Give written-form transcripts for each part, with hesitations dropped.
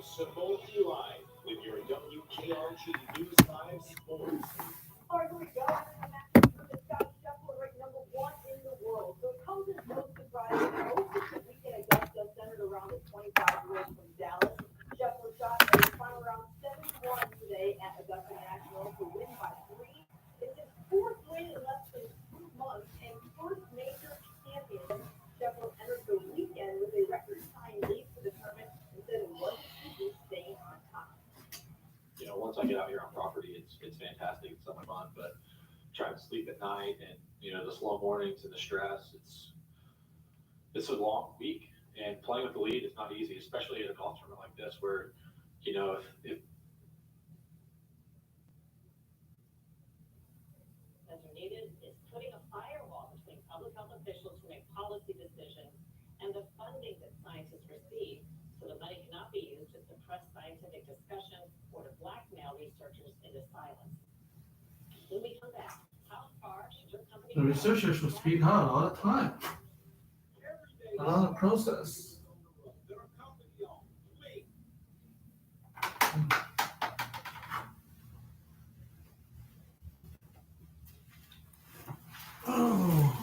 Simone Eli with your WKRG News 5 Sports. All right, here we go. And that's for the Scott Scheffler ranked number one in the world. So it comes as no surprise that most of the weekend Augusta centered around the 25-year-old from Dallas. Scheffler shot a final round 71 today at Augusta National to win by three. It's his fourth win in less than 2 months and first major champion. Scheffler entered the weekend with a record-tying lead for the tournament and said it wasn't easy staying on top. Once I get out here on property, it's fantastic. It's so much fun, but trying to sleep at night and the slow mornings and the stress. It's a long week, and playing with the lead is not easy, especially at a golf tournament like this, where if Center needed is putting a firewall between public health officials who make policy decisions and the funding that scientists receive, so the money cannot be used to suppress scientific discussion or to blackmail researchers into silence. When we come back, how far should your company The researchers will speak out all the time. A lot of process. Oh.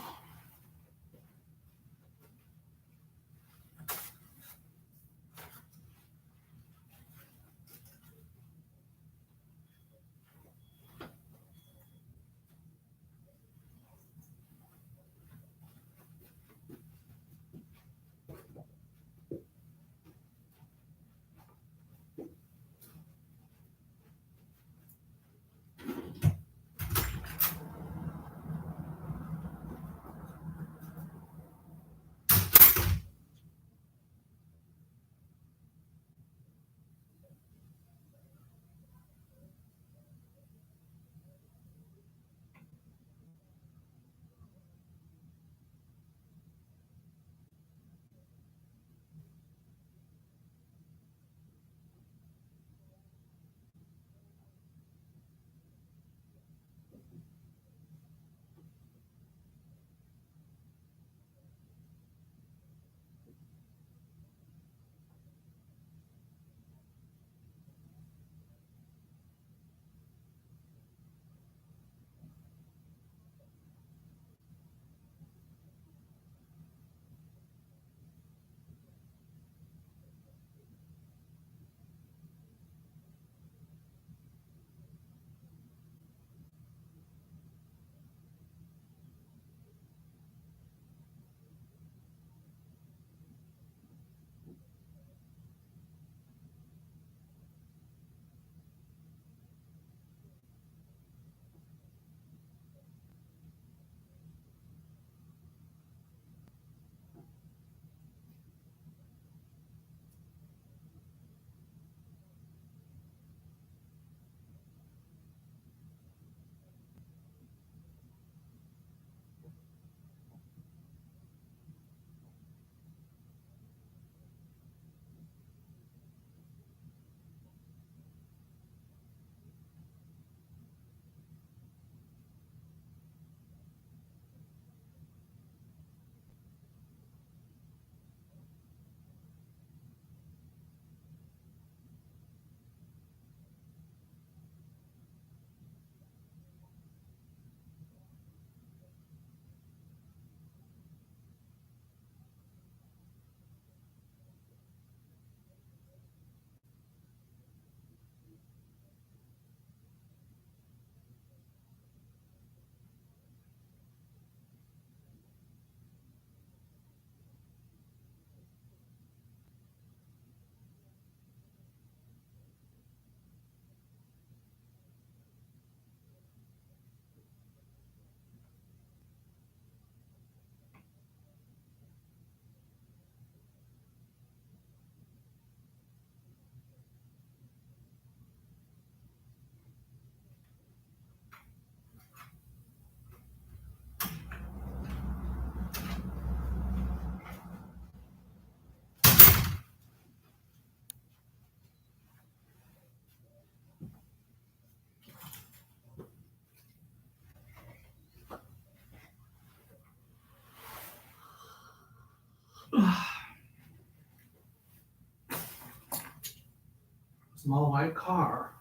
small white car.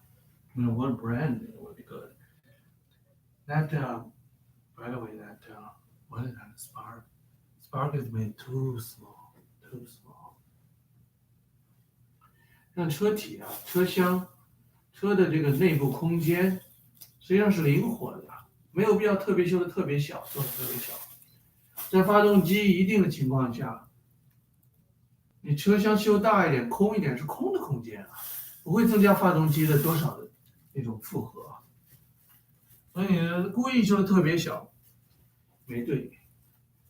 What brand would be good? That, by the way, what is that? Spark? Spark is made too small, too small. 像车体啊，车厢、车的这个内部空间实际上是灵活的，没有必要特别修的特别小，做的特别小。在发动机一定的情况下，你车厢修大一点、空一点是空的空间啊，不会增加发动机的多少的那种负荷。所以你故意修的特别小，没对。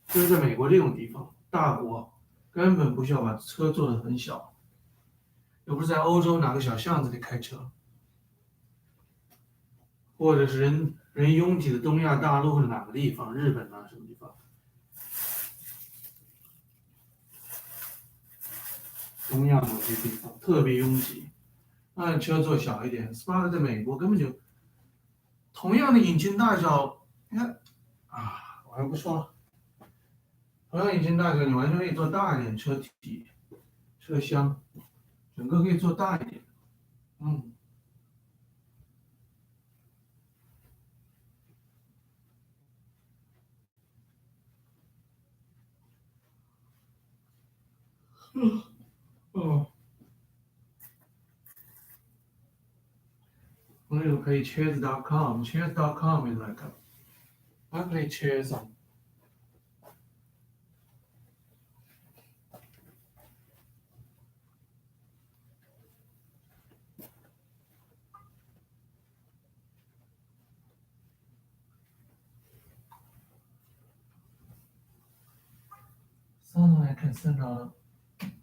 就是在美国这种地方，大国根本不需要把车做得很小，又不是在欧洲哪个小巷子里开车，或者是人拥挤的东亚大陆或者哪个地方，日本啊什么地方。东亚某些地方特别拥挤，那车做小一点。Spark 在美国根本就同样的引擎大小，你看啊，我还不说了，同样引擎大小，你完全可以做大一点，车体、车厢，整个可以做大一点。那个可以 chairs.com，chairs.com is like I play chairs on. So I can send out.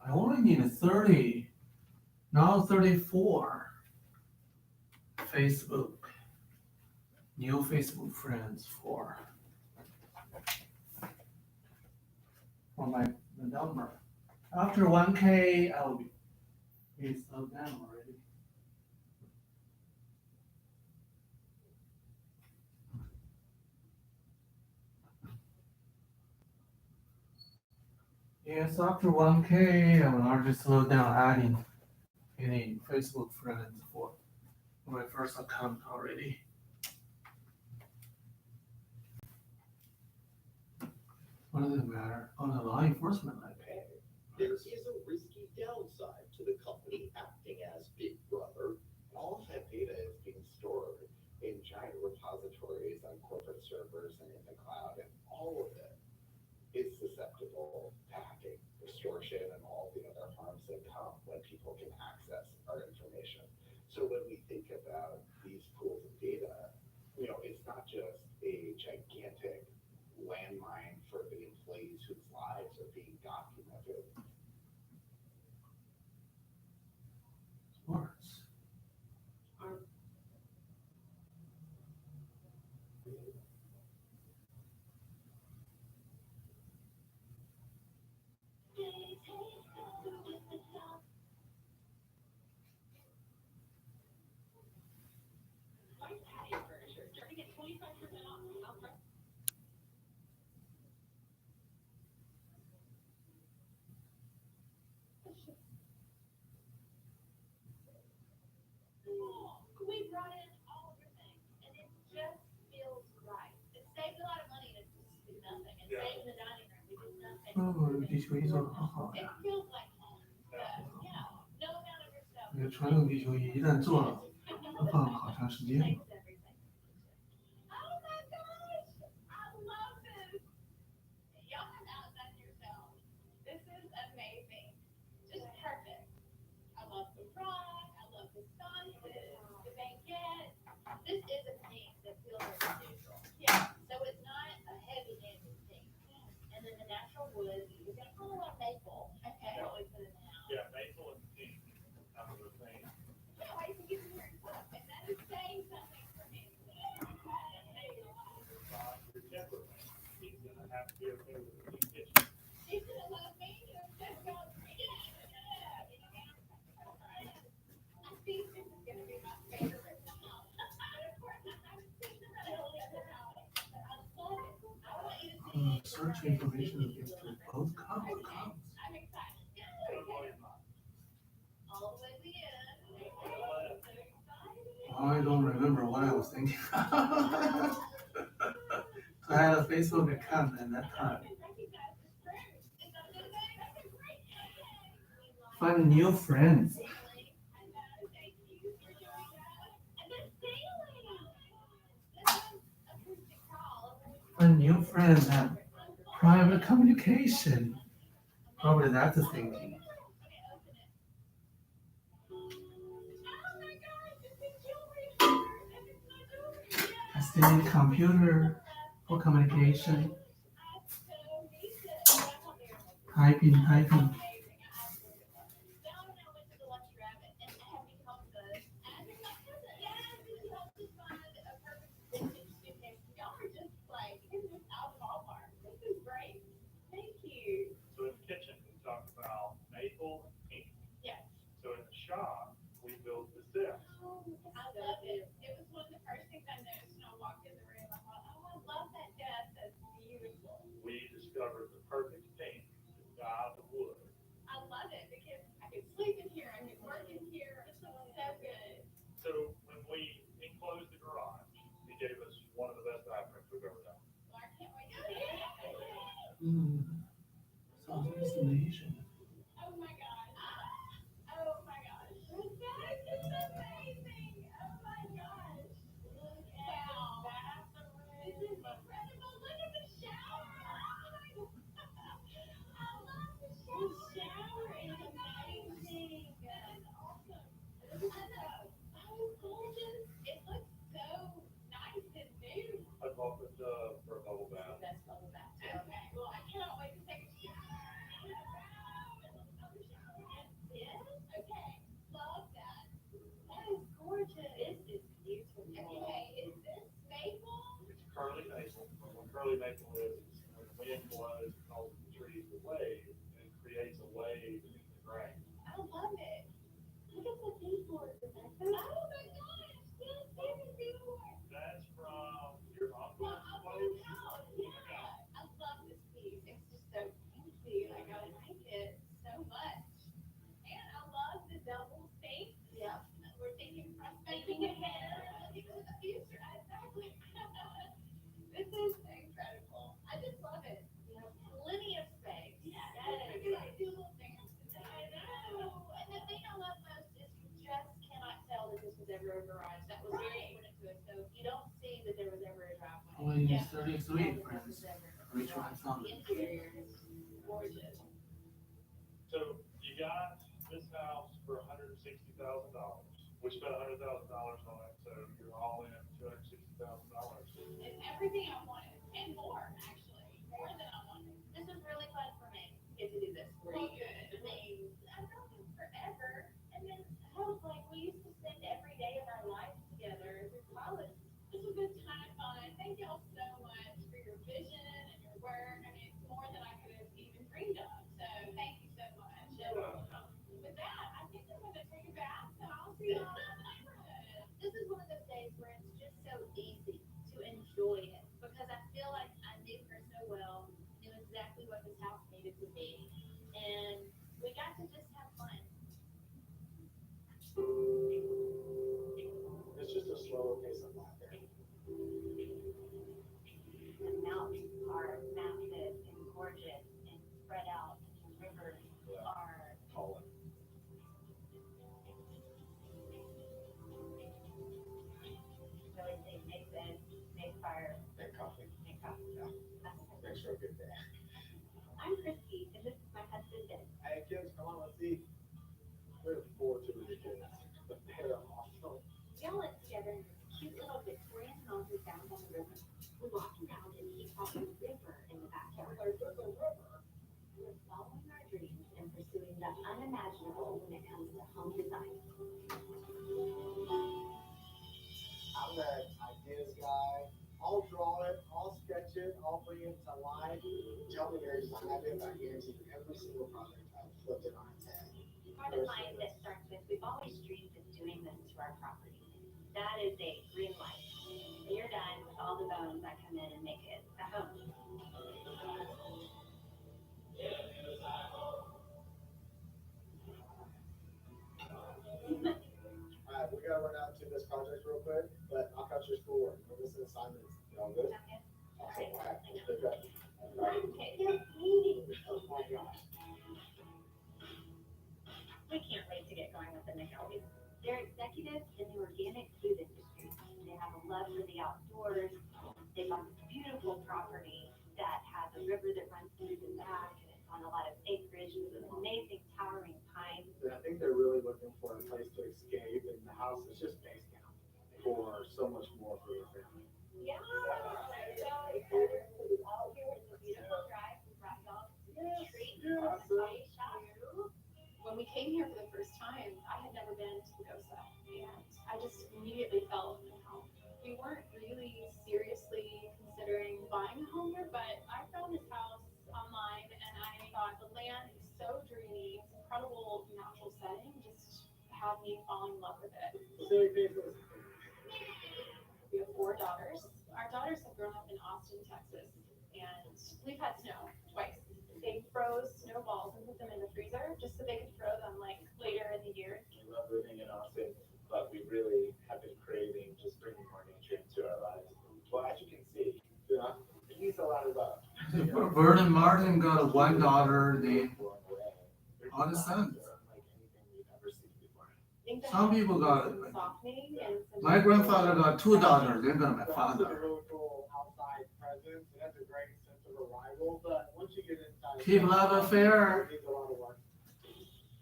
I only need 30, now 34. Facebook, new Facebook friends for the number. After 1K, I will be slow down already. Yes, after 1K, I will already slow down adding any Facebook friends for my first account already. What does it matter? Oh, the law enforcement like Hey, there is a risky downside to the company acting as Big Brother. All of that data is being stored in giant repositories on corporate servers and in the cloud, and all of it is susceptible to hacking, extortion, and all the other harms that come when people can access our information. So when we think about these pools of data, it's not just a gigantic landmine for the employees whose lives are being documented. Sports. Patio furniture, starting at 25% off. We brought in all of your things, and it just feels right. It saves a lot of money, and it's just nothing. And saving the dining room, we did nothing. 地球仪做得好好 It 呀， feels like home, but yeah, no amount of your stuff. 那个传统地球仪一旦做了，能放好长时间。 Saves everything. Oh my gosh, I love this. Y'all have outdone yourselves. This is amazing. Just perfect. I love the rug, I love the sconces, the banquette. This is a theme that feels like neutral. Yeah. So it's not a heavy-handed theme. And then the natural wood, you're gonna put a little maple. Okay. Always put in the house. Yeah, maple and pink. That was the thing. Can't wait to get in here and cook, and that is saying something for me. Your shepherd, he's gonna have to be okay with the pink kitchen. She's gonna love me, and just go, yeah. I think this is gonna be my favorite house. And of course, I haven't seen the rest of the house, but I love it. I want you to see it. Search information against both accounts. I'm excited. Or not. All the way to the end. I don't remember what I was thinking. I had a Facebook account at that time. Find new friends. Find new friends and private communication. Probably that's the thinking. I still need a computer for communication. Typing. So in the kitchen, we talked about maple and pink. Yes. So in the shop, we built the steps. I love it. It was one of the first things I noticed when I walked in the room. I thought, oh, I love that desk. That's beautiful. We discovered the perfect pink to dye the wood. I love it because I could sleep in here. I could work in here. This looks so good. So when we enclosed the garage, he gave us one of the best items we've ever done. Well, I can't wait to see it. Sounds destination. Oh my gosh. Oh my gosh. That is amazing. Oh my gosh. Look at that. This is incredible. Look at the shower. I love the shower. The shower is amazing. That is awesome. I know. Oh, gorgeous. It looks so nice and new. I bought the tub for a bubble bath. That's all about. Okay. Well, I cannot wait to take a shower. Okay, love that. That is gorgeous. This is beautiful. Okay, is this maple? It's curly maple. What curly maple is when the wind blows, it causes the trees to wave, and it creates a wave in the grain. I love it. Look at the keyboard, Rebecca. Oh my gosh, yes, there is keyboard. That's from your uncle's place. Yeah, I love this piece. It's just so easy. Like, I like it so much. And I love the double sink. Yeah. We're thinking prospecting ahead, looking to the future. Exactly. This is incredible. I just love it. You have plenty of space. Yeah. I do little things. I know. And the thing I love most is you just cannot tell that this was ever a garage. That was very important to us. So you don't see that there was ever a driveway. Only Yeah. 33 friends. Which one found The it? interior is gorgeous. So you got this house for $160,000. We spent $100,000 on it, so you're all in $260,000. It's everything I wanted and more, actually, more than I wanted. This is really fun for me. Get to do this for you. Good. I mean, I've known him forever, and then I was like, we used to spend every day of our lives together through college. This was a ton of fun. Thank y'all so much for your vision and your work. I mean, it's more than I could have even dreamed of. So thank you so much. And with that, I think I'm gonna take a bath, and I'll see y'all in the neighborhood. This is one of those days where it's just so easy to enjoy it because I feel like I knew her so well, knew exactly what this house needed to be, and we got to just have fun. It's just a slower pace of life there. The mountains are massive and gorgeous and spread out, and the rivers are Colin. so it's a make bed, make fire, And coffee. make coffee. Yeah. That's it. Makes for a good day. I'm Christy, and this is my husband, Ben. Hey kids, come on, let's eat. We have 4 too many kids, but they're awesome. We all live together in this cute little Victorian home we found on the river. We walk around and keep on the river in the backyard. We're following our dreams and pursuing the unimaginable when it comes to home design. I'm the ideas guy. I'll draw it, I'll sketch it, I'll bring it to life. Tell me yours, I have it, I guarantee you, every single project I've flipped it on its head. Part of mine that starts with, we've always dreamed of doing this to our property. That is a green light. When you're done with all the bones, I come in and make it a home. Alright, we gotta run out to this project. project real quick, but knock out your schoolwork. We're missing assignments. You all good? Awesome. All right. Good, good. All right. Oh my gosh. We can't wait to get going with the McElways. They're executives in the organic food industry. They have a love for the outdoors. They've got this beautiful property that has a river that runs through the back, and it's on a lot of acreage with an amazing towering pines. And I think they're really looking for a place to escape, and the house is just base camp for so much more for their family. Yeah. So excited to be out here. It's a beautiful drive. We brought y'all some treats from the coffee shop. When we came here for the first time, I had never been to Pagosa, and I just immediately felt at home. We weren't really seriously considering buying a home here, but I found this house online, and I thought the land is so dreamy, it's incredible natural setting, just had me falling in love with it. Silly faces. We have 4 daughters. Our daughters have grown up in Austin, Texas, and we've had snow twice. They froze snowballs and put them in the freezer just so they could throw them like later in the year. We love living in Austin, but we really have been craving just bringing more nature into our lives. Well, as you can see, he's a lot of love. Vernon Martin got 1 daughter, all the sons. Like anything we've ever seen before. I think the Some people got house is softening and some My grandfather got 2 daughters, then got my The house is a father. really cool outside presence. It has a great sense of arrival, but once you get inside, Keep love affair. it needs a lot of work.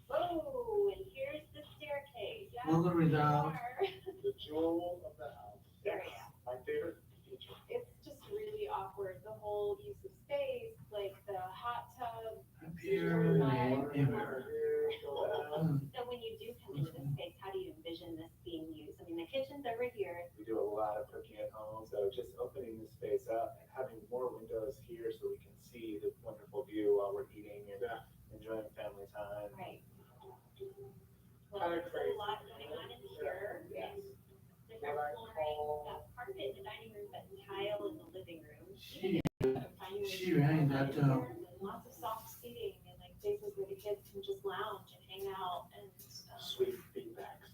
Whoa, and here's the staircase. Look it down. The jewel of the house. There we go. My favorite feature. It's just really awkward, the whole use of space, like the hot tub. Here and here. So when you do come into this space, how do you envision this being used? I mean, the kitchen's over here. We do a lot of cooking at home, so just opening this space up and having more windows here so we can see the wonderful view while we're eating and enjoying family time. Right. Kinda Well, there's crazy. a lot going on in here. Yes. Different What I flooring, call- got carpet in the dining room, but tile in the living room. She Finding ways She to ran put that, in there, and lots of soft seating and like places where the kids can just lounge and hang out and Sweet feedbacks.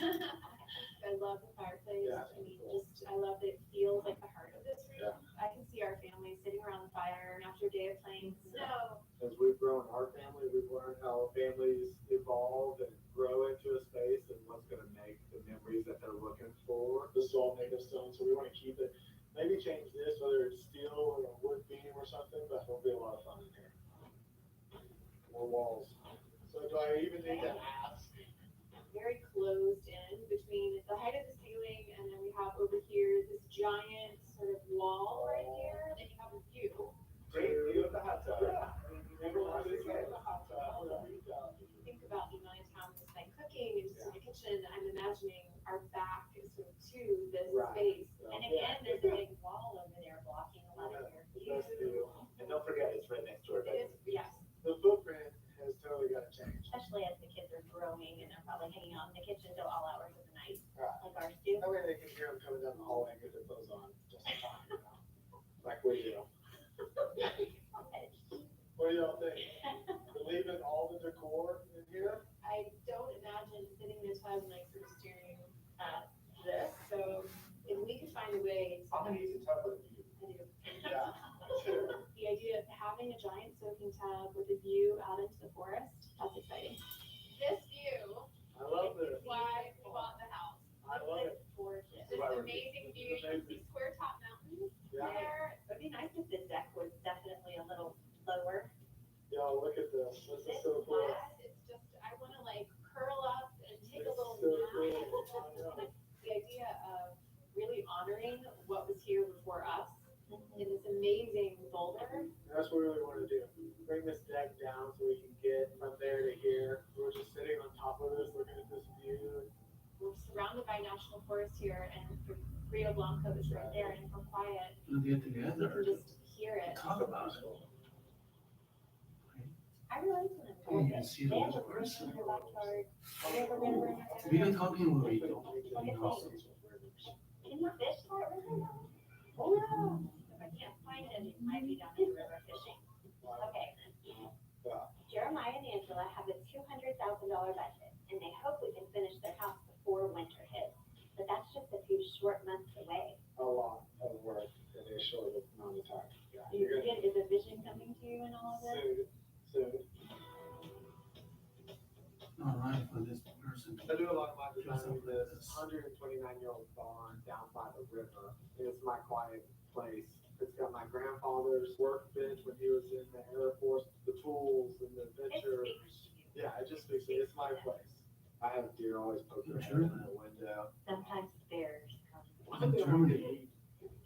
I love the fireplace. Yeah, I mean, cool. just, I love that it feels like the heart of this room. Yeah. I can see our family sitting around the fire and after a day of playing snow. As we've grown our family, we've learned how families evolve and grow into a space and what's gonna make the memories that they're looking for. This is all made of stone, so we wanna keep it. Maybe change this, whether it's steel or a wood beam or something, but it'll be a lot of fun in here. More walls. So do I even need to ask? Very closed in between the height of the ceiling and then we have over here this giant sort of wall right here. Then you have a view. Great view of the hot tub. Yeah. Everyone is in the hot tub. Think about the amount of time we spend cooking and just in the kitchen. I'm imagining our back is sort of to this Right. space. And again, there's a big wall over there blocking a lot of your views. And don't forget, it's right next to our It bedroom. is, yes. The footprint has totally got to change. Especially as the kids are growing and they're probably hanging out in the kitchen till all hours of the night, Right. like ours do. That way they can hear them coming down the hallway and get their clothes on just in time, you know? Like we do. What do y'all think? We're leaving all the decor in here? I don't imagine sitting in a tub and like sort of staring at this. So if we could find a way I'm gonna use a tub with you. to do Yeah. Sure. the idea of having a giant soaking tub with a view out into the forest, that's exciting. This view I love this. is why we bought the house. I love it. Gorgeous. This Why we're- amazing view, you can see Square Top Mountain Yeah. there. It'd be nice if the deck was definitely a little lower. Y'all, look at this. This is This so cool. flat, it's just, I wanna like curl up and take a It's little so nap. cool. I know. The idea of really honoring what was here before us in this amazing boulder. And that's what we really want to do. Bring this deck down so we can get from there to here. We're just sitting on top of this, looking at this view. We're surrounded by national forest here and Rio Blanco is right there and we're quiet. We'll get You together, can just hear it. talk about it. I really like them. Oh, you can see They the have a person. in their backyard. They have a river in their Video backyard. talking will be done. Can you fish that river? Oh, yeah. If I can't find it, it might be down in the river fishing. Okay. Jeremiah and Angela have a $200,000 budget, and they hope we can finish their house before winter hits. But that's just I do a lot of my designing in this 129-year-old barn down by the river. It's my quiet place. It's got my grandfather's workbench when he was in the Air Force, the tools and the adventure. Yeah, it just speaks to me. It's my place. I have deer always poking their head in the window. Sometimes bears come. In Germany.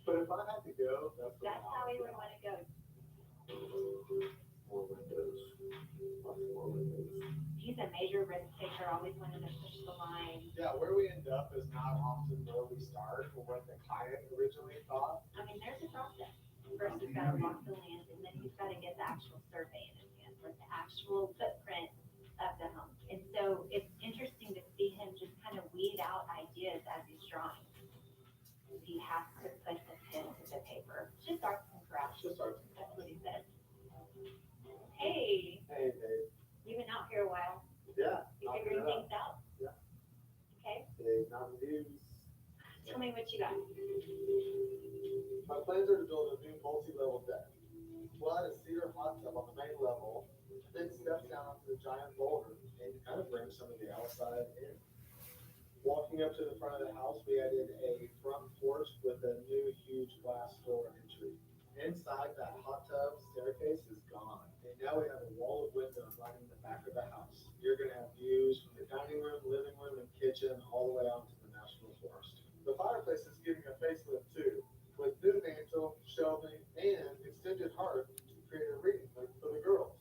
But if I had to go, that's That's how we would want to go. More windows, lots more windows. He's a major risk taker, always wanted to push the line. Yeah, where we end up is not often where we start or what the client originally thought. I mean, there's a process. First, he's got to walk the land, and then he's got to get the actual survey in his hand, or the actual footprint of the home. And so it's interesting to see him just kind of weed out ideas as he's drawing. He has to put the pen to the paper. It's just arts and crafts. Just starts. That's what he said. Hey, Hey, Dave. you've been out here a while. Yeah. You knock figuring it out. things out? Yeah. Okay, Big Mountain Views. tell me what you got. My plans are to build a new multi-level deck. We'll add a cedar hot tub on the main level, then step down onto the giant boulder and kind of bring some of the outside in. Walking up to the front of the house, we added a front porch with a new huge glass door entry. Inside, that hot tub staircase is gone, and now we have a wall of windows lining the back of the house. You're gonna have views from the dining room, living room, and kitchen all the way out to the National Forest. The fireplace is getting a facelift too, with new mantle, shelving, and extended hearth to create a reading nook for the girls.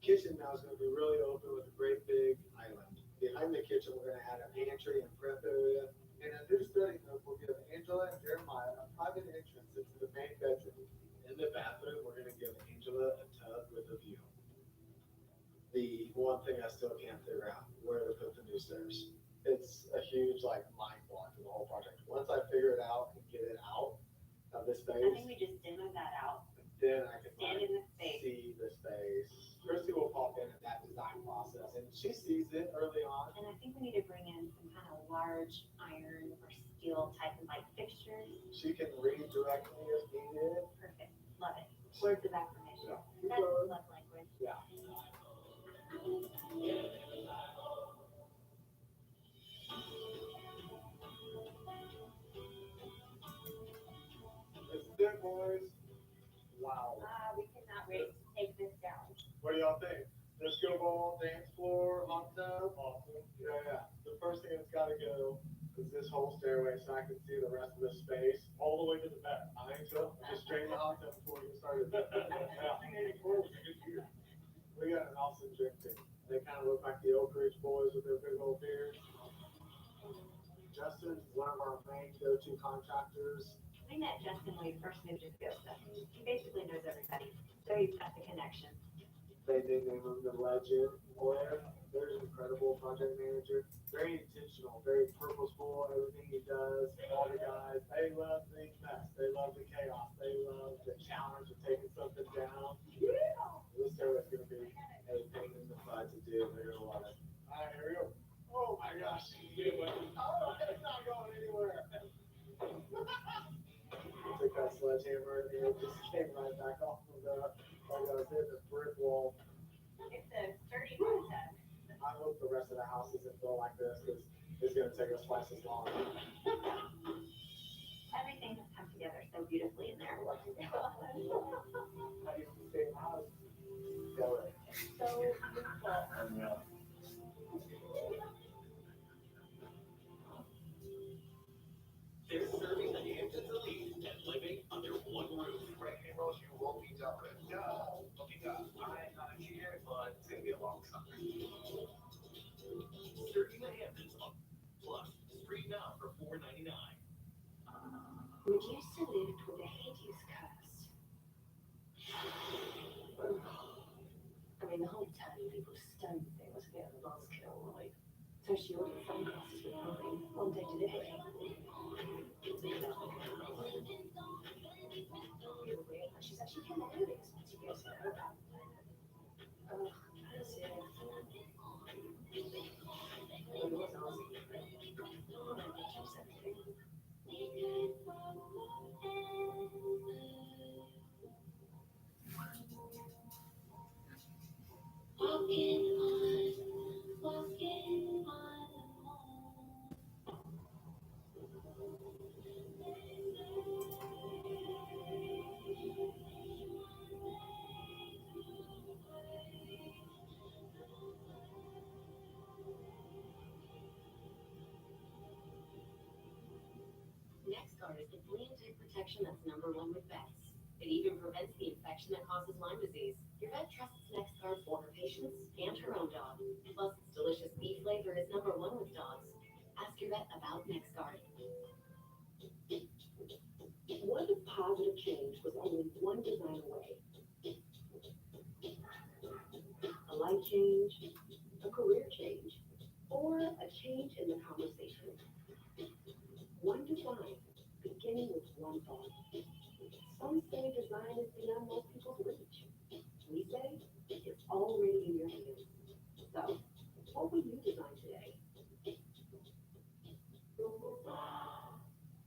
Kitchen now is gonna be really open with a great big island. Behind the kitchen, we're gonna add a pantry and prep area, and a new study nook will give Angela and Jeremiah a private entrance into the main bedroom. In the bathroom, we're gonna give Angela a tub with a view. The one thing I still can't figure out, where to put the new stairs. It's a huge mind block in the whole project. Once I figure it out and get it out of this I space, think we just demo that out, then I can stand in the space. see the space. Christy will pop in that design process, and she sees it early on. And I think we need to bring in some kind of large iron or steel type of fixtures. She can read directly if needed. Perfect, love it. Words of affirmation. Yeah. That's love language. Yeah. It's good, boys. Wow. We cannot wait to take this down. What do y'all think? Disco ball, dance floor, hot tub? Awesome. Yeah. The first thing that's gotta go is this whole stairway so I can see the rest of the space all the way to the back. I think so. Just straighten the hot tub before we get started. We got an awesome drink team. They kind of look like the Oak Ridge boys with their big old beards. Justin's one of our main go-to contractors. We met Justin when we first moved to Augusta. He basically knows everybody, so he's got the connection. They name him the legend. Blair, there's an incredible project manager. Very intentional, very purposeful, everything he does. All the guys, they love the mess. They love the chaos. They love the challenge of taking something down. This stairway's gonna be a pain in the butt to do. They're gonna love it. All right, here we go. Oh my gosh. Oh, it's not going anywhere. I took that sledgehammer and it just came right back off of the, like I was hitting the brick wall. It's a sturdy concept. I hope the rest of the house isn't built like this, because it's gonna take us twice as long. Everything has come together so beautifully in there. I used to stay in the house. Go ahead. So beautiful. They're serving the Hamptons elite and living under one roof. Right, hey, Rose, you woke me up. Yeah, looking up. I'm not here, but it's gonna be a long summer. Serving the Hamptons plus street now for $4.99. We used to live with the Hades curse. I mean, the whole town people stoned things to get the buzzkill right. So she ordered sunglasses with nothing one day delivery. People realize she's actually kind of do this once you get to know about it. Oh, that's it. It was awesome. Oh, my gosh, everything. Walking on NexGard is the flea and tick protection that's #1 with vets. It even prevents the infection that causes Lyme disease. Your vet trusts NexGard for her patients and her own dog. Plus, its delicious beef flavor is #1 with dogs. Ask your vet about NexGard. What if positive change was only one design away? A life change, a career change, or a change in the conversation? One design, beginning with one thought. Some say design is beyond most people's reach. We say it's already in your hands. So, what will you design today?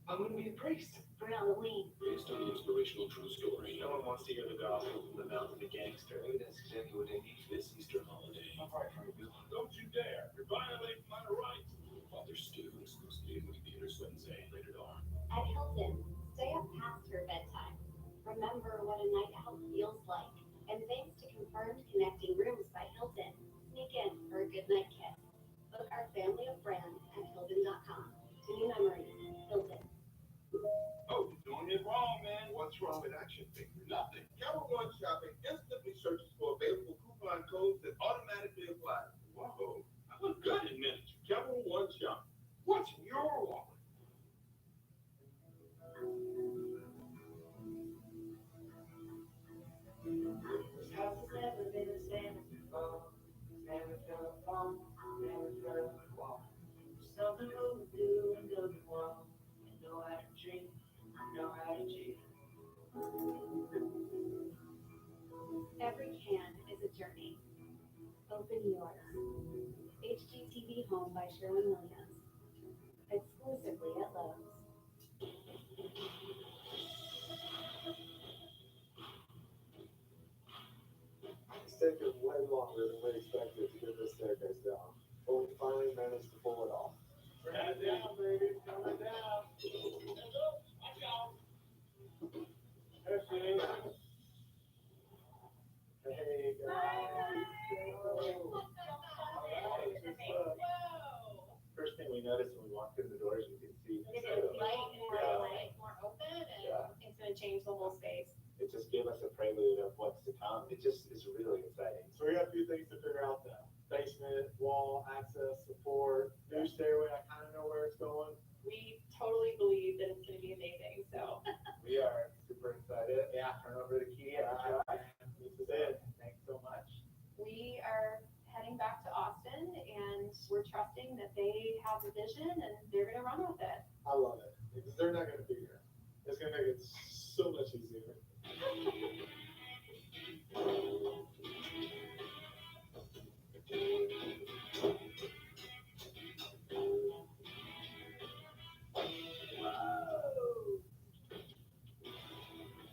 I'm gonna be a priest. For Halloween, Based on the inspirational true story. No one wants to hear the gospel from the mouth of a gangster. Maybe that's exactly what I need this Easter holiday. I'm right for you. Don't you dare! You're violating my rights! Father Stu, exclusively in movie theaters Wednesday, rated R. at Hilton, stay up past her bedtime. Remember what a night out feels like. And thanks to Confirmed Connecting Rooms by Hilton, sneak in for a good night kiss. Book our family of brands at Hilton.com. To new memories, Hilton. Oh, you're doing it wrong, man. What's wrong with action figures? Nothing. Capital One Shopping instantly searches for available coupon codes that automatically apply. Whoa, I look good in minutes. Capital One Shopping. What's in your wallet? This house has never been the same as before. Never felt alone, never felt warm. Something moving through and looking warm. I know how to dream, I know how to dream. Every can is a journey. Open yours. HGTV Home by Sherwin-Williams. Exclusively at Lowe's. It's taken way longer than we expected to get this staircase down, but we finally managed to pull it off. Coming down, baby, coming down. Hey guys. First thing we noticed when we walked in the doors, you can see. It is more open and it's gonna change the whole space. It just gave us a prelude of what's to come. It just is really exciting. So we got a few things to figure out though. Basement, wall, access, support, new stairway. I kind of know where it's going. We totally believe that it's gonna be amazing, so. We are super excited. Yeah, turn over the key. This is it. Thanks so much. We are heading back to Austin and we're trusting that they have the vision and they're gonna run with it. I love it because they're not going to be here. It's going to make it so much easier.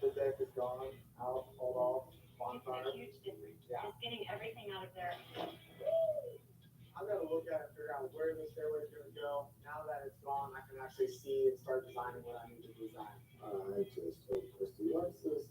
The deck is gone, out, pulled off, It's bonfire. a huge difference. Yeah. Just getting everything out of there. I'm gonna look at it and figure out where the stairway is gonna go. Now that it's gone, I can actually see and start designing what I need to design. I just hope Christy likes this.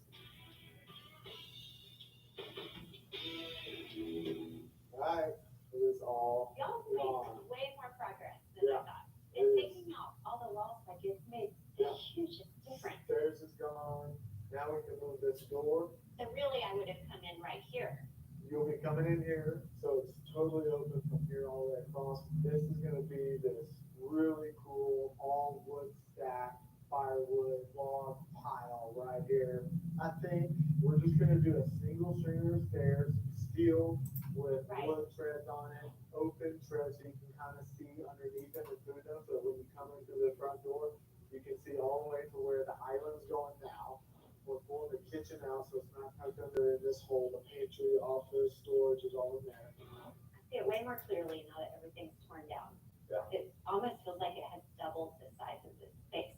Alright, it is all Y'all gone. made way more progress than I Yeah. thought. It And is. taking out all the walls, like it's made Yeah. a huge difference. Stairs is gone. Now we can move this door. So really, I would have come in right here. You'll be coming in here, so it's totally open from here all the way across. This is gonna be this really cool all wood stack, firewood log pile right here. I think we're just gonna do a single stringer of stairs, steel with Right. wood treads on it, open treads so you can kind of see underneath them and through them, so when you come in through the front door, you can see all the way to where the island's going now. We're pulling the kitchen out, so it's not tucked under in this hole, the pantry, office, storage is all in there. I see it way more clearly now that everything's torn down. Yeah. It almost feels like it has doubled the size of this space.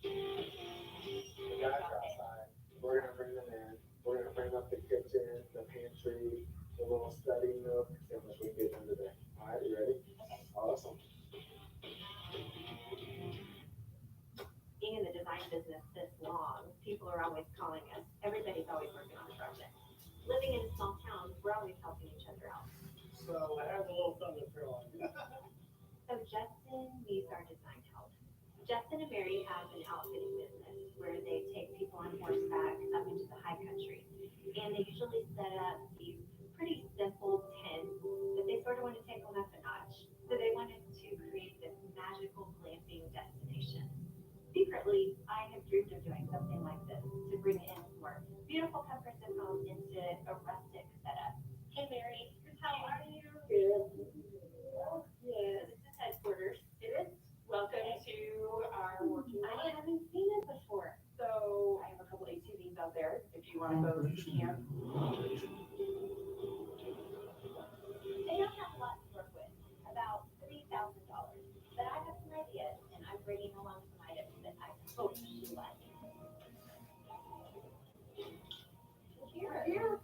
The guys are outside, we're gonna bring them in, we're gonna bring up the kitchen, the pantry, the little study nook, see how much we can get done today. Alright, you ready? Awesome. Being in the design business this long, people are always calling us. Everybody's always working on a project. Living in a small town, we're always helping each other out. So I have a little something to throw on you. So Justin needs our design help. Justin and Mary have an outfitting business where they take people on horseback up into the high country. And they usually set up these pretty simple tents, but they sort of want to take them up a notch. So they wanted to create this magical glamping destination. Secretly, I have dreamed of doing something like this to bring in more beautiful comforts and homes into a rustic setup. Hey Mary, how are you? Good. Yes. This is headquarters. It is. Welcome to our working I lot. haven't seen it before. So I have a couple ATVs out there. If you want those, you can. They don't have a lot to work with, about $3,000. But I have some ideas, and I'm bringing along some items that I hope you like. Here.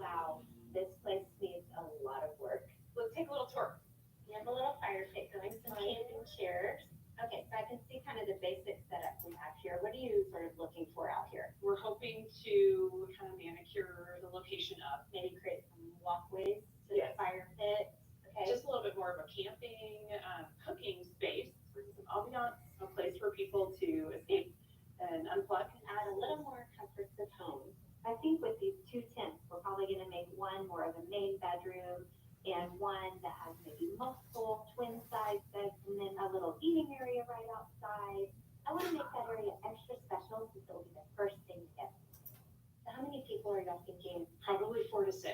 Wow, this place needs a lot of work. Let's take a little tour. We have a little fire pit going, some camping chairs. Okay, so I can see kind of the basic setup we have here. What are you sort of looking for out here? We're hoping to kind of manicure the location up. Maybe create some walkways to Yes. the fire pit. Okay. Just a little bit more of a camping, cooking space, bring some ambiance, a place for people to escape and unplug. Add a little more comforts of home. I think with these two tents, we're probably gonna make one more of a main bedroom and one that has maybe multiple twin size beds and then a little eating area right outside. I wanna make that area extra special since it'll be the first thing to get. So how many people are y'all thinking? Probably 4 to 6.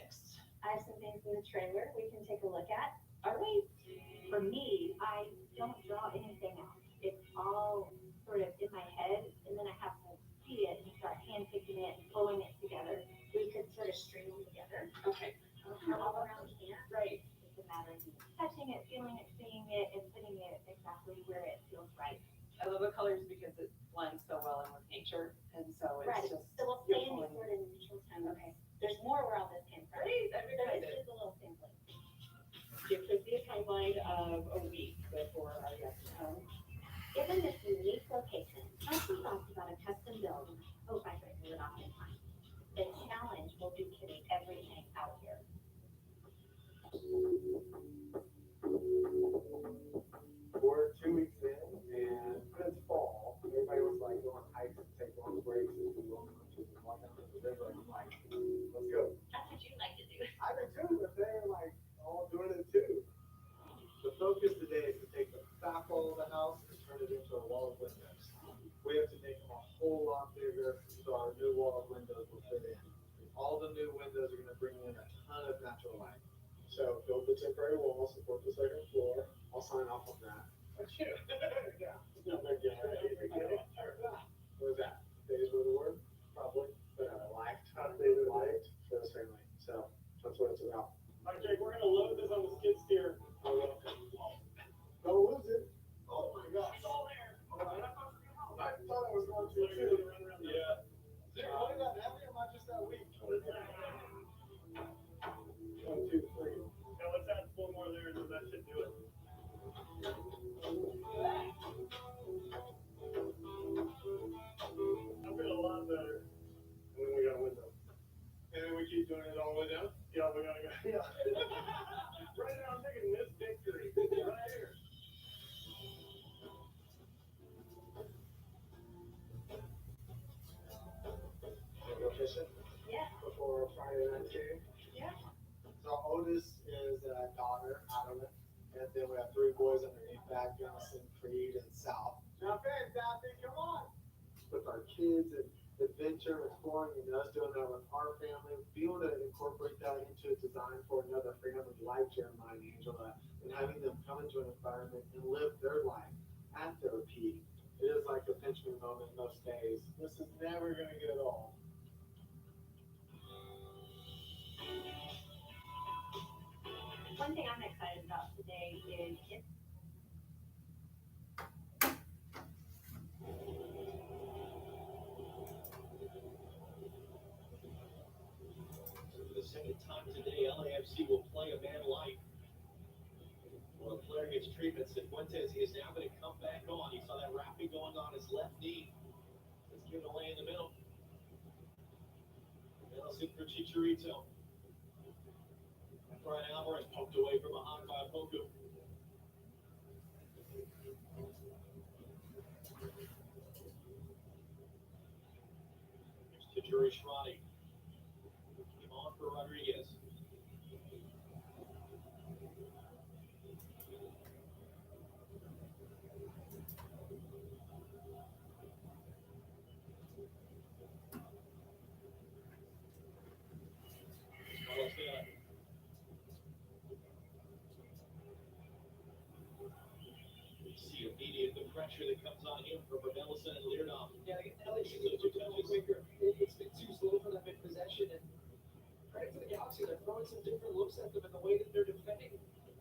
I have some things in the trailer we can take a look at. All right. For me, I don't draw anything out. It's all sort of in my head, and then I have to see it and start handpicking it and pulling it together. We could sort of string them together. Okay. All around camp. Right. It's a matter of touching it, feeling it, seeing it, and putting it exactly where it feels right. I love the colors because it blends so well in with nature, and so it's Right. just. So we'll stay in beautiful these sort of neutral tones. Okay. There's more where all this came from. Great, I'm So excited. this is a little sampling. It could be a timeline of a week before our guests come. Given this unique location, Chelsea thought about a custom build. Oh, I break it off in time. The challenge will be getting everything out here. We're 2 weeks in, and it's fall. Everybody was like going hikes and take long breaks and do long lunches and walk down to the river. And I'm like, let's go. That's what you like to do. I do too, but they're like all doing it too. The focus today is to take the back wall of the house and turn it into a wall of windows. We have to make them a whole lot bigger so our new wall of windows will fit in. All the new windows are gonna bring in a ton of natural light. So build the temporary wall, support the second floor. I'll sign off on that. Yeah. No big deal. What is that? Days with the word? Probably, but liked. Liked for this family. So that's what it's about. All right, Jake, we're gonna load this on the skid steer. Don't lose it. Oh my gosh. It's all there. I thought I was going to too. Yeah. Is it really that heavy or am I just that weak? 1, 2, 3. Now let's add 4 more there, and then that should do it. I feel a lot better. And then we got a window. And then we keep doing it all the way down? Yeah, we gotta go. Yeah. Right now, I'm taking this victory right here. Wanna go fishing? Yeah. Before Friday night game? Yeah. So Otis is a daughter, Adam, and then we have 3 boys underneath that, Gunnison, Creed, and South. Jump in, Daphne, come on! With our kids and adventure, exploring, and us doing that with our family, be able to incorporate that into a design for another family like Jeremiah and Angela, and having them come into an environment and live their life at their peak. It is like a pinch me moment most days. This is never gonna get old. One thing I'm excited about today is For the second time today, LAFC will play a man light. Well, the player gets treatment. Cifuentes, he is now going to come back on. He saw that wrapping going on his left knee. Let's give it away in the middle. Nelson for Chicharito. Brian Alvarez poked away from behind by Poku. Shrani. Came on for Rodriguez. Carlos Vela. See immediate the pressure that comes on him from Ellison and Leardom. Yeah, LAFC is a little quicker. It's been too slow for them in possession, and credit to the Galaxy, they're throwing some different looks at them in the way that they're defending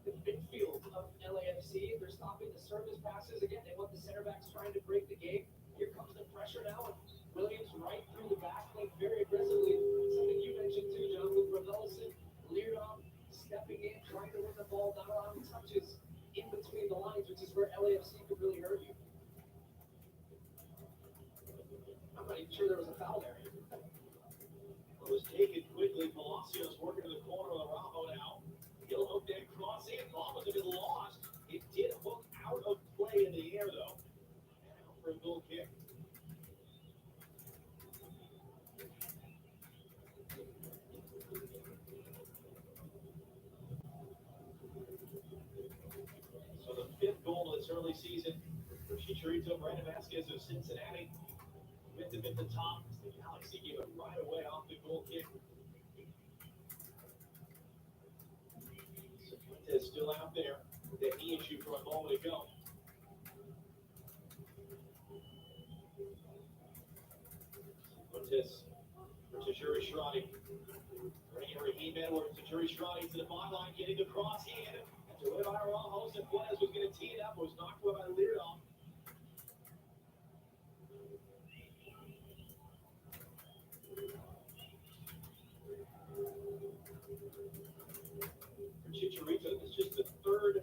the midfield of LAFC. They're stopping the service passes. Again, they want the center backs trying to break the game. Here comes the pressure now, and Williams right through the back, playing very aggressively. Something you mentioned too, John, with Ellison, Leardom stepping in, trying to win the ball, not allowing touches in between the lines, which is where LAFC could really hurt you. I'm not even sure there was a foul there. It was taken quickly. Palacios working to the corner of Araujo now. He'll hook that cross in. Ball was a bit lost. It did hook out of play in the air, though. And out for a goal kick. So the fifth goal of this early season for Chicharito. Brandon Vasquez of Cincinnati with him at the top. The Galaxy gave it right away off the goal kick. Is still out there with that knee issue for a moment ago. Fuentes for Tajuri Shrani. Bringing Raheem Edwards. Tajuri Shrani to the byline, getting the cross in. After Levi Araujo, Fuentes was going to tee it up, was knocked away by Leardom. Chicharito, this is just the third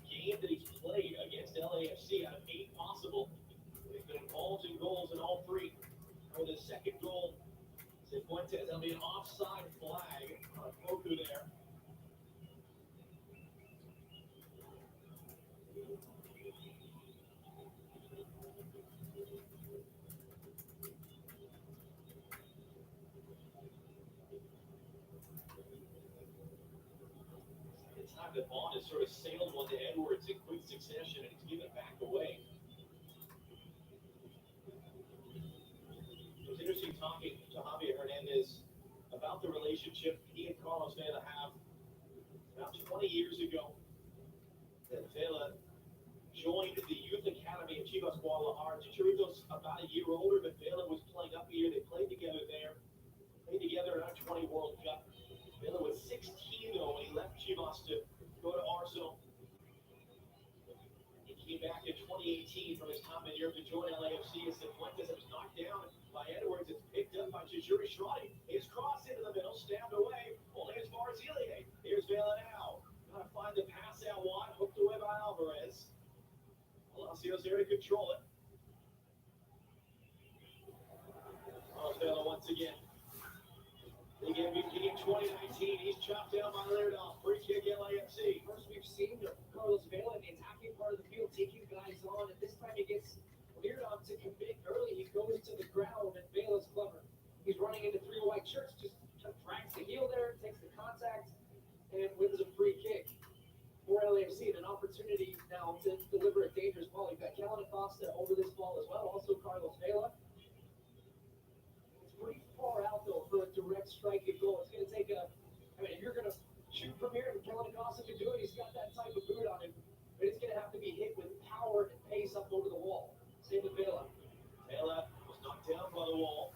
game that he's played against LAFC out of 8 possible. He's been involved in goals in all 3. For the second goal, Fuentes, that'll be an offside flag on Poku there. The ball has sort of sailed one to Edwards in quick succession, and he's given it back away. It was interesting talking to Javier Hernandez about the relationship he and Carlos Vela have. About 20 years ago, that Vela joined the youth academy at Chivas Guadalajara. Chicharito's about a year older, but Vela was playing up here. They played together there. Played together in our 20 World Cup. Vela was 16 though when he left Chivas to go to Arsenal. He came back in 2018 from his time in Europe to join LAFC as Fuentes was knocked down by Edwards. It's picked up by Tajuri Shrani. His cross into the middle, stabbed away. Only as far as Ilie. Here's Vela now. Gotta find the pass out wide, hooked away by Alvarez. Palacios there to control it. Carlos Vela once again. Big MVP in 2019. He's chopped down by Leardom. Free kick LAFC. First we've seen Carlos Vela in the attacking part of the field taking guys on, and this time he gets Leardom to commit early. He goes to the ground, and Vela's clever. He's running into 3 white shirts, just drags the heel there, takes the contact, and wins a free kick for LAFC. And an opportunity now to deliver a dangerous ball. You've got Kellen Acosta over this ball as well, also Carlos Vela. Pretty far out though for a direct strike and goal. It's going to take if you're going to shoot from here, and Kellen Acosta can do it, he's got that type of boot on him, but it's going to have to be hit with power and pace up over the wall. Same with Vela. Vela was knocked down by the wall.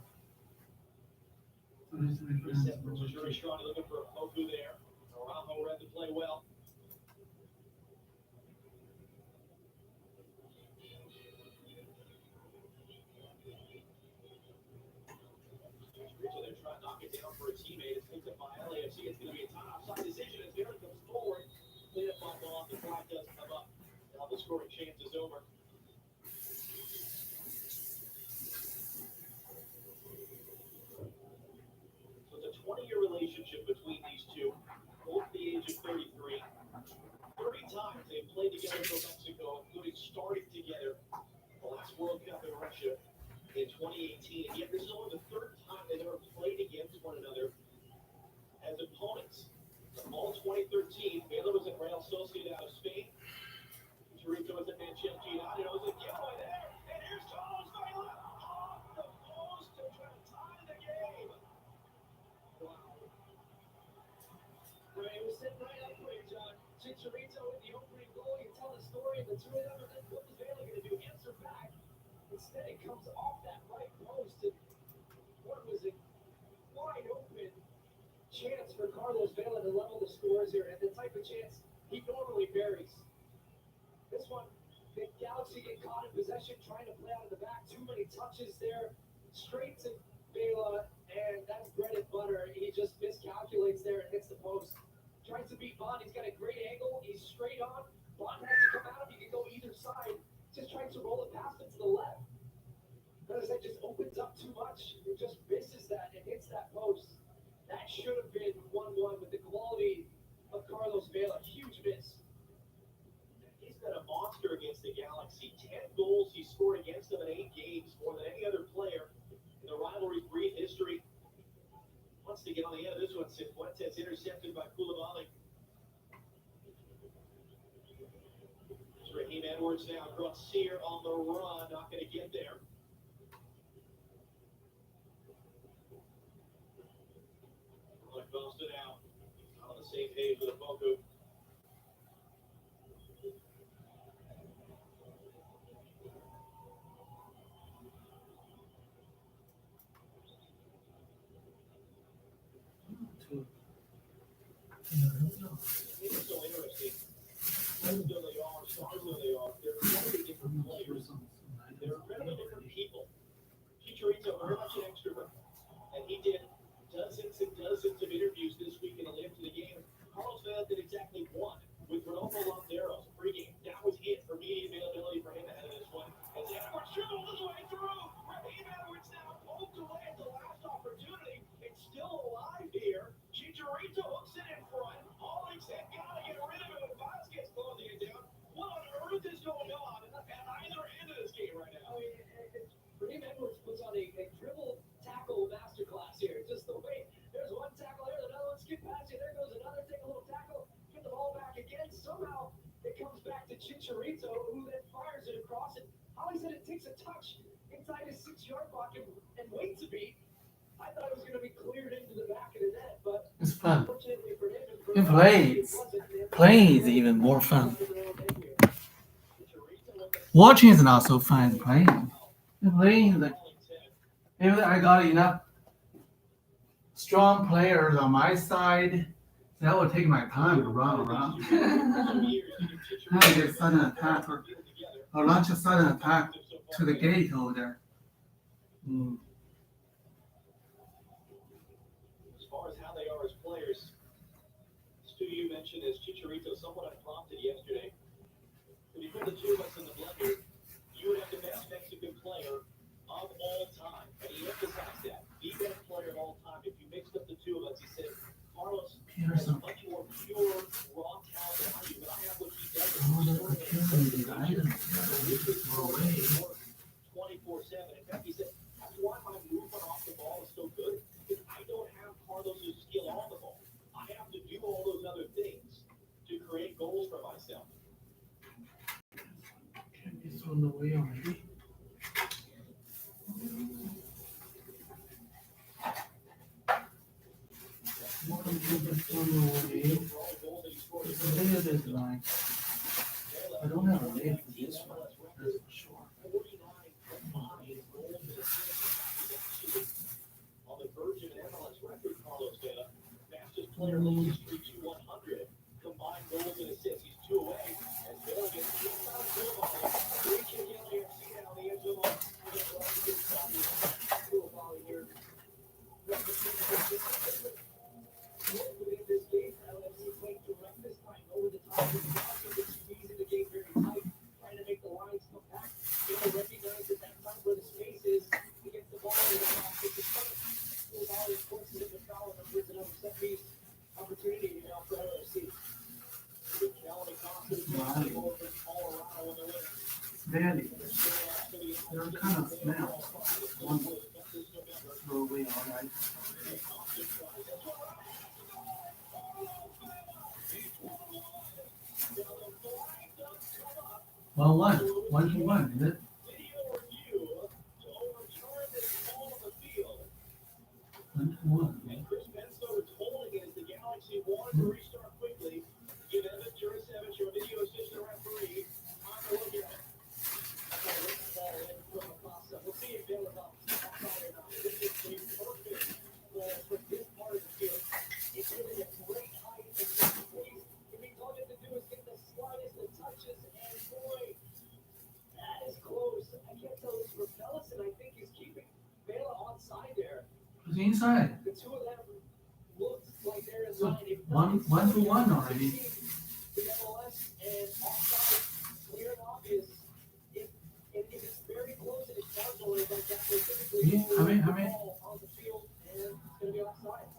So this is the Reset for Tajuri Shrani looking for a Poku there. Araujo read the play well. So they're trying to knock it down for a teammate. It's picked up by LAFC. It's going to be a tie offside decision as Vela comes forward. Clean up by ball. The flag does come up. Now the scoring chance is over. So it's a 20-year relationship between these two, both the age of 33. 30 times they've played together for Mexico, including starting together the last World Cup in Russia in 2018. And yet this is only the third time they've ever Chicharito in the opening goal. You tell the story of the two of them, and then what was Vela going to do? Answer back. Instead, it comes off that right post, and what was a wide open chance for Carlos Vela to level the scores here, and the type of chance he normally buries. This one, the Galaxy get caught in possession, trying to play out of the back. Too many touches there, straight to Vela, and that's bread and butter. He just miscalculates there and hits the post. Tries to beat Bond. He's got a great angle. He's straight on. Bond has to come out. He can go either side. Just tries to roll it past it to the left. Notice that just opens up too much. It just misses that and hits that post. That should have been 1-1 with the quality of Carlos Vela. Huge miss. He's been a monster against the Galaxy. 10 goals he scored against them in 8 games, more than any other player in the rivalry's brief history. Wants to get on the end of this one. Cifuentes intercepted by Koulibaly. It's Raheem Edwards now across Sear on the run. Not going to get there. Look, Boston out. On the same page with Opoku. It's so interesting. As though they are, stars though they are, they're very different players. They're very different people. Chicharito, very much an extrovert. And he did dozens and dozens of interviews this week in the lead up to the game. Carlos Vela did exactly one with Rodolfo Landeros pregame. That was it for media availability for him ahead of this one. As Edwards dribbles his way through. Raheem Edwards now poked away at the last opportunity. It's still alive here. Chicharito hooks it in front. Hollings said, gotta get rid of it with Vasquez closing it down. What on earth is going on at either end of this game right now? I mean, Raheem Edwards puts on a dribble tackle masterclass here. Just the way, there's one tackle here, another one skip past you, there goes another, take a little tackle, get the ball back again. Somehow it comes back to Chicharito, who then fires it across it. Holly said it takes a touch inside his 6-yard pocket and waits a beat. I thought it was going to be cleared into the back of the net, but It's fun. unfortunately for him, You play it. Playing is even more fun. Watching is not so fun as playing. Playing is like, if I got enough strong players on my side, that will take my time to run around. I get sudden attack or launch a sudden attack to the gate over there. As far as how they are as players, Stu, you mentioned as Chicharito somewhat unprompted yesterday. If you put the two of us in the blender, you would have the best Mexican player of all time. And he emphasized that. The best player of all time. If you mixed up the two of us, he said, Carlos has much more pure, raw talent behind you, but I have what he does. 24/7. In fact, he said, that's why my movement off the ball is so good, because I don't have Carlos' skill on the ball. I have to do all those other things to create goals for myself. It's on the way already. Welcome to the way. This is like, I don't have a name for this one, that's for sure. On the verge of an MLS record, Carlos Vela, fastest player in the history to 100 combined goals and assists. He's 2 away, and Vela gets kicked out of Koulibaly. Free kick LAFC down the edge of the box. Koulibaly here. Within this game, LAFC played direct this time over the top of the box. They're squeezing the game very tight, trying to make the lines come back. Vela recognized at that time where the space is. He gets the ball in the box. It's a front. Koulibaly forces it to foul, and brings another set piece opportunity now for LAFC. Very. They're kind of smell. One throw away, all right. 1-1, 1-1, is it? And Chris Benso is holding it as the Galaxy wanted to restart quickly. Give Evan Jurasevich a It's inside. The two of them looked like they're in So line. If one to one already. The MLS and offside, clear and obvious. If it's very close and it's marginal, it's like that, they're typically How many? ball on the field and it's gonna be offside.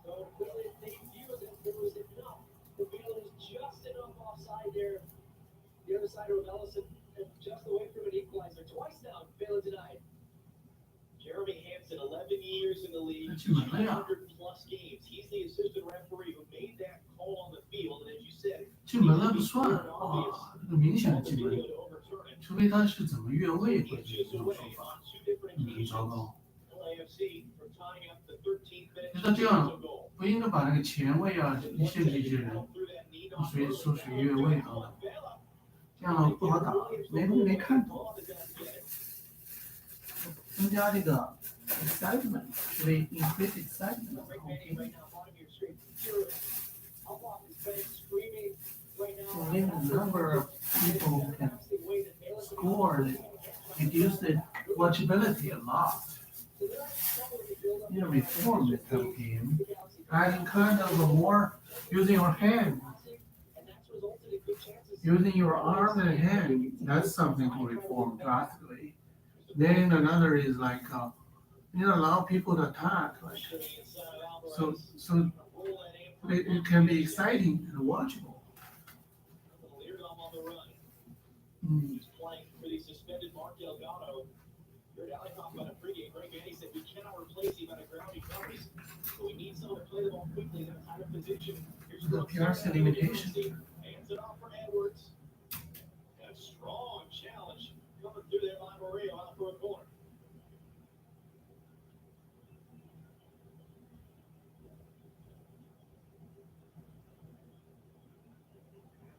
So clearly they view that there was enough. The field is just enough offside there. The other side of Ellison, and just away from an equalizer. Twice now, failing denied. Jeremy Hansen, 11 years in the league, 200 plus games. He's the assistant referee who made that call on the field, and as you said, 进门了不算，哇，这个明显的进门，除非他是怎么越位会这种说法，很糟糕。 LAFC for tying up the 13th minute 那这样不应该把那个前卫啊限制一些人，说谁越位等等，这样不好打，没看懂。增加这个 excitement，所以 increase excitement。 So maybe the number of people who can score reduce the watchability a lot. Reform this whole game, adding kind of a more using your hand, using your arm and hand. That's something to reform drastically. Then another is like allow people to attack, like so it can be exciting and watchable. He's playing for the suspended Mark Delgado. You're down on a pregame. Greg Manny said we cannot replace him on a ground he comes. So we need someone to play the ball quickly in a tighter position. Here's The Pearson limitation. Hands it off for Edwards. And a strong challenge coming through there by Mario out for a corner.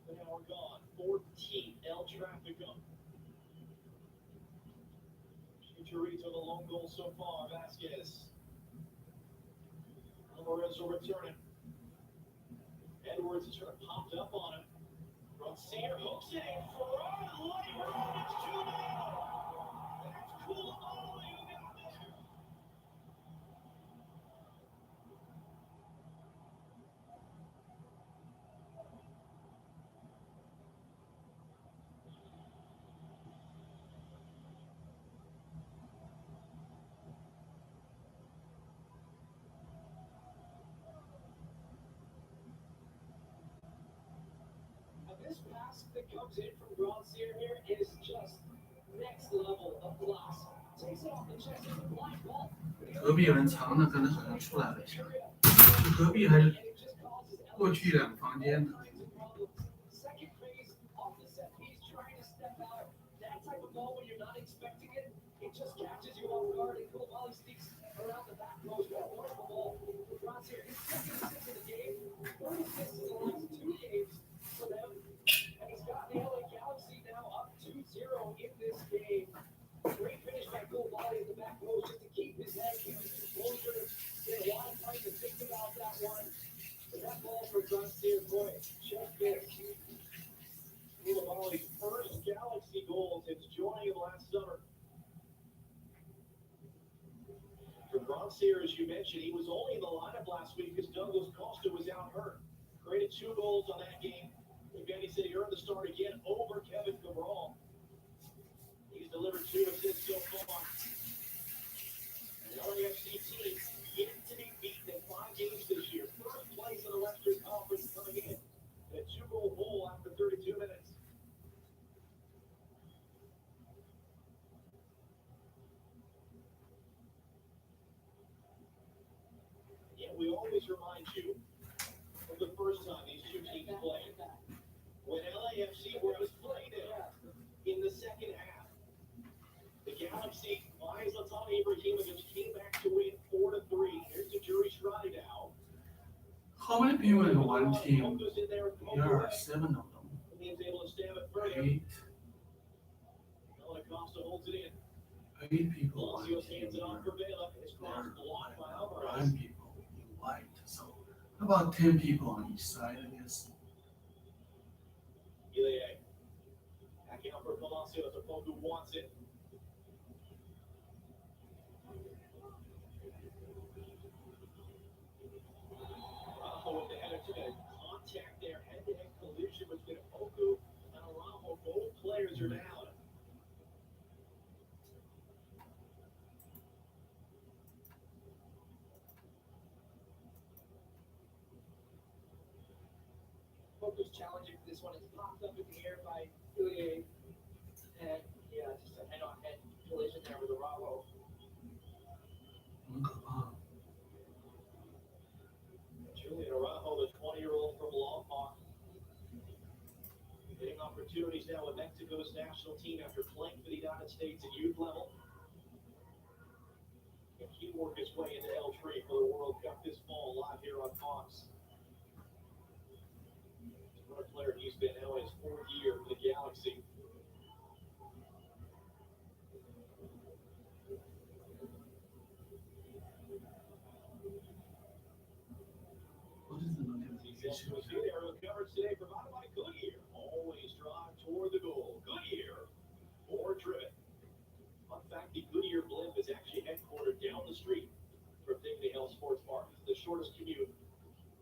And now we're gone. 14 El Trafico. Chicharito, the lone goal so far. Vasquez. Alvarez will return it. Edwards is sort of popped up on him. Rozier hooks it in. Ferrari, light road, it's 2-0. That's cool. Oh, you got it. This pass that comes in from Rozier here is just next level of class. Takes it off the chest of the blind ball. 隔壁有人藏的，可能好像出来了一下。隔壁还是过去两个房间的。 Second phase off the set piece, trying to step out. That type of ball when you're not expecting it, it just catches you off guard and Koulibaly sneaks around the back post. Wonderful ball. Rozier, his second assist of the game, 4 assists in the last 2 games for them. And he's got the LA Galaxy now up 2-0 in this game. Great finish by Koulibaly at the back post just to keep his head, keep his composure. Get a lot of time to think about that one. But that ball for Rozier, boy, check this. Koulibaly's first Galaxy goal since joining him last summer. For Rozier, as you mentioned, he was only in the lineup last week because Douglas Costa was out hurt. Created 2 goals on that game. Again, he said he earned the start again over Kevin Cabral. He's delivered 2 assists so far. And the LAFC team yet to be beaten in 5 games this year. First place in the Western Conference coming in. A 2-goal hole after 32 minutes. Yet we always remind you of the first time these two teams played. When LAFC was played in the second half. The Galaxy, by Zlatan Ibrahimovic, came back to win 4-3. Here's the jury Strati now. How many people in one team? There are 7 of them. He's able to stab it further. 8. Acosta holds it in. 8 people. in one Palacios team. hands it off for Vela. His cross blocked by Alvarez. 9 people in white. So about 10 people on each side, I guess. Ilie. Backing up for Palacios. A folk who wants it. been Opoku and Araujo. Both players are down. Opoku's challenging for this one. It's popped up in the air by Ilya. And yeah, just a head-on-head collision there with Araujo. 很可怕。 Julian Araujo, the 20-year-old from Longmont, getting opportunities now with Mexico's national team after playing for the United States at youth level. And he worked his way into L3 for the World Cup this fall, live here on Fox. Another player, he's been now in his 4th year for the Galaxy. These aero coverage today provided by Goodyear. Always drive toward the goal. Goodyear, more driven. Fun fact, the Goodyear blimp is actually headquartered down the street from Dignity Health Sports Park. It's the shortest commute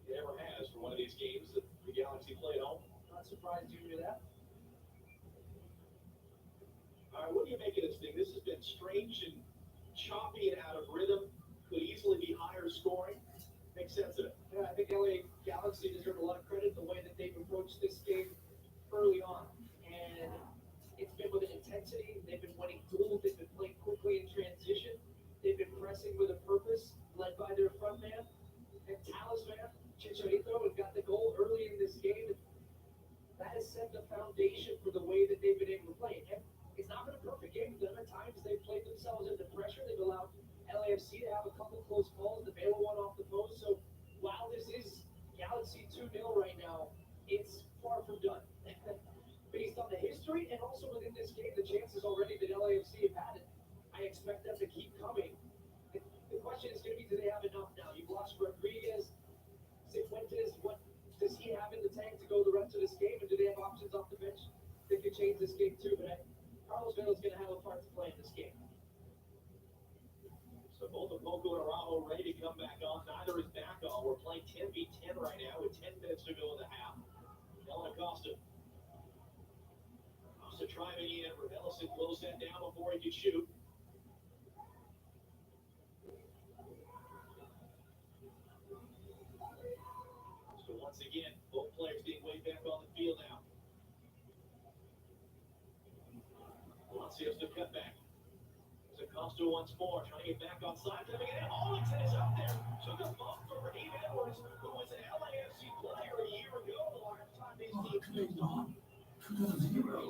it ever has for one of these games that the Galaxy play at home. Not surprised you knew that. All right, what do you make of this thing? This has been strange and choppy and out of rhythm. Could easily be higher scoring. Make sense of it. Yeah, I think LA Galaxy deserve a lot of credit the way that they've approached this game early on. And it's been with an intensity. They've been winning duels. They've been playing quickly in transition. They've been pressing with a purpose, led by their front man and talisman, Chicharito, who got the goal early in this game. That has set the foundation for the way that they've been able to play. And it's not been a perfect game. There are times they've played themselves into pressure. They've allowed LAFC to have a couple close calls. The Baylor one off the post. So while this is Galaxy 2-0 right now, it's far from done. Based on the history and also within this game, the chances already that LAFC have had it, I expect them to keep coming. The question is going to be, do they have enough now? You've lost Rodriguez, Cifuentes. What does he have in the tank to go the rest of this game? And do they have options off the bench that could change this game too? But Carlos Vela's going to have a part to play in this game. So both Opoku and Araujo ready to come back on. Neither is back on. We're playing 10v10 right now with 10 minutes to go in the half. Dylan Acosta. Acosta driving in. Ellison closed that down before he could shoot. So once again, both players being way back on the field now. Palacios to cut back. Acosta once more, trying to get back on side, coming in. Arlington is out there. Took a bump for Raheem Edwards, who was an LAFC player a year ago. The last time these teams faced off. You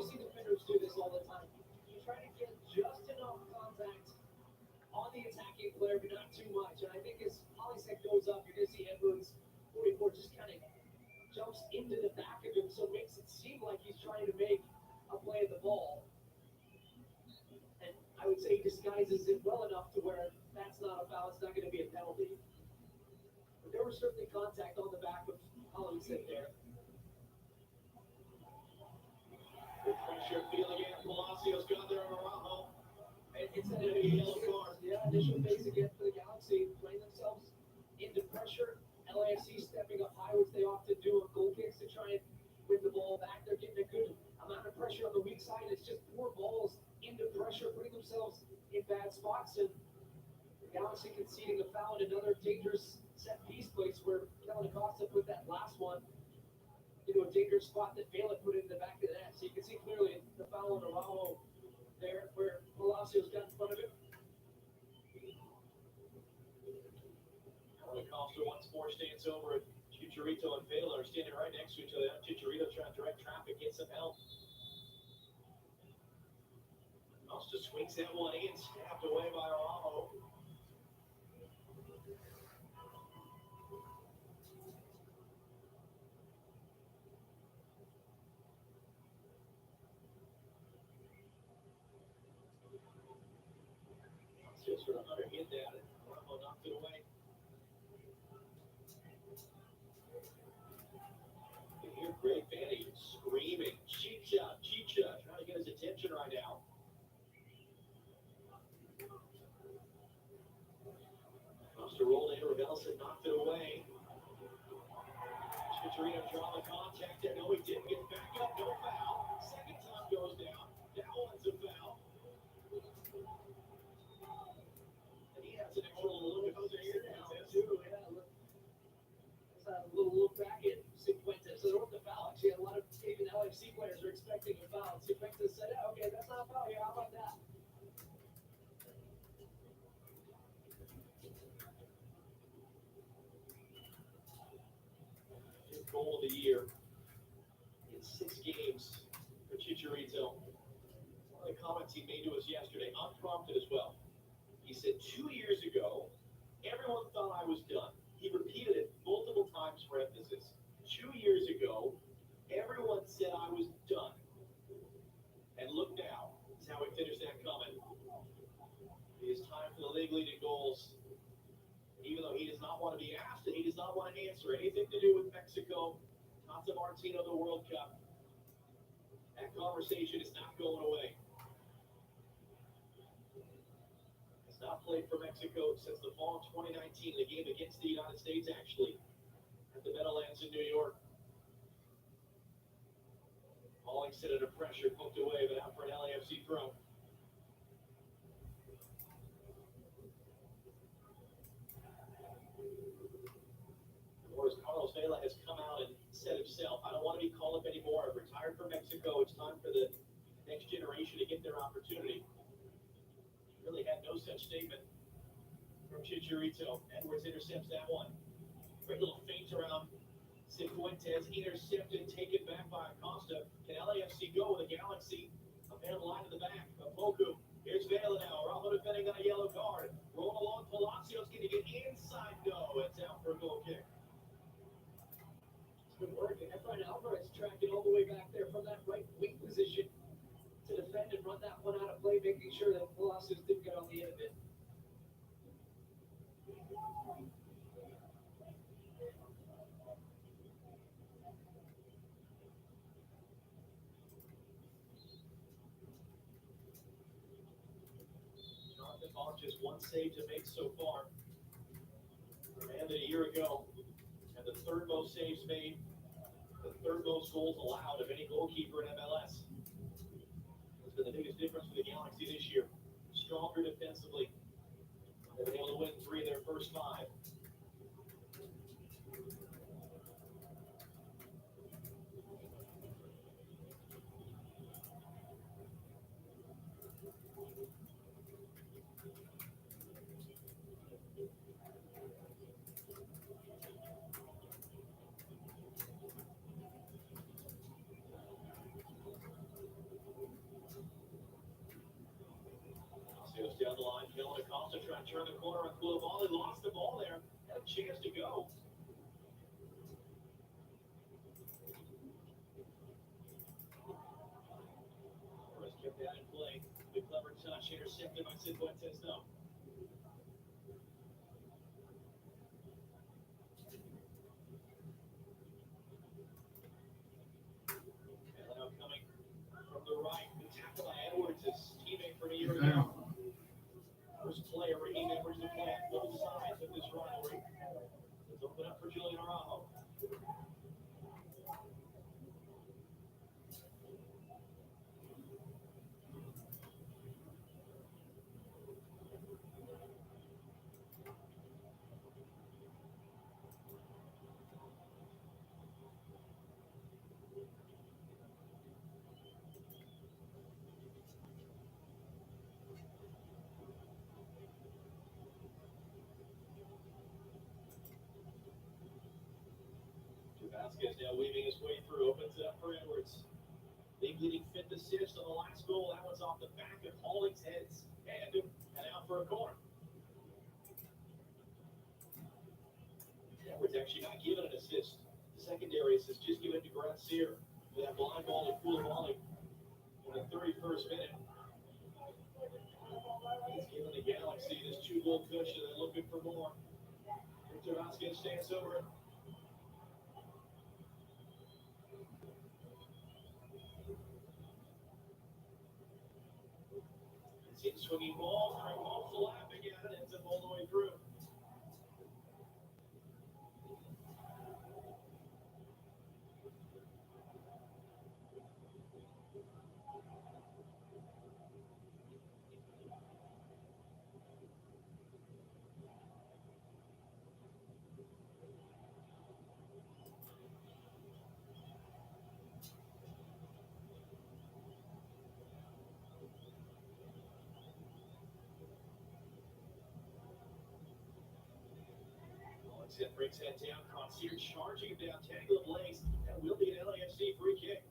see defenders do this all the time. You try to get just enough contact on the attacking player, but not too much. And I think as Polysek goes up, you're going to see Edwards 44 just kind of jumps into the back of him, so it makes it seem like he's trying to make a play at the ball. And I would say he disguises it well enough to where that's not a foul, it's not going to be a penalty. But there was certainly contact on the back of Polysek there. Good pressure, feeling it. Palacios got there on Araujo. And it's an yellow card. Yeah, initial phase again for the Galaxy, playing themselves into pressure. LAFC stepping up high, which they often do on goal kicks to try and win the ball back. They're getting a good amount of pressure on the weak side. It's just poor balls into pressure, putting themselves in bad spots. And the Galaxy conceding a foul in another dangerous set piece place where Kellen Acosta put that last one into a dangerous spot that Vela put in the back of the net. So you can see clearly the foul on Araujo there where Palacios got in front of him. Acosta once more stands over at Chicharito and Vela are standing right next to each other. Chicharito trying to direct traffic, get some help. Acosta swings that one in, snapped away by Araujo. Just for another hit at it. Araujo knocked it away. You hear Greg Vanny screaming, Chicha, Chicha, trying to get his attention right now. Acosta rolled in, Rebelson knocked it away. Chicharito draw the contact there. No, he didn't get back expecting a foul. Cifuentes said, "Oh, okay, that's not a foul here. How about that?" His goal of the year in 6 games for Chicharito. One of the comments he made to us yesterday, unprompted as well. He said, 2 years ago, everyone thought I was done. He repeated it multiple times for emphasis. 2 years ago, everyone said I was done. And look now, is how he finished that comment. It is time for the league leading goals. Even though he does not want to be asked and he does not want to answer anything to do with Mexico, Tata Martino, the World Cup. That conversation is not going away. He's not played for Mexico since the fall of 2019, the game against the United States, actually, at the Meadowlands in New York. Hauling sit under pressure, poked away, but out for an LAFC throw. Whereas Carlos Vela has come out and said himself, I don't want to be called up anymore. I've retired from Mexico. It's time for the next generation to get their opportunity. Really had no such statement from Chicharito. Edwards intercepts that one. Great little feint around Cifuentes, intercepted, taken back by Acosta. Can LAFC go with a Galaxy? A man line to the back. Opoku. Here's Vela now. Rafa defending on a yellow card. Rolling along. Palacios going to get inside. No, it's out for a goal kick. It's been working. Efrain Alvarez tracking all the way back there from that right wing position to defend and run that one out of play, making sure that Palacios didn't get on the end of it. Jonathan Vaughn just one save to make so far. Ended a year ago, and the third most saves made, the third most goals allowed of any goalkeeper in MLS. It's been the biggest difference for the Galaxy this year. Stronger defensively. They've been able to win 3 of their first 5. Goes down the line, Dylan Acosta trying to turn the corner on Koulibaly, lost the ball there, had a chance to go. Torres kept that in play. The clever touch, intercepted by Cifuentes, though. And now coming from the right, the tackle by Edwards, his teammate from a year ago. First player, Raheem Edwards to play on both sides of this rivalry. Let's open up for Julian Araujo. Vasquez now weaving his way through, opens it up for Edwards. League leading 5th assist on the last goal. That one's off the back of Holling's heads and out for a corner. Edwards actually not given an assist. The secondary assist just given to Gracier for that blind ball to Koulibaly in the 31st minute. He's given the Galaxy this 2-goal cushion. They're looking for more. Victor Vasquez stands over it. It's swinging ball, trying off the lap again, and ends up all the way through. Exit brings that down. Concierge charging down, tangle of legs. That will be an LAFC free kick.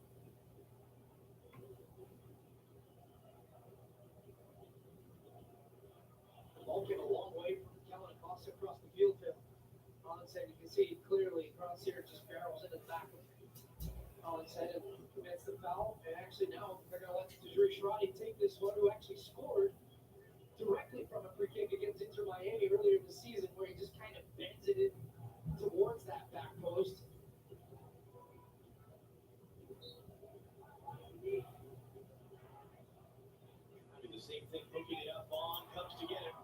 The ball came a long way from Kellen Acosta across the field to Collinson. You can see clearly Concierge just barrels into the back of Collinson and commits the foul. And actually now they're going to let Tajiri Shradi take this one, who actually scored directly from a free kick against Inter Miami earlier in the season, where he just kind of bends it in towards that back post. Do the same thing, hooking it up on, comes to get it.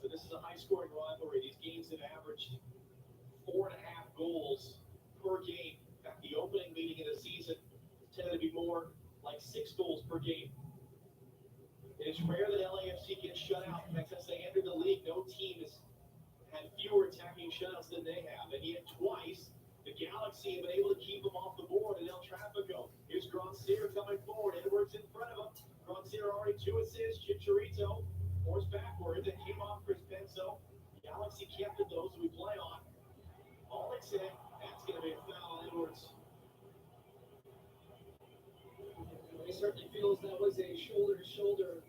So this is a high-scoring rivalry. These games have averaged 4.5 goals per game. In fact, the opening meeting of the season tended to be more like 6 goals per game. It is rare that LAFC gets shut out. In fact, since they entered the league, no team has had fewer attacking shutouts than they have. And yet twice, the Galaxy have been able to keep them off the board at El Trafico. Here's Grandsir coming forward. Edwards in front of him. Grandsir already 2 assists. Chicharito forced backwards and came off Chris Benzo. Galaxy kept it, those we play on. All said, that's going to be a foul on Edwards. He certainly feels that was a shoulder-to-shoulder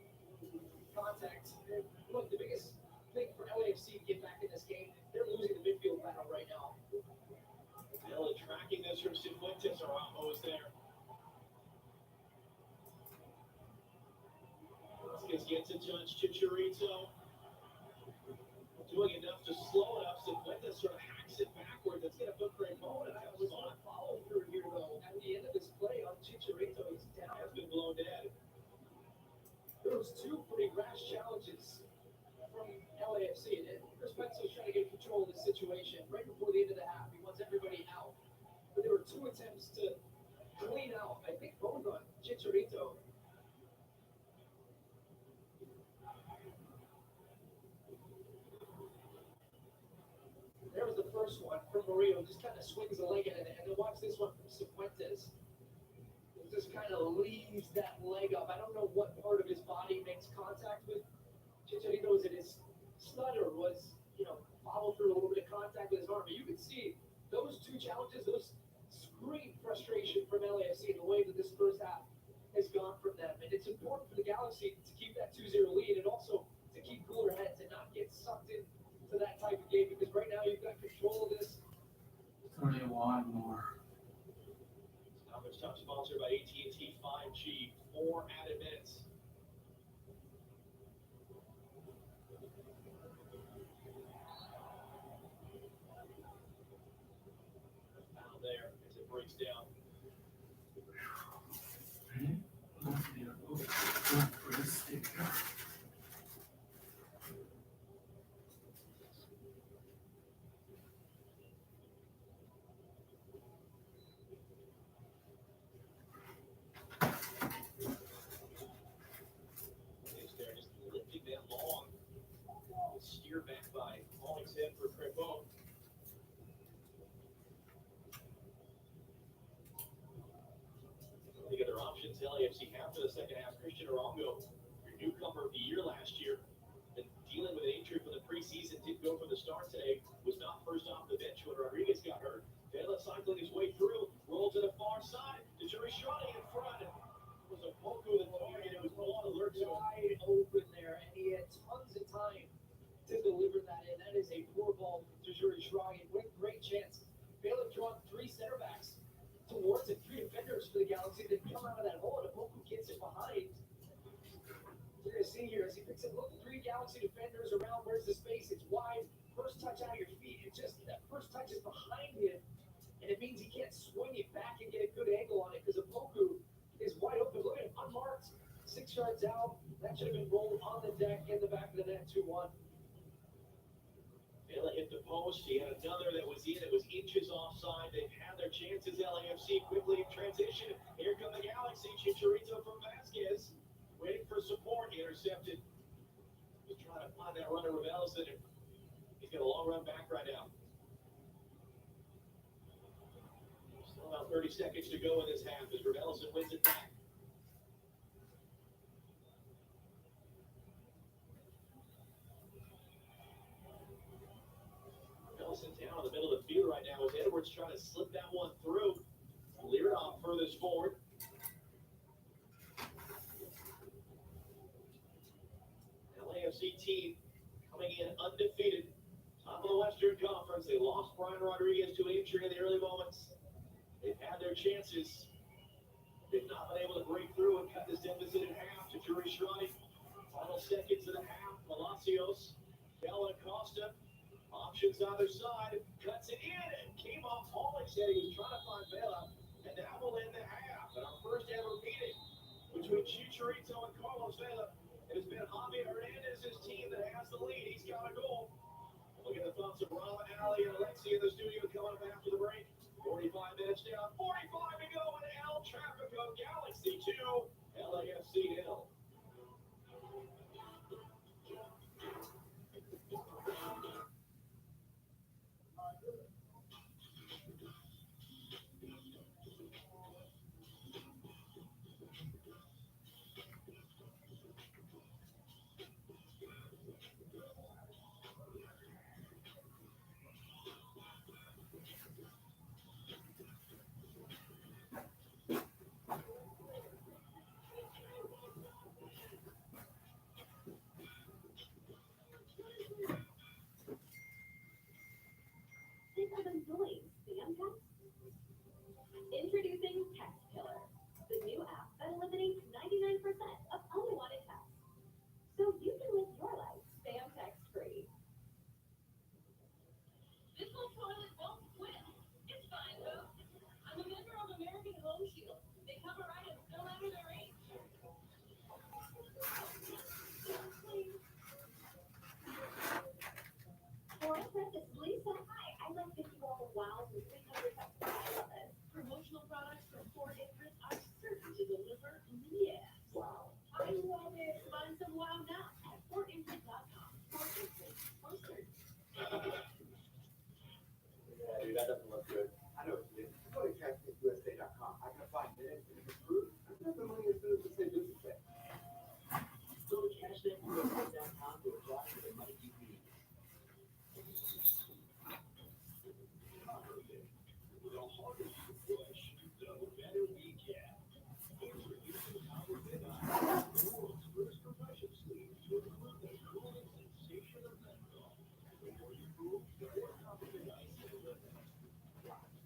contact. And look, the biggest thing for LAFC to get back in this game, they're losing the midfield battle right now. Villa tracking this from Cifuentes. Araujo is there. Vasquez gets it to Chicharito. Doing enough to slow it up. Cifuentes sort of hacks it backward. That's going to put Cremona. That was on a follow through here, though. At the end of this play on Chicharito, he's down. Has been blown dead. There was 2 pretty rash challenges from LAFC, and Chris Benzo's trying to get control of the situation right before the end of the half. He wants everybody out. But there were 2 attempts to clean out, I think both on Chicharito. There was the first one from Murillo, just kind of swings a leg at it, and then watch this one from Cifuentes. It just kind of leaves that leg up. I don't know what part of his body makes contact with Chicharito. Is it his stud, or was, follow through a little bit of contact with his arm? But you can see those 2 challenges, those scream frustration from LAFC in the way that this first half has gone from them. And it's important for the Galaxy to keep that 2-0 lead, and also to keep cooler heads and not get sucked in to that type of game, because right now you've got control of this. 31 more. Stoppage time sponsored by AT&T 5G. 4 added minutes. Foul there as it breaks down. Steered back by Hollingshead for Crepon. The other options LAFC have for the second half. Christian Arango, your newcomer of the year last year, and dealing with an injury from the preseason, didn't go from the start today, was not first off the bench when Rodriguez got hurt. Vela cycling his way through, rolled to the far side. Tajiri Shradi in front. It was a Poku the target. It was on alert to him. Wide open there, and he had tons of time to deliver that in. That is a poor ball from Tajiri Shradi with great chance. Baylor drawn 3 center backs towards it, 3 defenders for the Galaxy. They come out of that hole, and Opoku gets it behind. You're going to see here as he picks up, look, 3 Galaxy defenders around. Where's the space? It's wide. First touch out of your feet. It just, that first touch is behind him, and it means he can't swing it back and get a good angle on it because Opoku is wide open. Look at him, unmarked, 6 yards out. That should have been rolled on the deck in the back of the net, 2-1. Vela hit the post. He had another that was in. It was inches offside. They've had their chances. LAFC quickly in transition. Here come the Galaxy. Chicharito from Vasquez. Waiting for support. He intercepted. Just trying to find that runner Ravelson. He's got a long run back right now. Still about 30 seconds to go in this half as Ravelson wins it back. in town in the middle of the field right now as Edwards trying to slip that one through. Leered off furthest forward. LAFC team coming in undefeated. Top of the Western Conference. They lost Brian Rodriguez to an injury in the early moments. They've had their chances. They've not been able to break through and cut this deficit in half to Drury Shrine. Final seconds of the half. Palacios, Galen Acosta, options either side, cuts it in, and came off Pauling, said he was trying to find Vela, and that will end the half. And our first ever meeting between Chicharito and Carlos Vela. It has been Javier Hernandez's team that has the lead. He's got a goal. Look at the thoughts of Rama, Ali, and Alexi in the studio coming up after the break. 45 minutes down, 45 to go, and El Trafico Galaxy 2, LAFC 0. Introducing Text Killer, the new app that eliminates 99% of unwanted texts, so you can live your life spam text free. This whole toilet won't quit. It's fine, though. I'm a member of American Home Shield. They cover items no matter their age. Or I press this Lisa. Hi, I'd like 50 more wows and 300 text. I love it. Promotional products from Fort Acres are certain to deliver. Yeah. Wow. I love it. Find some wow now at fortinfant.com. Fort Infant. Posters. Yeah, dude, that doesn't look good. I know it's good. Go to cashmanUSA.com. I can find minutes and it's approved. I got the money as soon as the state business day. Go to cashmanUSA.com to apply for the money you need. The harder you push, the better we get. Introducing our Vena, the world's first compression sleeve to improve the cooling sensation of menthol. The more you move, the more confident I feel with it.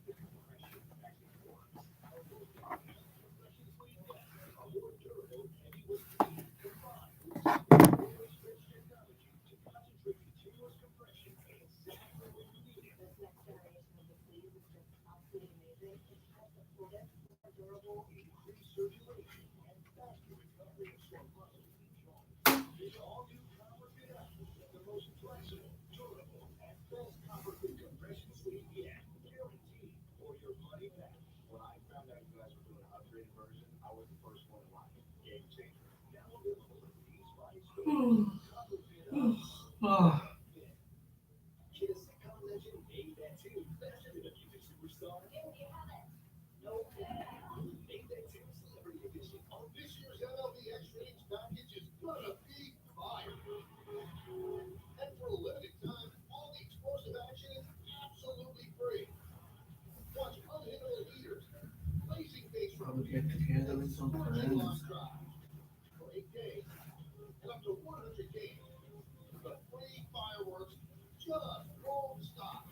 The compression actually works. Our most compression sleeve net, a more durable, heavyweight sleeve combined with superior stretch technology to concentrate continuous compression exactly when you need it. This next generation of the sleeve is just absolutely amazing. It's more supportive, more durable. Increased circulation and faster recovery of sore muscles and joints. The all-new CopperFit Active, the most flexible, durable, and best CopperFit compression sleeve yet. Guaranteed for your money back. When I found out you guys were doing an upgraded version, I was the first one to like it. Game changer. Now available in these five stores. CopperFit Ah, Kiss Icon legend made that too. Fashion and a music superstar. No made that too. Celebrity edition. This year's MLB Extra Innings package is gonna be fire. And for a limited time, all the explosive action is absolutely free. Watch unhittable heaters, blazing base I'll get together with some friends. for 8 days, and up to 100 games. The free fireworks just won't stop.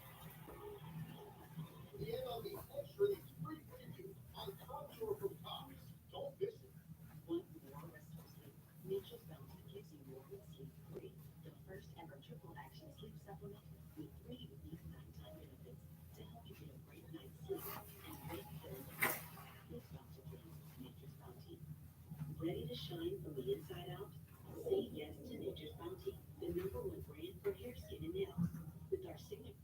The MLB Extra Innings free preview on Contour from Cox. Don't miss it. Want more restful sleep? Nature's Bounty gives you more sleep free. The first ever triple action sleep supplement with 3 unique nighttime benefits to help you get a great night's sleep and great feeling. This Bounty brings Nature's Bounty. Ready to shine from the inside out? Say yes to Nature's Bounty, the #1 brand for hair, skin, and nails. With our signature.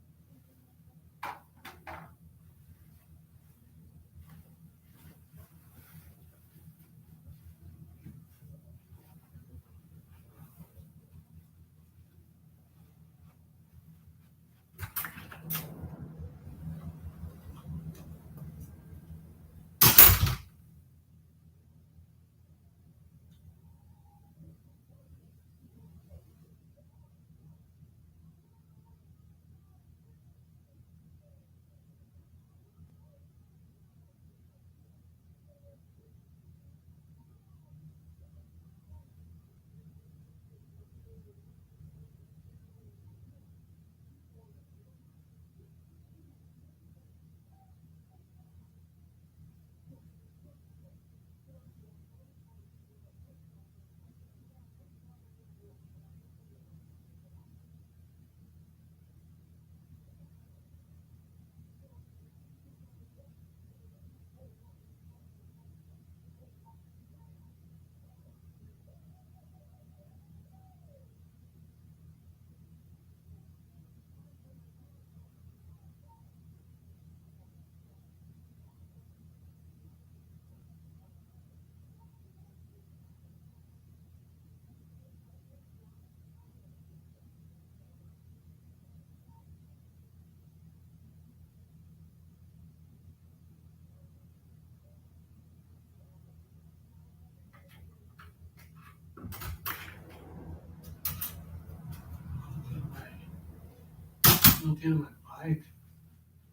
No get my bike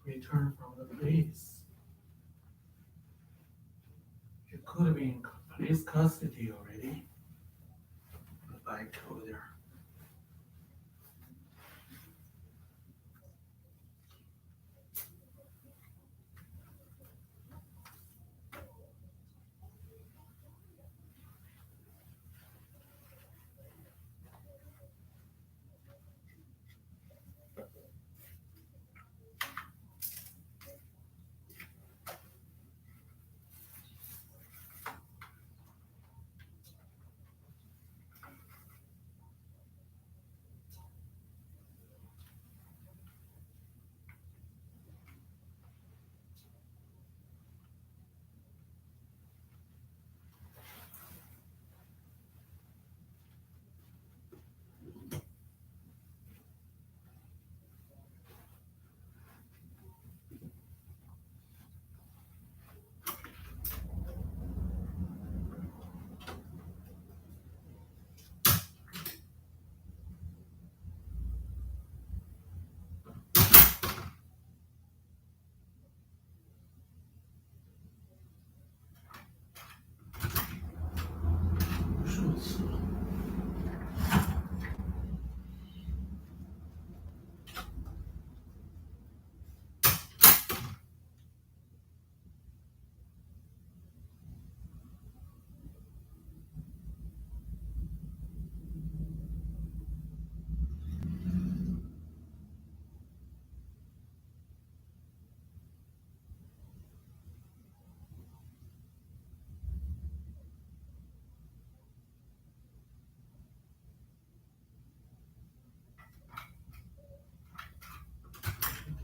returned from the police. You could be in police custody already. The bike over there.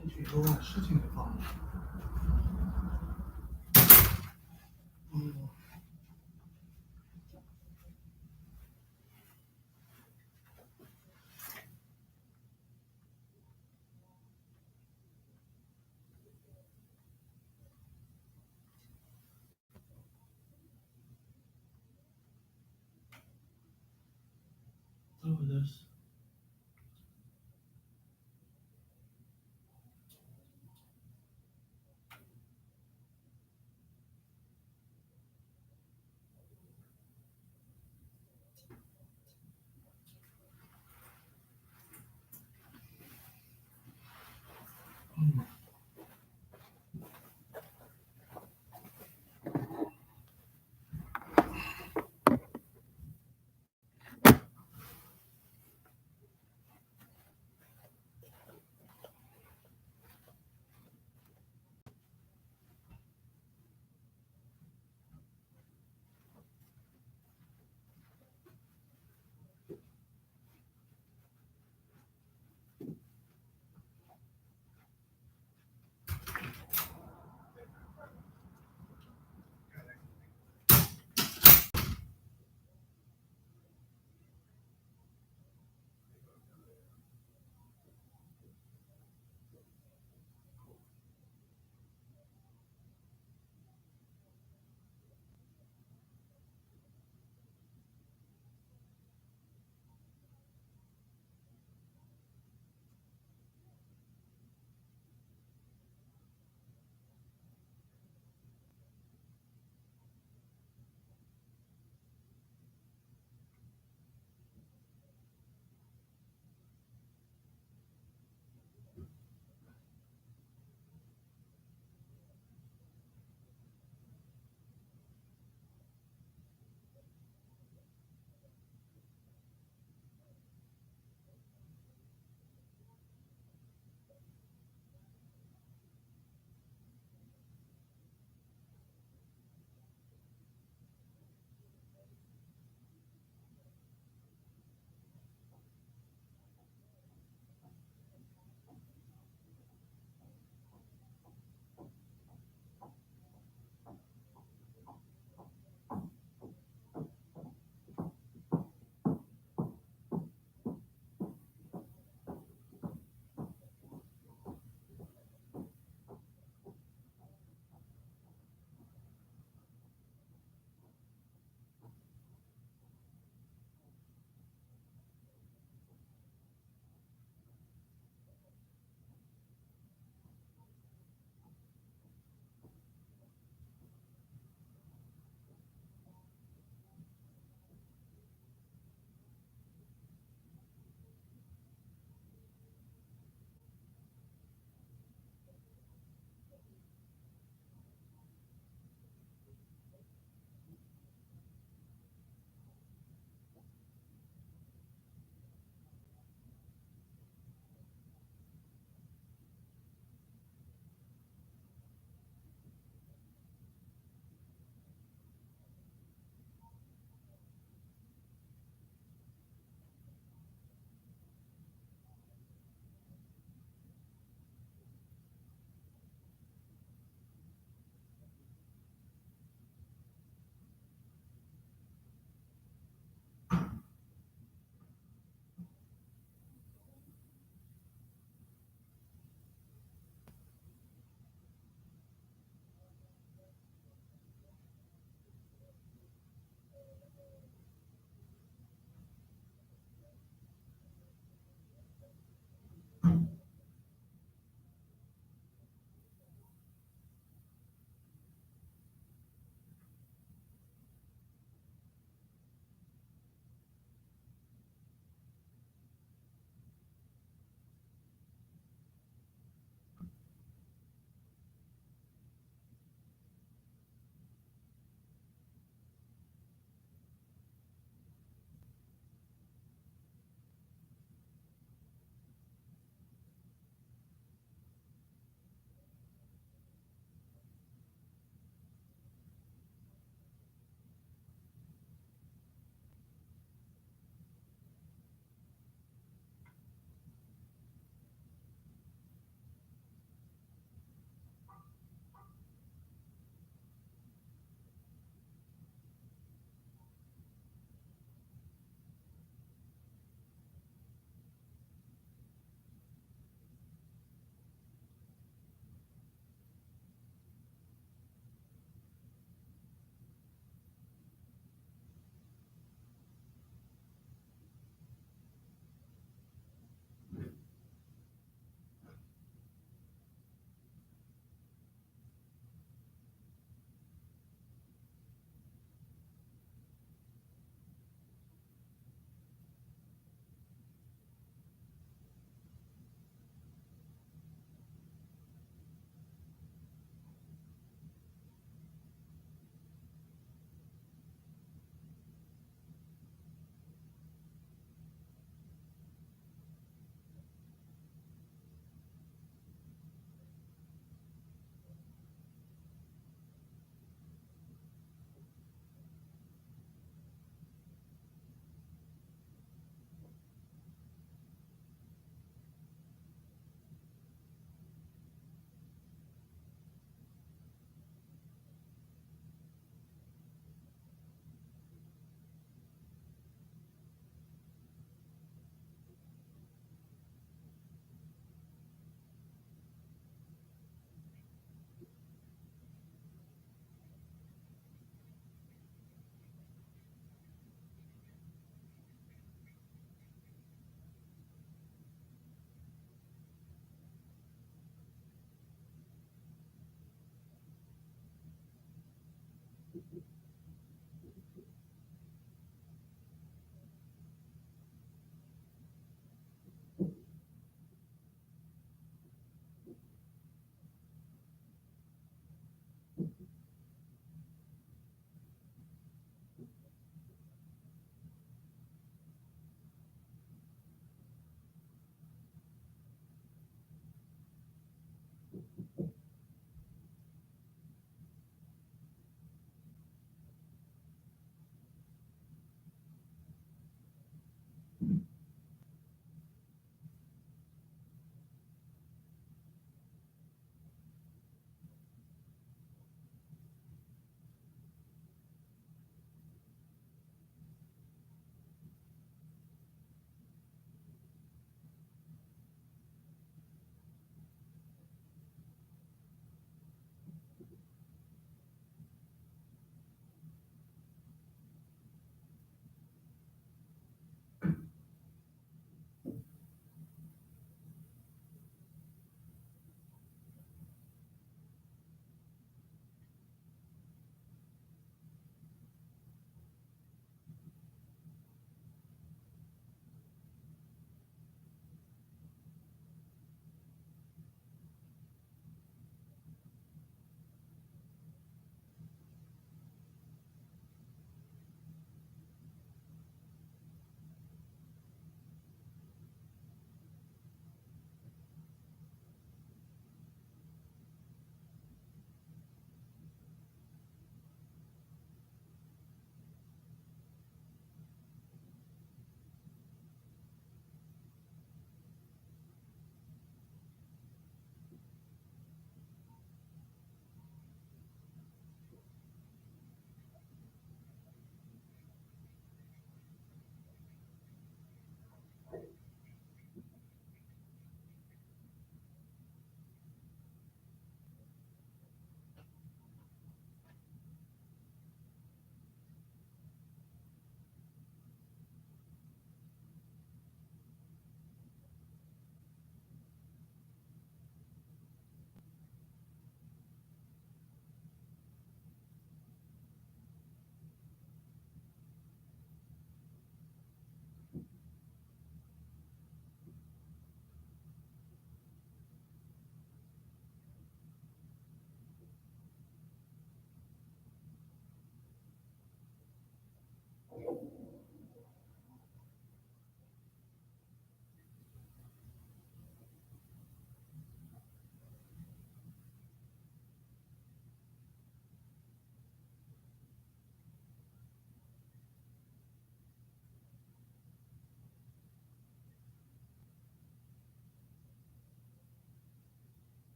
进去以后把事情给忘了。Over this.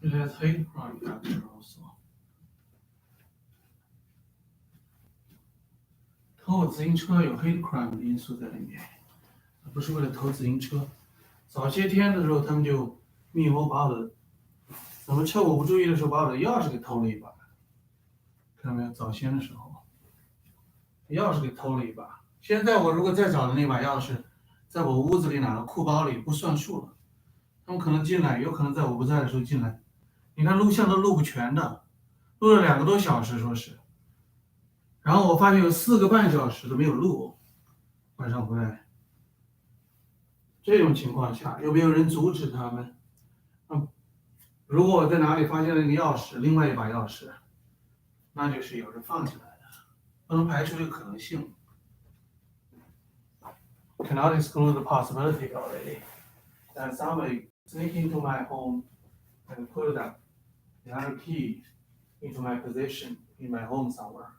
It has hate crime factor also。偷自行车有 hate crime 的因素在里面，不是为了偷自行车。早些天的时候，他们就密谋把我的，怎么趁我不注意的时候，把我的钥匙给偷了一把。看到没有？早先的时候，钥匙给偷了一把。现在我如果再找的那把钥匙，在我屋子里哪个裤包里不算数了。他们可能进来，有可能在我不在的时候进来。你看录像都录不全的，录了2个多小时，说是。然后我发现有4个半小时都没有录，晚上回来。这种情况下，有没有人阻止他们？如果我在哪里发现了一个钥匙，另外一把钥匙，那就是有人放进来的，不能排除这个可能性。Cannot exclude the possibility already that somebody sneak into my home and put the other key into my position in my home somewhere.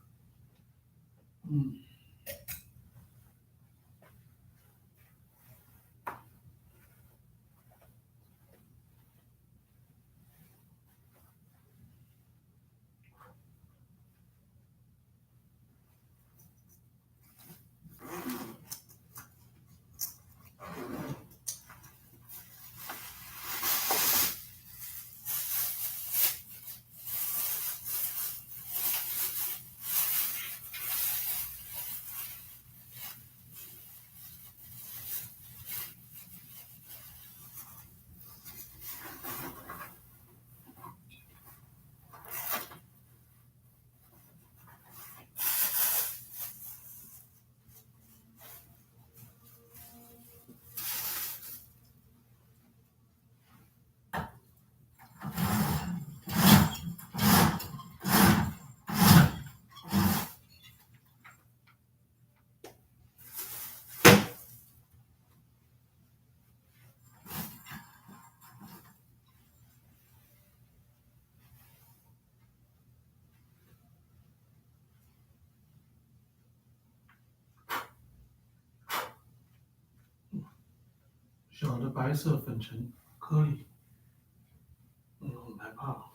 小的白色粉尘颗粒，很害怕。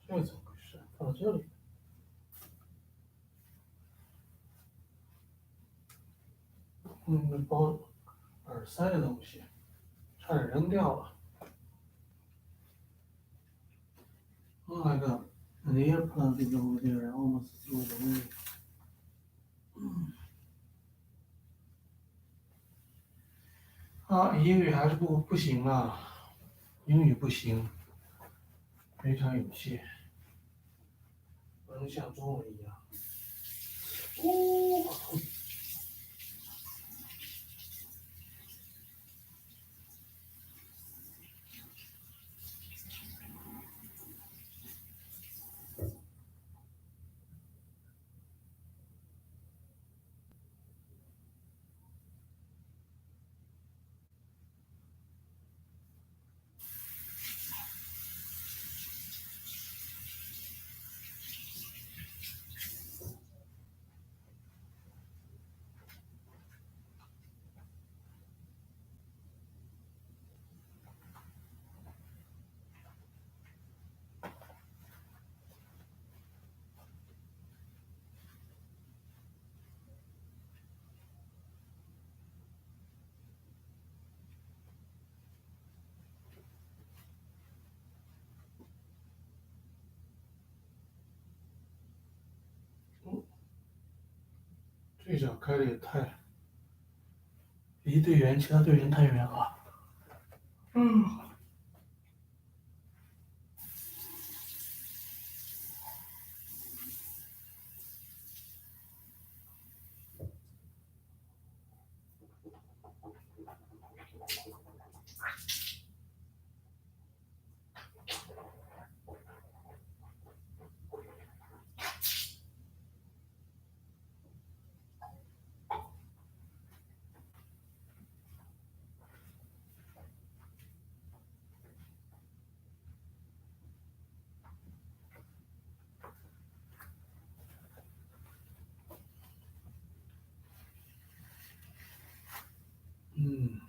这怎么回事？放到这里。包耳塞的东西，差点扔掉了。Oh my god, an earplug is over there. I almost threw it away. 英语还是不行啊，英语不行，非常有限，不能像中文一样。好痛！这脚开的也太离队员其他队员太远了。嗯。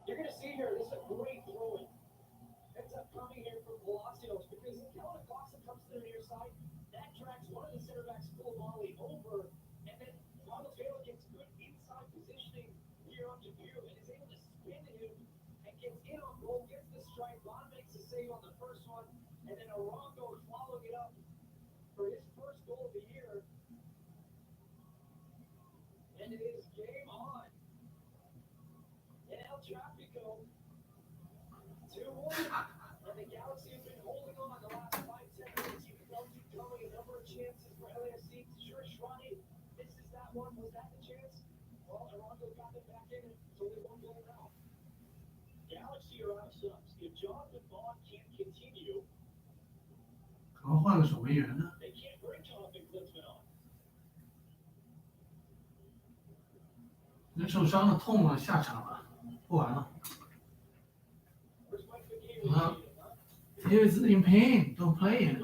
You're gonna see here, this is a great throw in. Ends up coming here from Palacios because Kellen Coxon comes to the near side. That tracks one of the center backs full volley over. And then Ronald Taylor gets good inside positioning here on debut and is able to spin him and gets in on goal, gets the strike. Bond makes a save on the first one. And then Arango following it up for his first goal of the year. And it is game on. And El Trafico, 2-1. And the Galaxy have been holding on the last 5-10 minutes. You can go keep coming. A number of chances for LAFC. Sure, Shrani misses that one. Was that the chance? Well, Arango got them back in. It's only one goal now. Galaxy are out of subs. If Jonathan Bond can't continue, 可能换个守门员呢？ they can't bring Jonathan Klinsmann on. 人受伤了，痛了，下场了，不玩了。Where's Mike McGee? He was in pain. Don't play him.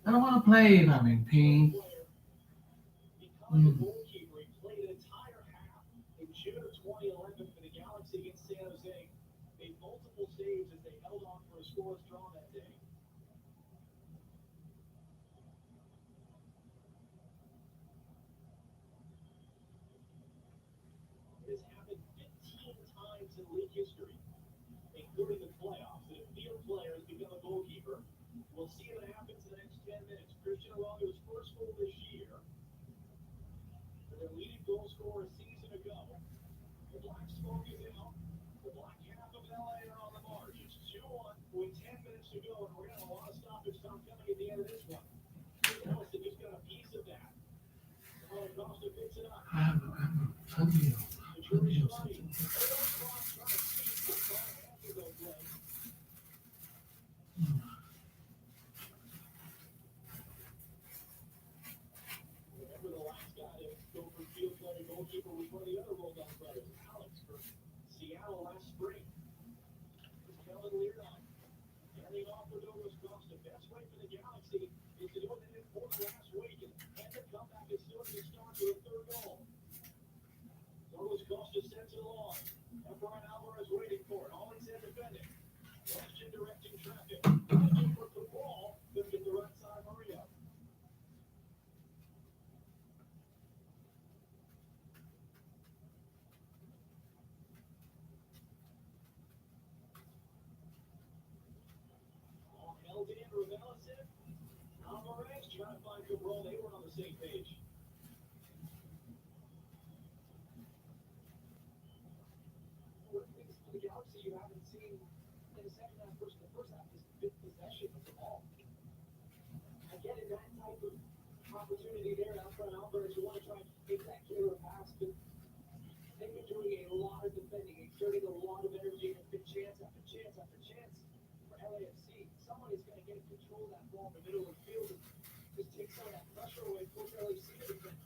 I don't want to play if I'm in pain. Becoming a goalkeeper, he played an entire half in June of 2011 for the Galaxy against San Jose. Made multiple saves as they held on for a scoreless draw that day. It has happened 15 times in league history, including the playoffs, that a field player has become a goalkeeper. We'll see what happens in the next 10 minutes. Christian Arango's first goal this year. For their leading goal scorer a season ago. The black smoke is out. The black half of LA are on the march. It's 2-1 with 10 minutes to go, and we're going to have a lot of stoppage time coming at the end of this one. Nelson just got a piece of that. Oh, Costa picks it up. I have plenty of Remember the last guy to go from field player to goalkeeper was one of the other Roldan brothers, Alex, for Seattle last spring. It was Kellen Leardon. Handing off for Douglas Costa. Best way for the Galaxy is to do what they did for the last week and the comeback is still to start with a third goal. Douglas Costa sends it along. Efrain Alvarez waiting for it. All he's in defending. Question directing traffic. Looking for the ball. Look at the right side, Maria. All held in, Ravelis in. Alvarez trying to find Cabral. They were on the same page. The Galaxy you haven't seen in the second half versus the first half is good possession of the ball. Again, in that type of opportunity there, Efrain Alvarez, you want to try and make that killer pass, but they've been doing a lot of defending, exerting a lot of energy, and it's been chance after chance after chance for LAFC. Someone is going to get control of that ball in the middle of the field and just take some of that pressure away for LAFC to defend.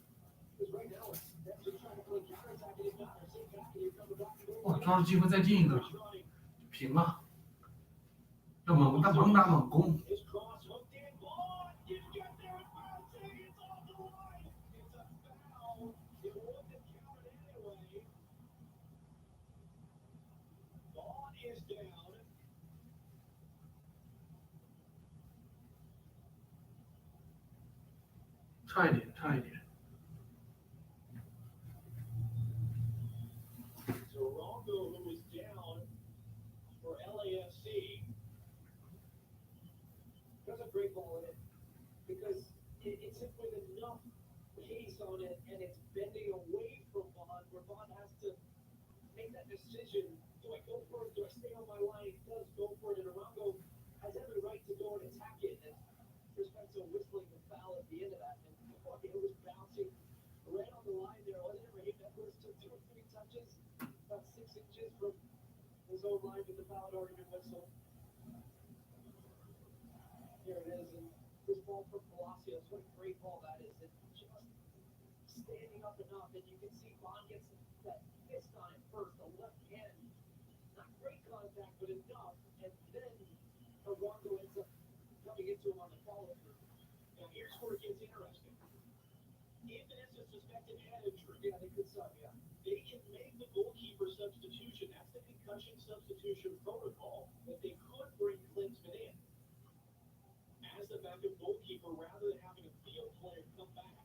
Because right now, it's them just trying to play counterattack and if not, they're sitting back and you're coming back and going. 哇，抓住机会再进一个，平了。要猛打猛攻。 His cross hooked in. Ball didn't get there. It's off the line. It's a foul. It wasn't counted anyway. Ball is down.差一点，差一点。 So Rongo, who was down for LAFC, does a great ball in it because it's hit with enough pace on it and it's bending away from Bond, where Bond has to make that decision. Do I go for it? Do I stay on my line? He does go for it, and Rongo has every right to go and attack it. And Crispento whistling the foul at the end of that, and it was bouncing right on the line there. Wasn't it? Raheem Edwards took 2 or 3 touches. About 6 inches from his own line with the foul argument whistle. Here it is, and this ball from Palacios, what a great ball that is. It's just standing up enough, and you can see Bond gets that fist on it first, the left hand. Not great contact, but enough, and then Arango ends up coming into him on the follow-through. Now here's where it gets interesting. If it is a suspected head injury, yeah, they could sub, yeah. If they can make the goalkeeper substitution. That's the concussion substitution protocol that they could bring Klinsmann in as the backup goalkeeper rather than having a field player come back.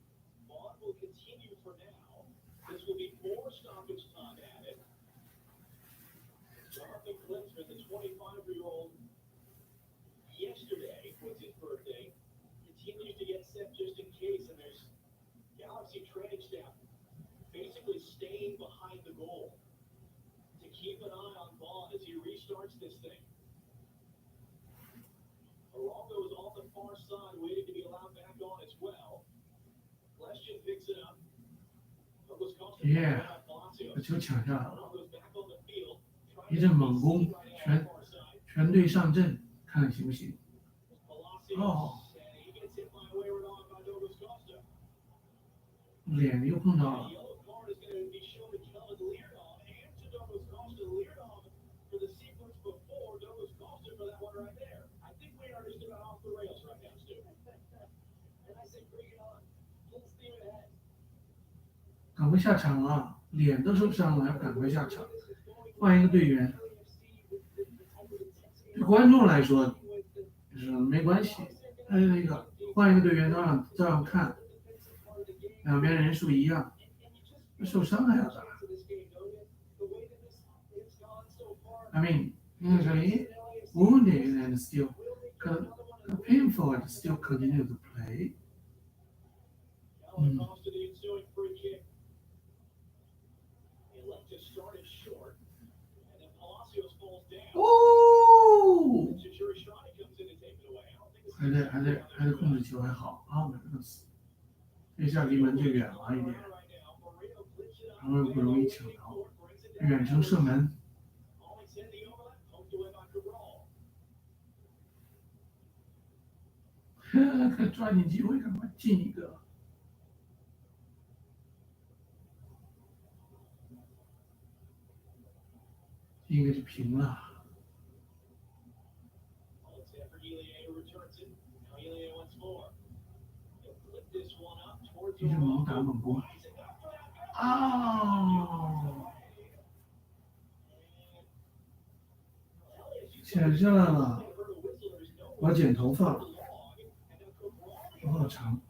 Vaughn will continue for now. This will be more stoppage time added. Jonathan Klinsmann, the 25-year-old, yesterday was his birthday, continues to get set just in case, and there's Galaxy training staff basically staying behind the goal to keep an eye on Vaughn as he restarts this thing. Arongo is off the far side, waiting to be allowed back on as well. Question picks it up. Douglas Costa Yeah. 把球抢下来了，一阵猛攻，全队上阵，看看行不行？哦，脸又碰到了。赶快下场啊！脸都受伤了，要赶快下场，换一个队员。对观众来说是没关系，那个换一个队员照样看，两边人数一样，受伤还要打。I mean, usually wounded and still painful and still continue to play. 哦，还得控制球还好啊，这下离门就远了一点，然后又不容易抢到，远程射门。抓紧机会，赶快进一个。进一个就平了。这是猛打猛攻。啊！潜下来了，我要剪头发了，头好长。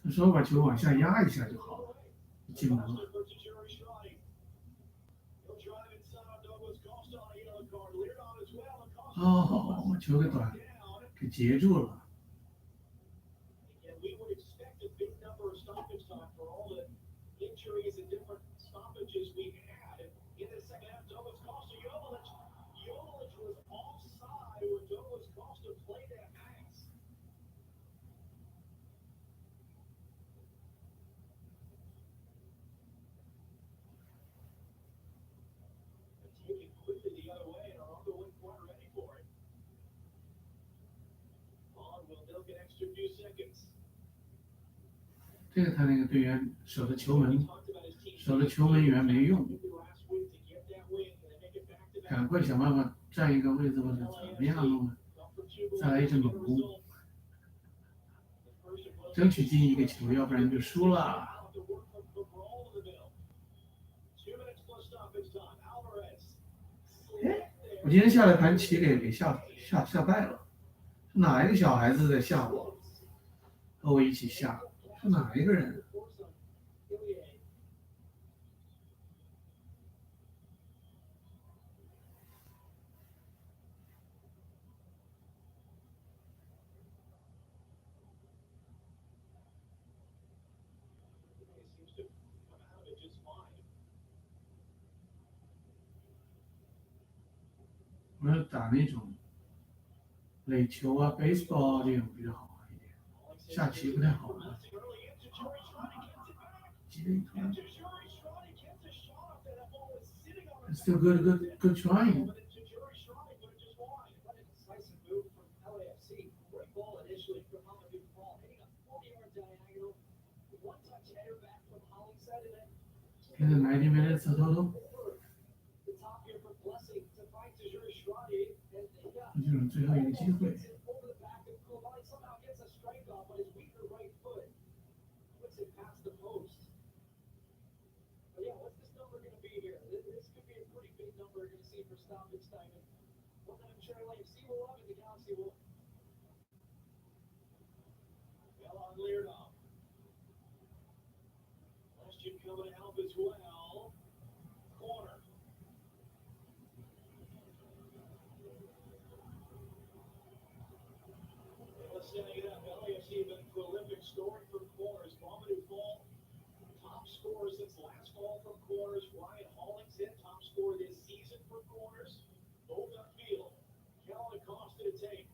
这时候把球往下压一下就好了，进门了。哦，我球给截住了。这个他那个队员守的球门员没用，赶快想办法占一个位置或者怎么样弄的，再来一阵猛攻，争取进一个球，要不然就输了。我今天下来盘棋给下败了，是哪一个小孩子在吓我，和我一起下？是哪一个人？我要打那种垒球啊、baseball 这种比较好玩一点，下棋不太好玩。Still good trying. One touch header back from Hollingshead and then In the 90 minutes total, the top here for Blessing to find Tajiri Shradi and yeah. 这就是最后一个机会。 Over the back of Koulibaly somehow gets a strike off on his weaker right foot. Puts it past the post. But yeah, what's this number going to be here? This could be a pretty big number you're going to see for stoppage time. And one that I'm sure LAFC will love and the Galaxy will. Well, on Leardom. Question coming out as well. Corner. Let's setting it up. LAFC have been prolific scoring from corners. Mamadou Fall, top scorer since last fall from corners. Ryan Hollingshead, top scorer this season for corners. Both upfield. Kellen Acosta to take.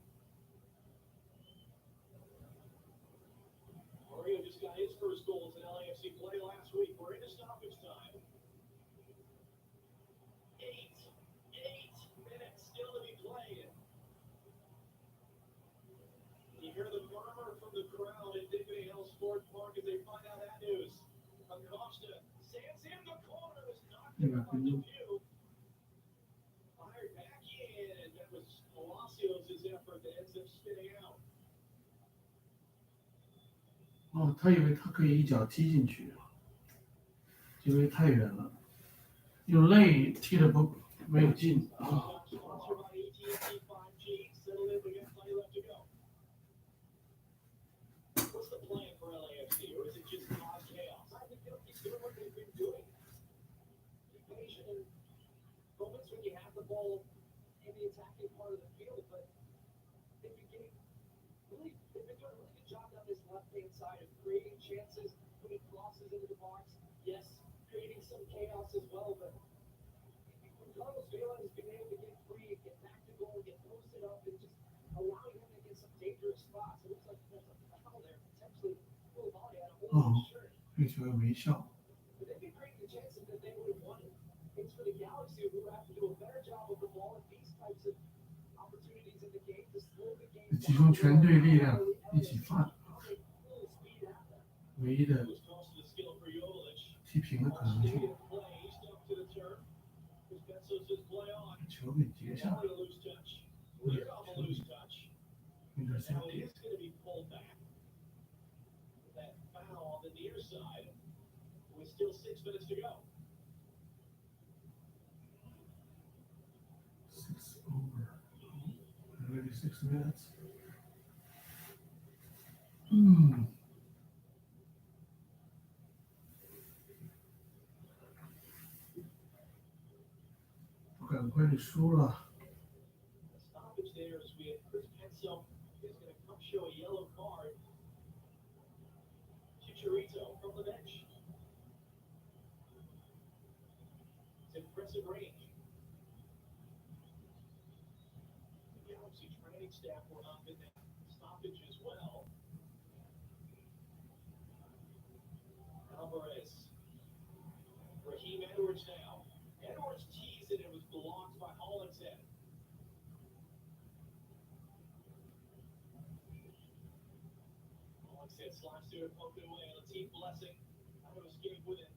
Mario just got his first goals in LAFC play last week. We're into stoppage time. 8 minutes still to be played. You hear the murmur from the crowd at Dignity Health Sport Park as they find out that news. Acosta stands in the corner, is knocked in front of view. Fired back in. That was Palacios' effort that ends up spinning out. 哦，他以为他可以一脚踢进去，因为太远了，用肋踢的不没有进啊。 Sponsored by AT&T 5G. Settle in, we got plenty left to go. What's the plan for LAFC, or is it just cause chaos? I think they'll keep doing what they've been doing. Be patient in moments when you have the ball in the attacking part of the field, but they've been doing a really good job down this left-hand side of creating chances, putting crosses into the box. Yes, creating some chaos as well, but when Carlos Vela has been able to get free, get back to goal, get posted up, and just allowing him to get some dangerous spots. It looks like there's a foul there, potentially. Koulibaly had a hole in his shirt. 这球又没效。 But they've been creating the chances that they would have won it. It's for the Galaxy who have to do a better job with the ball at these types of opportunities in the game to slow the game 集中全队力量一起放，唯一的 Was close to the skill for Jovic. 踢平的可能性， Play, stuck to the turf. Bezos his play on. 球给截下 Now 来， a loose touch. Weird off a loose touch. 有点像 Now it 点 is。going to be pulled back. That foul on the near side. With still 6 minutes to go. 6 over. Already 6 minutes. 嗯。赶快就输了。 The stoppage there is we have Chris Pencil is going to come show a yellow card. Chicharito from the bench. It's impressive range. The Galaxy training staff were up in that stoppage as well. Alvarez. Raheem Edwards now. Edwards teased it and was blocked by Hollingshead. Hollingshead slides to it, poked it away. Latif Blessing. How to escape with it.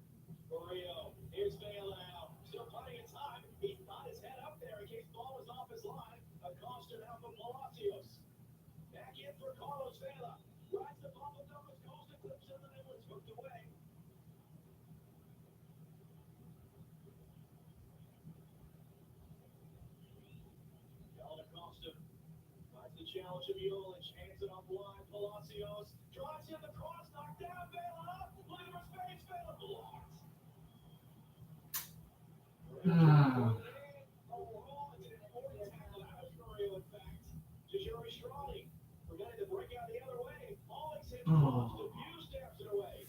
Barrio. Here's Vela now. Still plenty of time. He got his head up there in case ball was off his line. Acosta now for Palacios. Back in for Carlos Vela. Rides the ball with numbers. Costa clips in the middle. It's hooked away. Acosta finds the challenge of Jovic, hands it on blind. Palacios drives in the cross, knocked down. Vela up. Look at the space. Vela blocked. Ah. Tajiri Shradi forgetting to break out the other way. Hollingshead Oh. crossed. A few steps it away.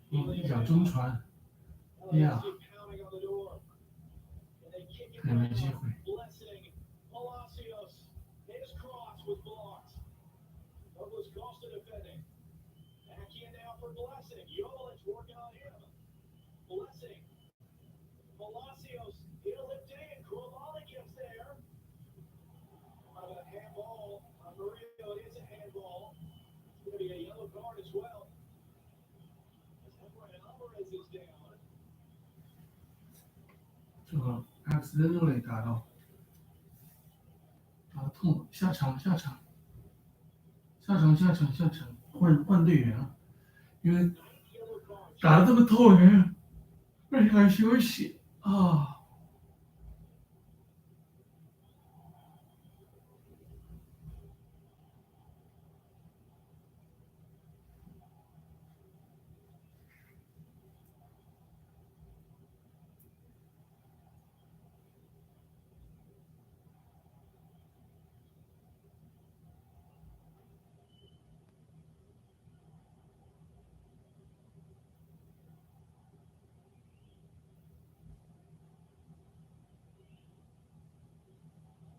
一脚中传，Yeah. Pounding on the door. And they kick it 还没机会。 Blessing. Palacios. His cross was blocked. Douglas Costa defending. Back in now for Blessing. Jovic working on him. Blessing. Palacios. He'll lift in. Koulibaly gets there. About a handball. Murillo, it is a handball. Gonna be a yellow card as well. As Efrain Alvarez is down. 这个 accidentally 打到痛了，下场，换队员了，因为打得这么透人，让他休息啊。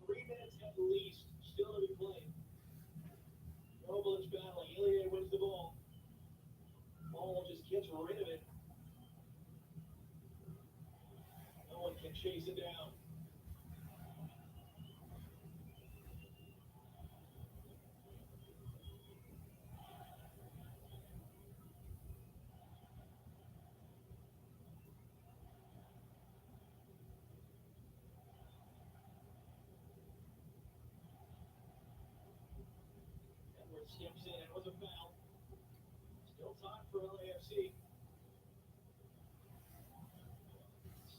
3 minutes at least still to be played. Robles battling. Ilya wins the ball. Ball just gets rid of it. No one can chase it down. Edwards steps in. It was a foul. Still time for LAFC.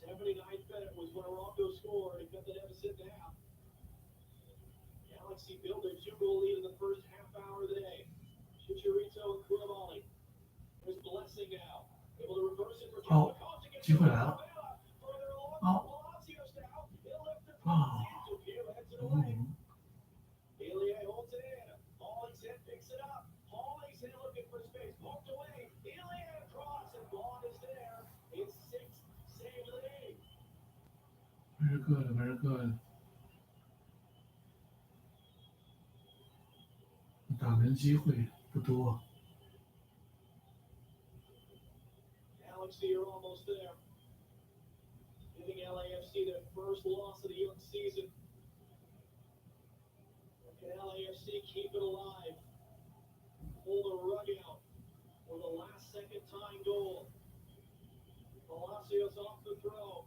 79th minute was when Morocco scored and cut the deficit to half. Galaxy built a 2-goal lead in the first half hour of the day. Chicharito and Koulibaly. There's Blessing now. Able to reverse it for 好，机会来了。好，啊，Ilya holds it in. Hollings in, picks it up. Hollings in looking for space. Poked away. Ilya across and ball is there. It's 6th save of the day. very good, very good。打门机会不多。 Galaxy are almost there. Giving LAFC their first loss of the young season. Can LAFC keep it alive? Pull the rug out for the last second tying goal. Palacios off the throw.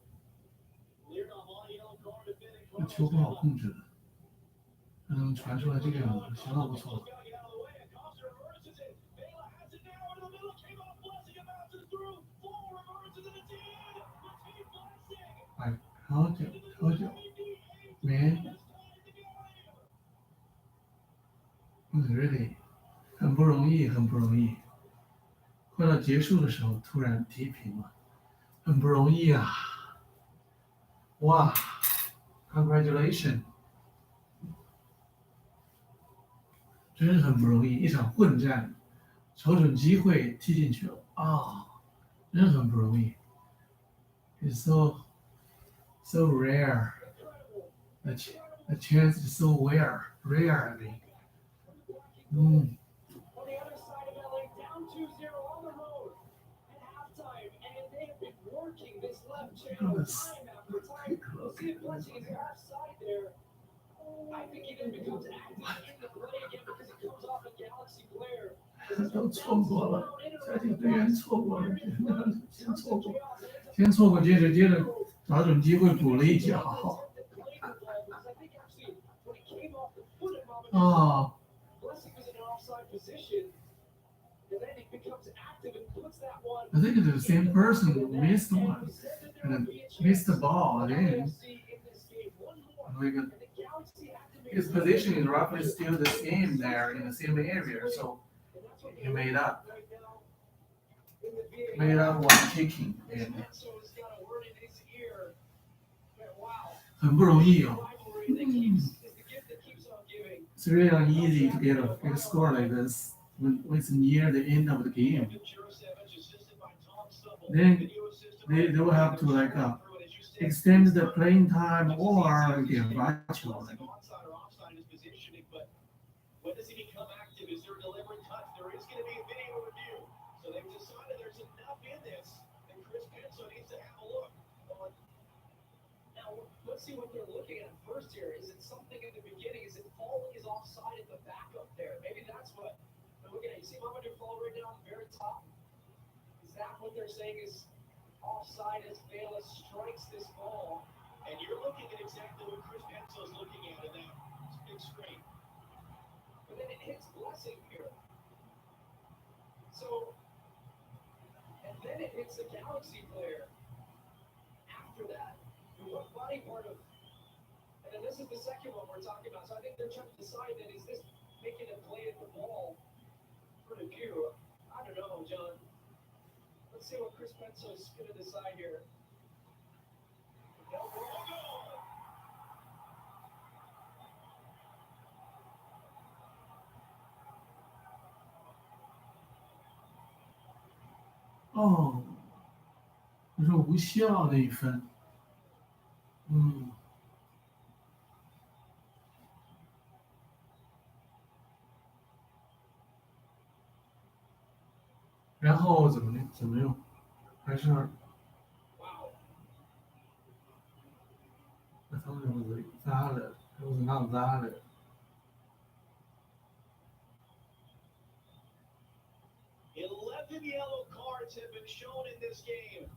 Cleared off on yellow card defending 这球不好控制的，让他们传出来这个样子，相当不错。 哎，调整，没，really，很不容易，很不容易。快到结束的时候突然提平了，很不容易啊！哇 ，congratulation， 真是很不容易，一场混战，瞅准机会踢进去了啊，真是很不容易。It's so rare. The chance is so rare. I mean. On the other side of LA, down 2-0 on the road at halftime, and they have been working this left channel time after time. We'll see if Blessing is offside there. I think he then becomes active in the play again because he comes off a Galaxy player. 都错过了，家庭队员错过了，先错过，接着找准机会补了一脚。啊。 I think it's the same person who missed one and then missed the ball again. Like his position is roughly still the same there in the same area, so he made up one kicking and 很不容易哦。It's really not easy to get a score like this when it's near the end of the game. Then they will have to like extend the playing time or get virtual. When does he become active? Is there a deliberate touch? There is going to be a video review. So they've decided there's enough in this, and Chris Pinso needs to have a look. Now, let's see what they're looking at first here. Is it something in the beginning? Is it Foley is offside at the backup there? Maybe that's what Look at it. You see Mamadou Fall right now at the very top? Is that what they're saying is offside as Bayless strikes this ball? And you're looking at exactly what Chris Penzo's looking at in that big screen. But then it hits Blessing here. So, and then it hits the Galaxy player after that. What body part of, and then this is the second one we're talking about. So I think they're trying to decide that is this making a play at the ball for the view. I don't know, John. Let's see what Chris Penzo's going to decide here.哦，这是无效的一分。嗯，然后怎么用？还是 I thought it was valid. It was not valid. Yellow cards have been shown in this game.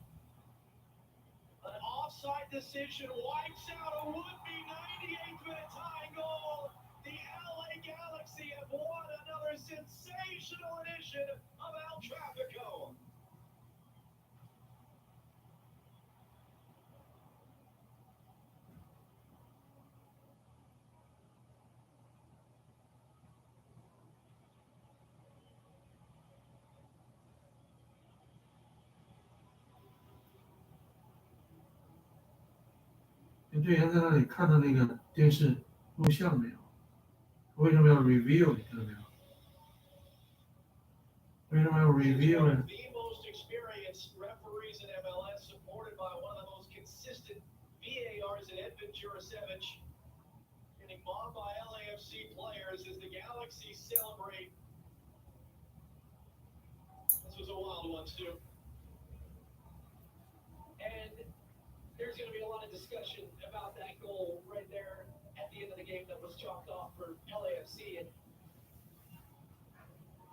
An offside decision wipes out a would-be 98th minute tying goal. The LA Galaxy have won another sensational edition of El Trafico.你队员在那里看到那个电视录像没有？为什么要 review？ 你看到没有？为什么要 review 呢？ The most experienced referees in MLS, supported by one of the most consistent VARs in Edvin Jurasevich, getting mobbed by LAFC players as the Galaxy celebrate. This was a wild one too. And there's going to be a lot of discussion about that goal right there at the end of the game that was chalked off for LAFC. And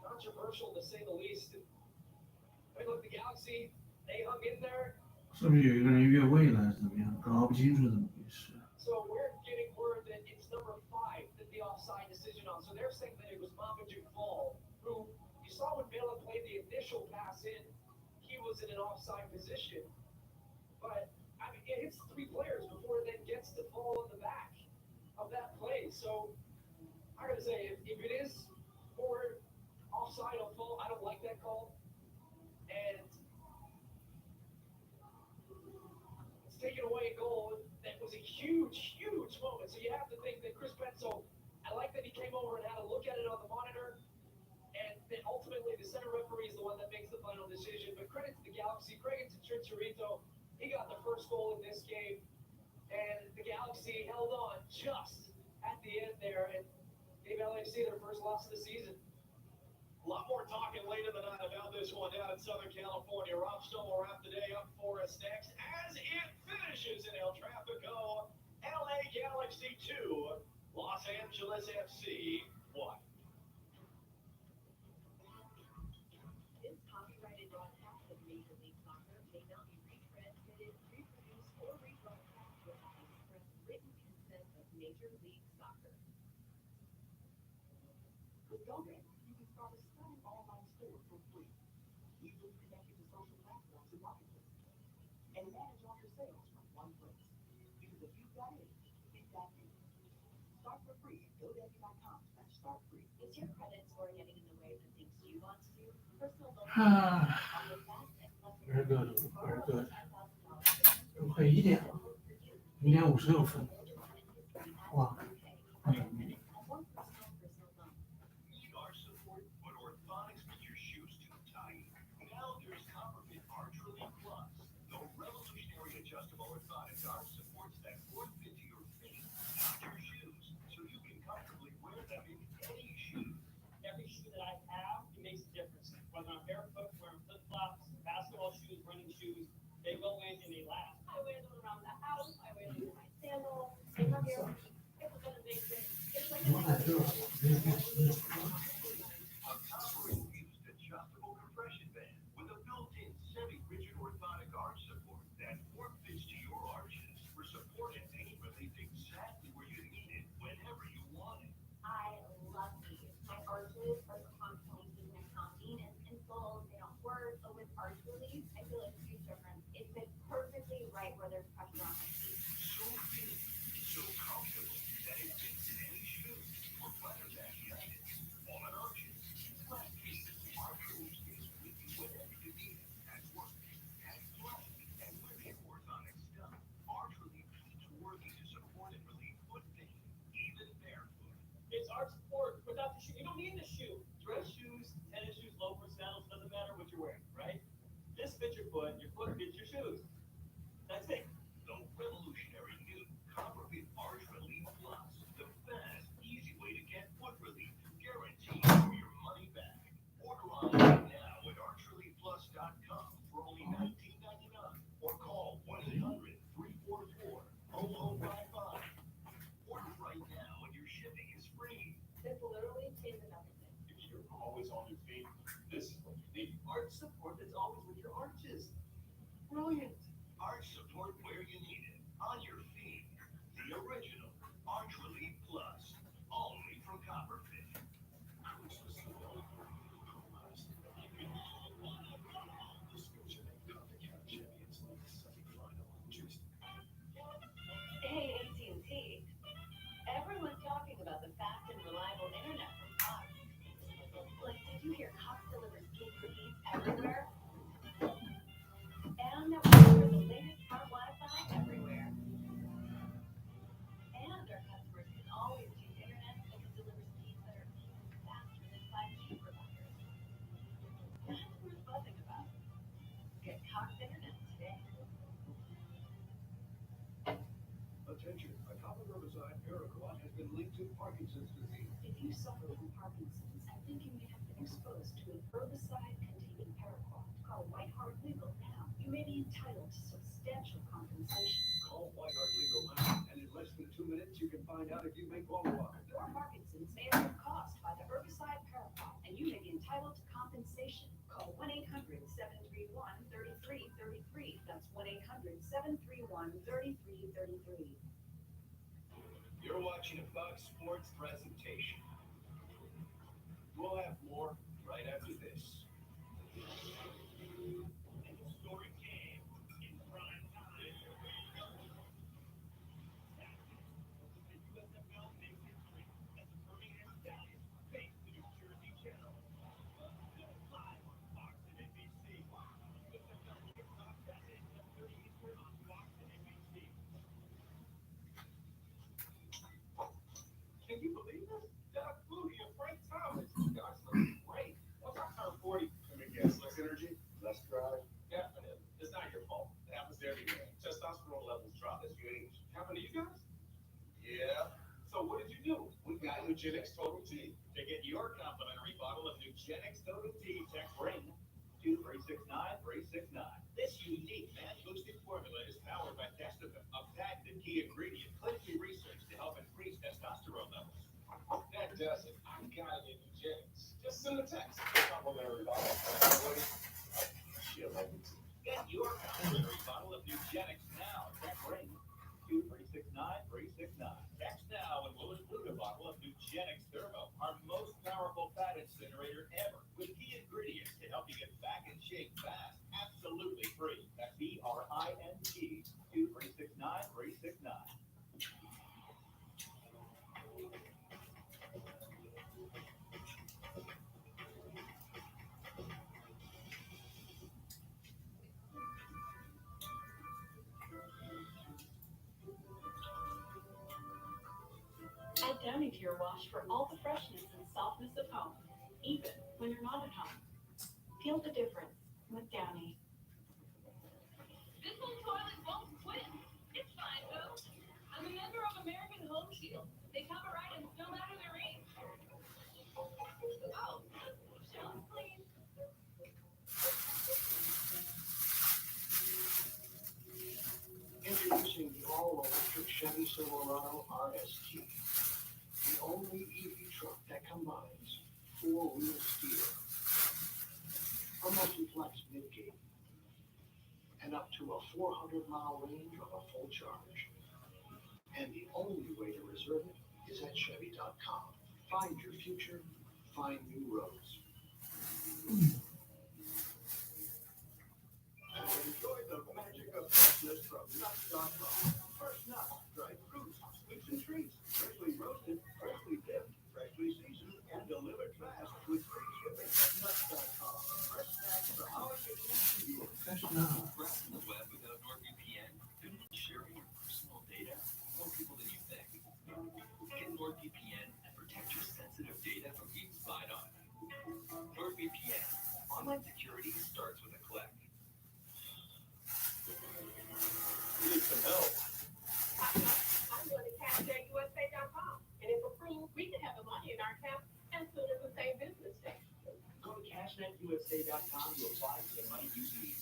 controversial to say the least. I mean, look, the Galaxy, they hung in there. 是不是有一个人越位了，还是怎么样？搞不清楚怎么回事。So we're getting word that it's number 5 that the offside decision on. So they're saying that it was Mamadou Fall, who you saw when Vela played the initial pass in, he was in an offside position. But I mean, it hits 3 players before it then gets to Fall in the back of that play. So I gotta say, if it is for offside on Fall, I don't like that call. And it's taken away a goal that was a huge, huge moment. So you have to think that Chris Penzo, I like that he came over and had a look at it on the monitor. And then ultimately the center referee is the one that makes the final decision. But credit to the Galaxy, credit to Chicharito. He got the first goal in this game. And the Galaxy held on just at the end there and gave LAFC their first loss of the season. A lot more talking later in the night about this one down in Southern California. Rob Stone will wrap the day up for us next as it finishes in El Trafico. LA Galaxy 2, Los Angeles FC 1. This copyrighted broadcast of Major League Soccer may not be retransmitted, reproduced, or rebroadcast without the express written consent of Major League Soccer. With GoDaddy, you can start a stunning online store for free. Easily connected to social platforms and marketplaces. And manage all your sales from one place. Because if you've got it, you've got you. Start for free at GoDaddy.com/startfree. Is your credit score getting in the way of the things you want to do? Personal loans Ah, are the fast and flexible very good, very good. $10,000 都快1点了，1点56分。哇，One personal loan. Scar support, but orthotics make your shoes too tight. Now there's Copperfit Arch Relief Plus. The revolutionary adjustable orthotic arch supports that form fit to your feet, not your shoes, so you can comfortably wear them in any shoe. Every shoe that I have, it makes a difference. Whether I'm barefoot, wearing flip-flops, basketball shoes, running shoes, they go in and they last. I wear them around the house, I wear them in my sandals, they come here, it's gonna make it, it's like我感觉没有 exactly where you need it, whenever you want it. I love these. My arches are constantly keeping my pounding and full. They don't work. But with arch release, I feel a huge difference. It fits perfectly right where there's pressure on my feet. So big, so comfortable that it fits in any shoe. For flatter back units, walnut arches, flat pieces, arch release is with you whenever you need it. At work, at play, and with your orthotic stuff. Arch relief keeps working to support and relieve foot pain, even barefoot. It's arch support without the shoe. You don't need the shoe. Dress shoes, tennis shoes, loafers, sandals, doesn't matter what you're wearing, right? This fits your foot fits your shoes. That's it. The revolutionary new CopperFit Arch Relief Plus. The fast, easy way to get foot relief. Guaranteed for your money back. Order online now at archreliefplus.com for only $19.99 or call 1-800-344-0055. Order right now and your shipping is free. This literally changes everything. If you're always on your feet, this is what you need. Arch support that's always with your arches. Brilliant. Arch support where you need it. On your feet. The original Arch Relief Plus. Only from CopperFit. Hey, AT&T. Everyone's talking about the fast and reliable internet from Cox. Like, did you hear Cox delivers gig speeds everywhere? And that we deliver the latest smart Wi-Fi everywhere. And our customers can always choose internet that can deliver speeds that are even faster than 5G providers. That's worth buzzing about. Get Cox internet today. Attention, a common herbicide, paraquat, has been linked to Parkinson's disease. If you suffer from Parkinson's, I think you may have been exposed to an herbicide containing paraquat. Call White Hart Legal now. You may be entitled to substantial compensation. Call White Hart Legal now, and in less than 2 minutes, you can find out if you may qualify. Your Parkinson's may have been caused by the herbicide paraquat, and you may be entitled to compensation. Call 1-800-731-3333. That's 1-800-731-3333. You're watching a Fox Sports presentation. We'll have more right after this. And the story came in prime time. The USFL makes history as the Birmingham Stallions face the New Jersey Generals. Live on Fox and NBC. USFL kicks off Saturday at 7:30 Eastern on Fox and NBC. Can you believe this? Doug Flutie and Frank Thomas. Gosh, looking great. Once I turn 40, Let me guess, less energy, less drive. definitely. It's not your fault. It happens to everyone. Testosterone levels drop as you age. Happen to you guys? Yeah. So what did you do? We got Nugenix Total T. To get your complimentary bottle of Nugenix Total T, text RING to 369-369. This unique man-boosting formula is powered by Testofen, a patented key ingredient clinically researched to help increase testosterone levels. That does it. I gotta get Nugenix. Just send a text. Complimentary bottle. Shit, like it's Get your complimentary bottle of Nugenix now. Text RING to 369-369. Text now and we'll include a bottle of Nugenix Thermo, our most powerful fat incinerator ever, with key ingredients to help you get back in shape fast, absolutely free. That's BRING to 369-369. Add Downy to your wash for all the freshness and softness of home, even when you're not at home. Feel the difference with Downy. This whole toilet won't quit. It's fine though. I'm a member of American Home Shield. They cover items no matter their age. Oh, shelves clean. Introducing the all-electric Chevy Silverado RST, the only EV truck that combines four-wheel steer, a multi-flex midgate, and up to a 400-mile range on a full charge. And the only way to reserve it is at Chevy.com. Find your future, find new roads. Enjoy the magic of freshness from Nuts.com. Fresh nuts, dried fruits, sweets and treats, freshly roasted, freshly dipped, freshly seasoned, and delivered fast with free shipping at Nuts.com. Fresh snacks for our kitchen to you. Fresh nuts. Browsing the web without NordVPN? Couldn't you share your personal data? More people than you think. Get NordVPN and protect your sensitive data from being spied on. NordVPN. Online security starts with a click. Need some help. I'm going to CashNetUSA.com, and if approved, we can have the money in our account as soon as the same business day. Go to CashNetUSA.com to apply for the money you need.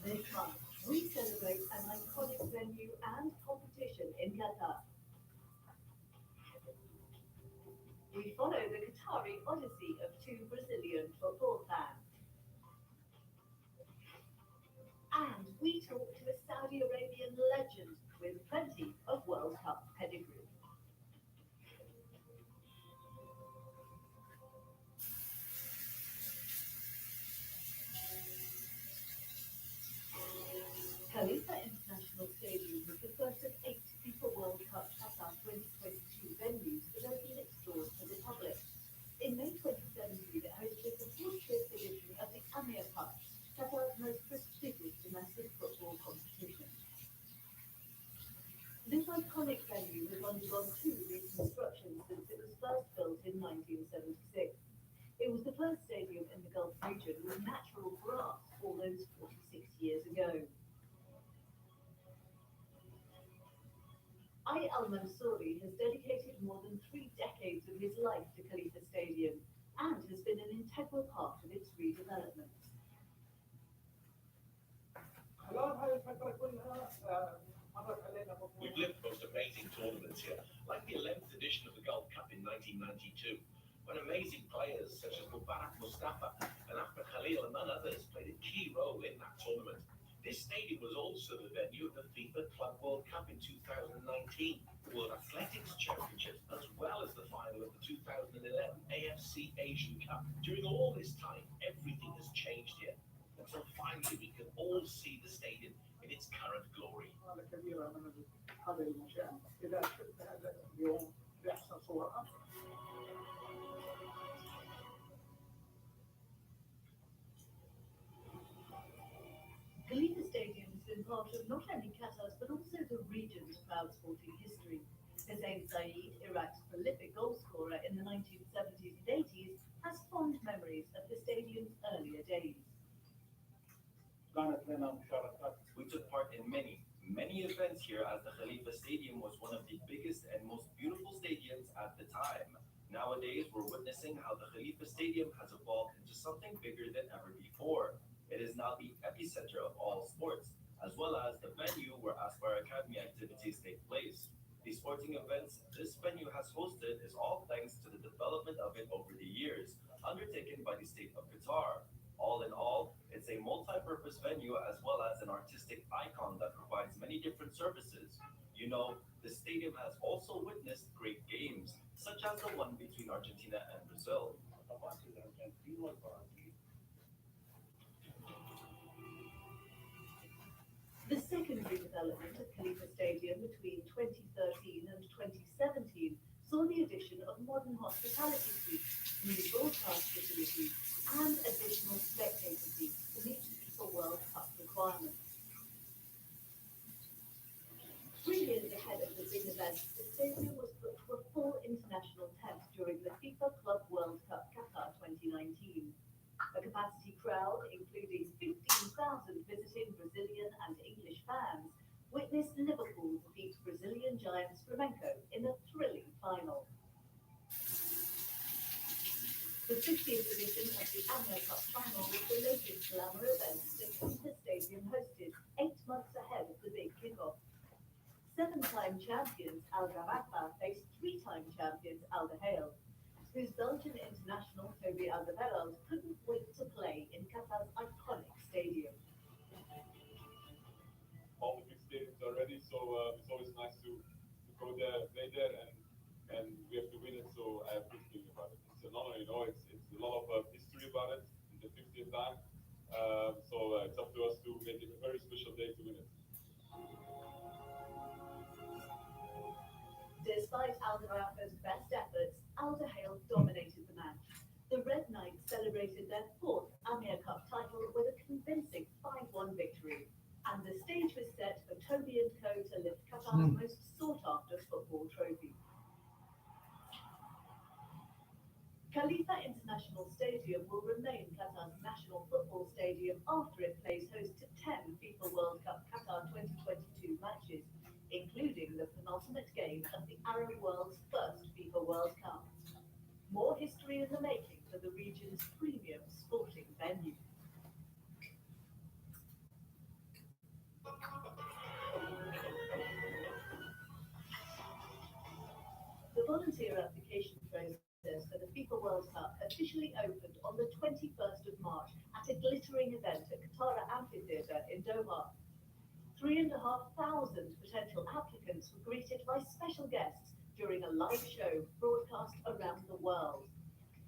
This month, we celebrate an iconic venue and competition in Qatar. We follow the Qatari odyssey of two Brazilian football fans. And we talk to a Saudi Arabian legend with plenty of World Cup pedigree. Khalifa International Stadium was the first of 8 FIFA World Cup Qatar 2022 venues that opened its doors to the public. In May 2017, it hosted the 40th edition of the Amir Cup, Qatar's most prestigious domestic football competition. This iconic venue has undergone 2 reconstructions since it was first built in 1976. It was the first stadium in the Gulf region with natural grass all those 46 years ago. Ali Al-Mansouri has dedicated more than 3 decades of his life to Khalifa Stadium and has been an integral part of its redevelopment. We've lived the most amazing tournaments here, like the 11th edition of the Gulf Cup in 1992, when amazing players such as Mubarak Mustafa and Ahmed Khalil, among others, played a key role in that tournament. This stadium was also the venue of the FIFA Club World Cup in 2019, the World Athletics Championships, as well as the final of the 2011 AFC Asian Cup. During all this time, everything has changed here, until finally we can all see the stadium in its current glory. Khalifa Stadium has been part of not only Qatar's but also the region's proud sporting history. Hussein Saeed, Iraq's prolific goal scorer in the 1970s and 80s, has fond memories of the stadium's earlier days. We took part in many events here, as the Khalifa Stadium was one of the biggest and most beautiful stadiums at the time. Nowadays, we're witnessing how the Khalifa Stadium has evolved into something bigger than ever before. It is now the epicenter of all sports, as well as the venue where Aspire Academy activities take place. The sporting events this venue has hosted is all thanks to the development of it over the years, undertaken by the state of Qatar. All in all, it's a multi-purpose venue as well as an artistic icon that provides many different services. You know, the stadium has also witnessed great games, such as the one between Argentina and Brazil. The second redevelopment of Khalifa Stadium between 2013 and 2017 saw the addition of modern hospitality suites, new broadcast facilities, and additional spectator seats to meet FIFA World Cup requirements. 3 years ahead of the big event, the stadium was put to a full international test during the FIFA Club World Cup Qatar 2019. A capacity crowd, including 15,000 visiting Brazilian and English fans, witnessed Liverpool defeat Brazilian giants Flamengo in a thrilling final. The 60th edition of the AMIA Cup final was the latest glamour event that Inter Stadium hosted 8 months ahead of the big kickoff. 7-time champions Al Garrafa faced 3-time champions Alderweireld, whose Belgian international Toby Alderweireld couldn't wait to play in Qatar's iconic stadium. All the big stadiums are ready, so it's always nice to go there, play there, and we have to win it. So I have good feeling about it. It's an honor, it's a lot of history about it in the 50th time. So it's up to us to make it a very special day to win it. Despite Alderweireld's best efforts, Alderweireld dominated the match. The Red Knights celebrated their 4th AMIA Cup title with a convincing 5-1 victory, and the stage was set for Toby & Co to lift Qatar's most sought-after football trophy. Khalifa International Stadium will remain Qatar's national football stadium after it plays host to 10 FIFA World Cup Qatar 2022 matches, including the penultimate game of the Arab world's first FIFA World Cup. More history in the making for the region's premium sporting venue. The volunteer application process for the FIFA World Cup officially opened on the 21st of March at a glittering event at Qatar Amphitheatre in Doha. 3,500 potential applicants were greeted by special guests during a live show broadcast around the world.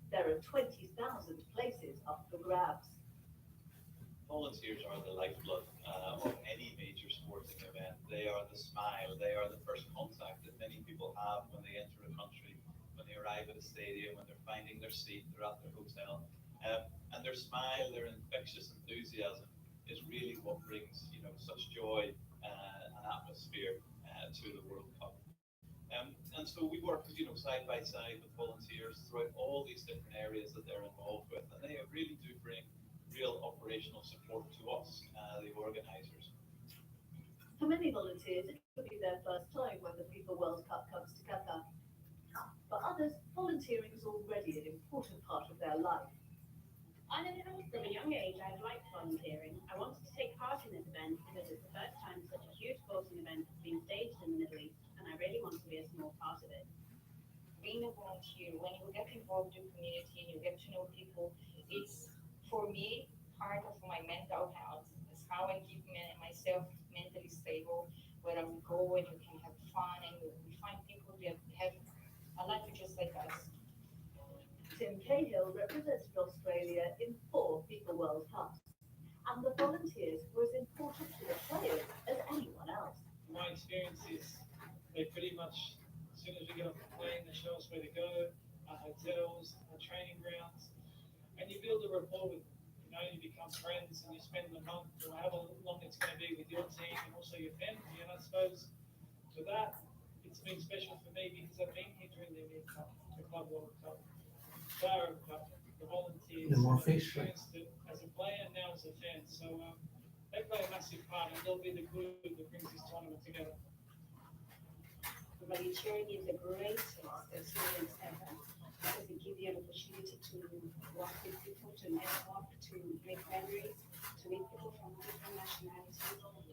There are 20,000 places up for grabs. Volunteers are the lifeblood of any major sporting event. They are the smile, they are the first contact that many people have when they enter a country, when they arrive at a stadium, when they're finding their seat, they're at their hotel. And their smile, their infectious enthusiasm is really what brings, such joy and atmosphere to the World Cup. And so we work, side by side with volunteers throughout all these different areas that they're involved with, and they really do bring real operational support to us, the organisers. For many volunteers, it could be their first time when the FIFA World Cup comes to Qatar. For others, volunteering is already an important part of their life. I know from a young age I liked volunteering. I wanted to take part in this event because it's the first time such a huge sporting event has been staged in the Middle East, and I really want to be a small part of it. Being a volunteer, when you get involved in community and you get to know people, it's, for me, part of my mental health. It's how I keep myself mentally stable, where we go and we can have fun and we find people that have a life just like us. Tim Cahill represented Australia in 4 FIFA World Cups, and the volunteers were as important to the players as anyone else. My experience is they pretty much, as soon as we get off the plane, they show us where to go, our hotels, our training grounds, and you build a rapport with them. You become friends and you spend the month or however long it's going to be with your team and also your family. And I suppose for that, it's been special for me because I've been here during the EMEA Cup, the Club World Cup, the Arab Cup, the volunteers. The more I've fish. experienced it as a player and now as a fan. So they play a massive part and they'll be the glue that brings this tournament together. Volunteering is a great experience ever because it gives you an opportunity to work with people, to network, to make memories, to meet people from different nationalities,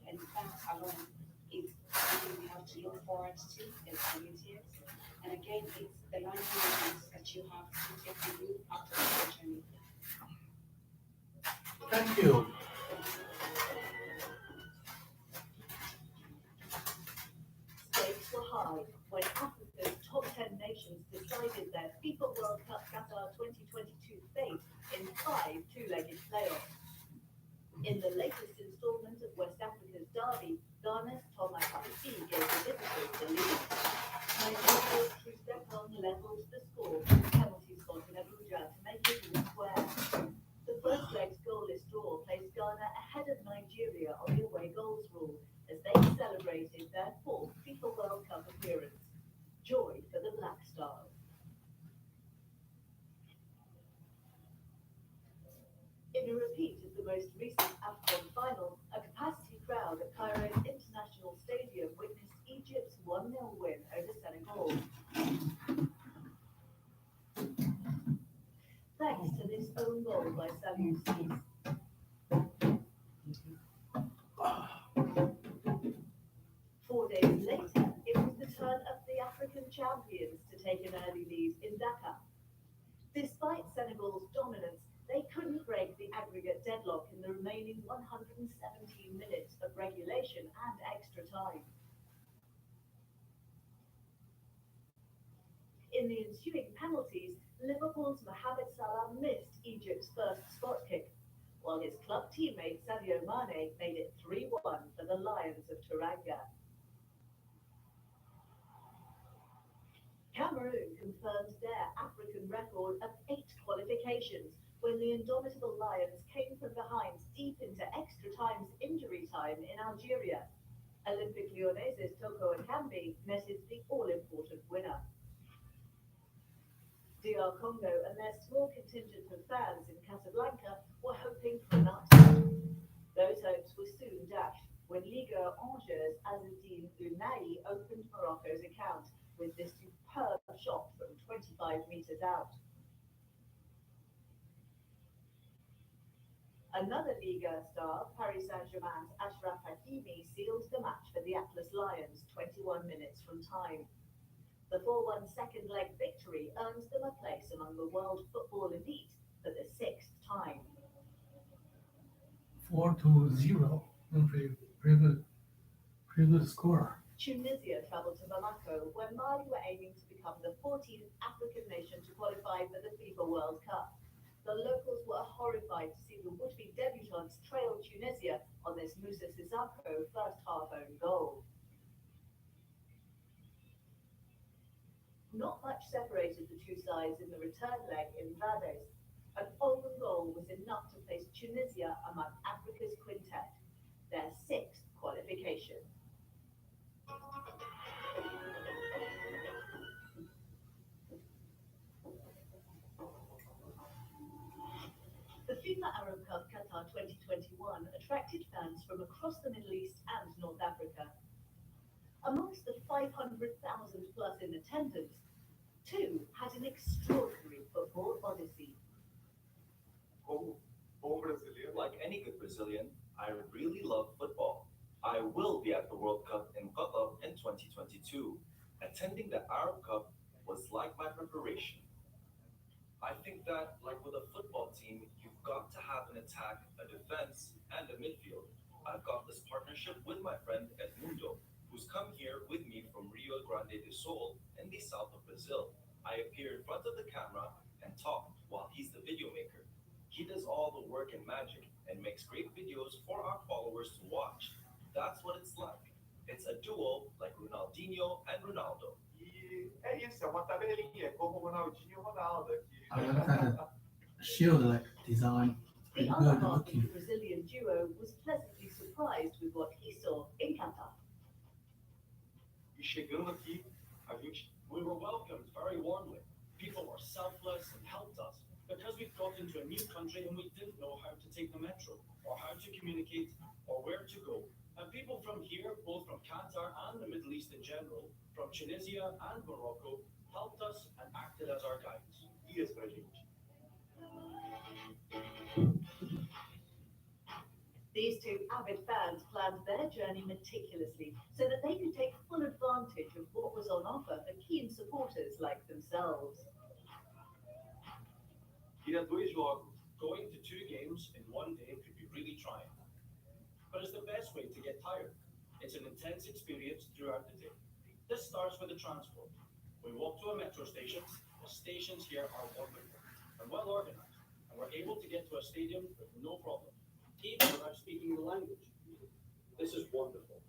and that alone is something we have to look forward to as volunteers. And again, it's the learning moments that you have to take with you after the journey. Thank you. Stakes were high when Africa's top 10 nations decided their FIFA World Cup Qatar 2022 fate in 5 two-legged playoffs. In the latest installment of West Africa's derby, Ghana's Thomas Partey gave the visitors the lead. Nigeria's Trustepon levelled the score with a penalty spot in Abuja to make it all square. The first leg's goalless draw placed Ghana ahead of Nigeria on the away goals rule as they celebrated their 4th FIFA World Cup appearance. Joy for the Black Stars. the most recent AFCON final, a capacity crowd at Cairo's International Stadium witnessed Egypt's 1-0 win over Senegal. Thanks to this own goal by Saliou Ciss. 4 days later, it was the turn of the African champions to take an early lead in Dakar. Despite Senegal's dominance, they couldn't break the aggregate deadlock in the remaining 117 minutes of regulation and extra time. In the ensuing penalties, Liverpool's Mohamed Salah missed Egypt's first spot kick, while his club teammate Sadio Mane made it 3-1 for the Lions of Teranga. Cameroon confirmed their African record of 8 qualifications when the indomitable Lions came from behind deep into extra time's injury time in Algeria. Olympic Lyonnais' Toko Ekambi netted the all-important winner. DR Congo and their small contingent of fans in Casablanca were hoping for an upset. Those hopes were soon dashed when Liga Angers' Azzedine Ounahi opened Morocco's account with this superb shot from 25 metres out. Another Liga star, Paris Saint-Germain's Achraf Hakimi, sealed the match for the Atlas Lions 21 minutes from time. The 4-1 second leg victory earns them a place among the world football elite for the 6th time. 4-0. Pretty good score. Tunisia travelled to Bamako, where Mali were aiming to become the 14th African nation to qualify for the FIFA World Cup. The locals were horrified to see the would-be debutants trail Tunisia on this Moussa Sissoko first half own goal. Not much separated the two sides in the return leg in Vades. An own goal was enough to place Tunisia among Africa's quintet, their 6th qualification. The FIFA Arab Cup Qatar 2021 attracted fans from across the Middle East and North Africa. Amongst the 500,000 plus in attendance, 2 had an extraordinary football odyssey. Like any good Brazilian, I really love football. I will be at the World Cup in Qatar in 2022. Attending the Arab Cup was like my preparation. I think that, like with a football team, you've got to have an attack, a defense, and a midfield. I've got this partnership with my friend Edmundo, who's come here with me from Rio Grande do Sul in the south of Brazil. I appear in front of the camera and talk while he's the video maker. He does all the work and magic and makes great videos for our followers to watch. That's what it's like. It's a duo like Ronaldinho and Ronaldo. E é isso, é uma tabelinha, como o Ronaldinho e o Ronaldo aqui. I look at the shield-like design. The Pretty other good half of looking. the Brazilian duo was pleasantly surprised with what he saw in Qatar. E chegando aqui, We were welcomed very warmly. People were selfless and helped us because we'd got into a new country and we didn't know how to take the metro or how to communicate or where to go. And people from here, both from Qatar and the Middle East in general, from Tunisia and Morocco, helped us and acted as our guides. guias pra gente. These 2 avid fans planned their journey meticulously so that they could take full advantage of what was on offer for keen supporters like themselves. Ir a 2 jogos. Going to 2 games in one day could be really trying, but it's the best way to get tired. It's an intense experience throughout the day. This starts with the transport. We walk to a metro station. The stations here are wonderful and well organized, and we're able to get to a stadium with no problem, even without speaking the language. This is wonderful.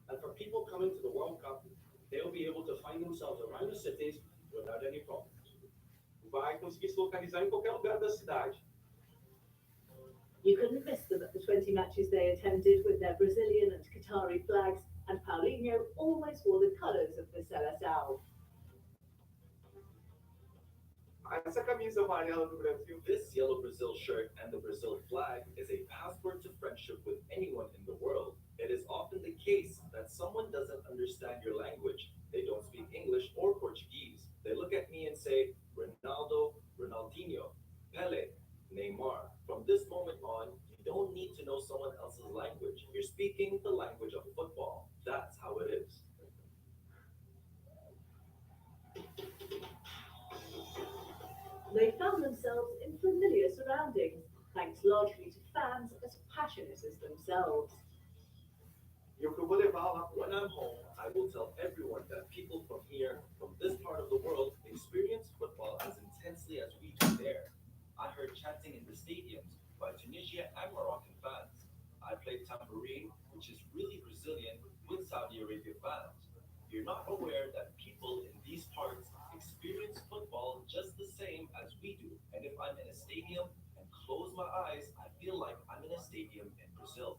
And for people coming to the World Cup, they'll be able to find themselves around the cities without any problems. Vai conseguir se localizar em qualquer lugar da cidade. You couldn't miss them at the 20 matches they attended with their Brazilian and Qatari flags, and Paulinho always wore the colours of the Seleção. Essa camisa amarela do Brasil. This yellow Brazil shirt and the Brazil flag is a passport to friendship with anyone in the world. It is often the case that someone doesn't understand your language. They don't speak English or Portuguese. They look at me and say, Ronaldo, Ronaldinho, Pele, Neymar. From this moment on, you don't need to know someone else's language. You're speaking the language of football. That's how it is. They found themselves in familiar surroundings, thanks largely to fans as passionate as themselves. When I'm home, I will tell everyone that people from here, from this part of the world, experience football as intensely as we do there. I heard chanting in the stadiums by Tunisia and Moroccan fans. I played tambourine, which is really Brazilian, with Saudi Arabia fans. You're not aware that people in these parts experience football just the same as we do. And if I'm in a stadium and close my eyes, I feel like I'm in a stadium in Brazil.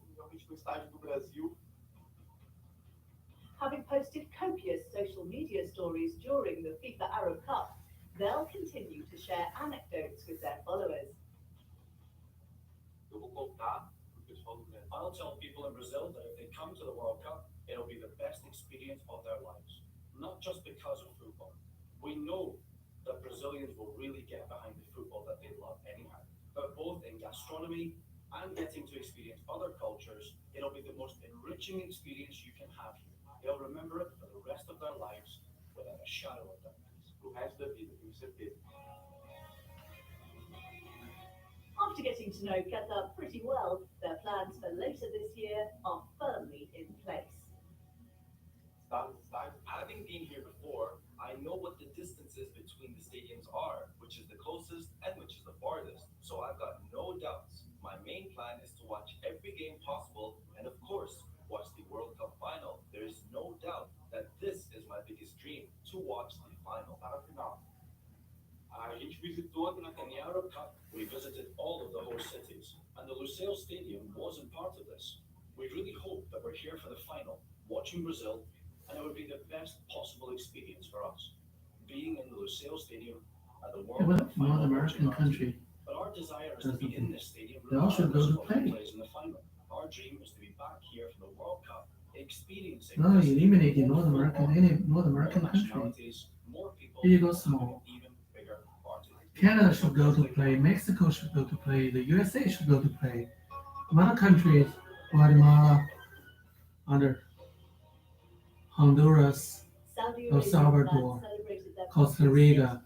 Having posted copious social media stories during the FIFA Arab Cup, they'll continue to share anecdotes with their followers. I'll tell people in Brazil that if they come to the World Cup, it'll be the best experience of their lives. Not just because of football. We know that Brazilians will really get behind the football that they love anyhow. But both in gastronomy and getting to experience other cultures, it'll be the most enriching experience you can have here. They'll remember it for the rest of their lives without a shadow of doubt. After getting to know Qatar pretty well, their plans for later this year are firmly in place. Having been here before, I know what the distances between the stadiums are, which is the closest and which is the farthest. So I've got no doubts. My main plan is to watch every game possible and, of course, watch the World Cup final. There is no doubt that this is my biggest dream, to watch the final. Each visitor in the Arab Cup, we visited all of the host cities, and the Lusail Stadium wasn't part of this. We really hope that we're here for the final, watching Brazil, and it would be the best possible experience for us. Being in the Lusail Stadium at the World What Cup if final. North American country But our desire is to be in this stadium they all should go regardless to of who play? plays in the final. Our dream is to be back here for the World Cup, experiencing No, this eliminating more North American, football, any North more American country. nationalities, more people, Here you go having small. an even bigger party. Canada should go to play, Mexico should go to play, the USA should go to play. Some other countries, Guatemala, other Honduras, Saudi El Arabian Salvador, fans celebrated their Costa Rica,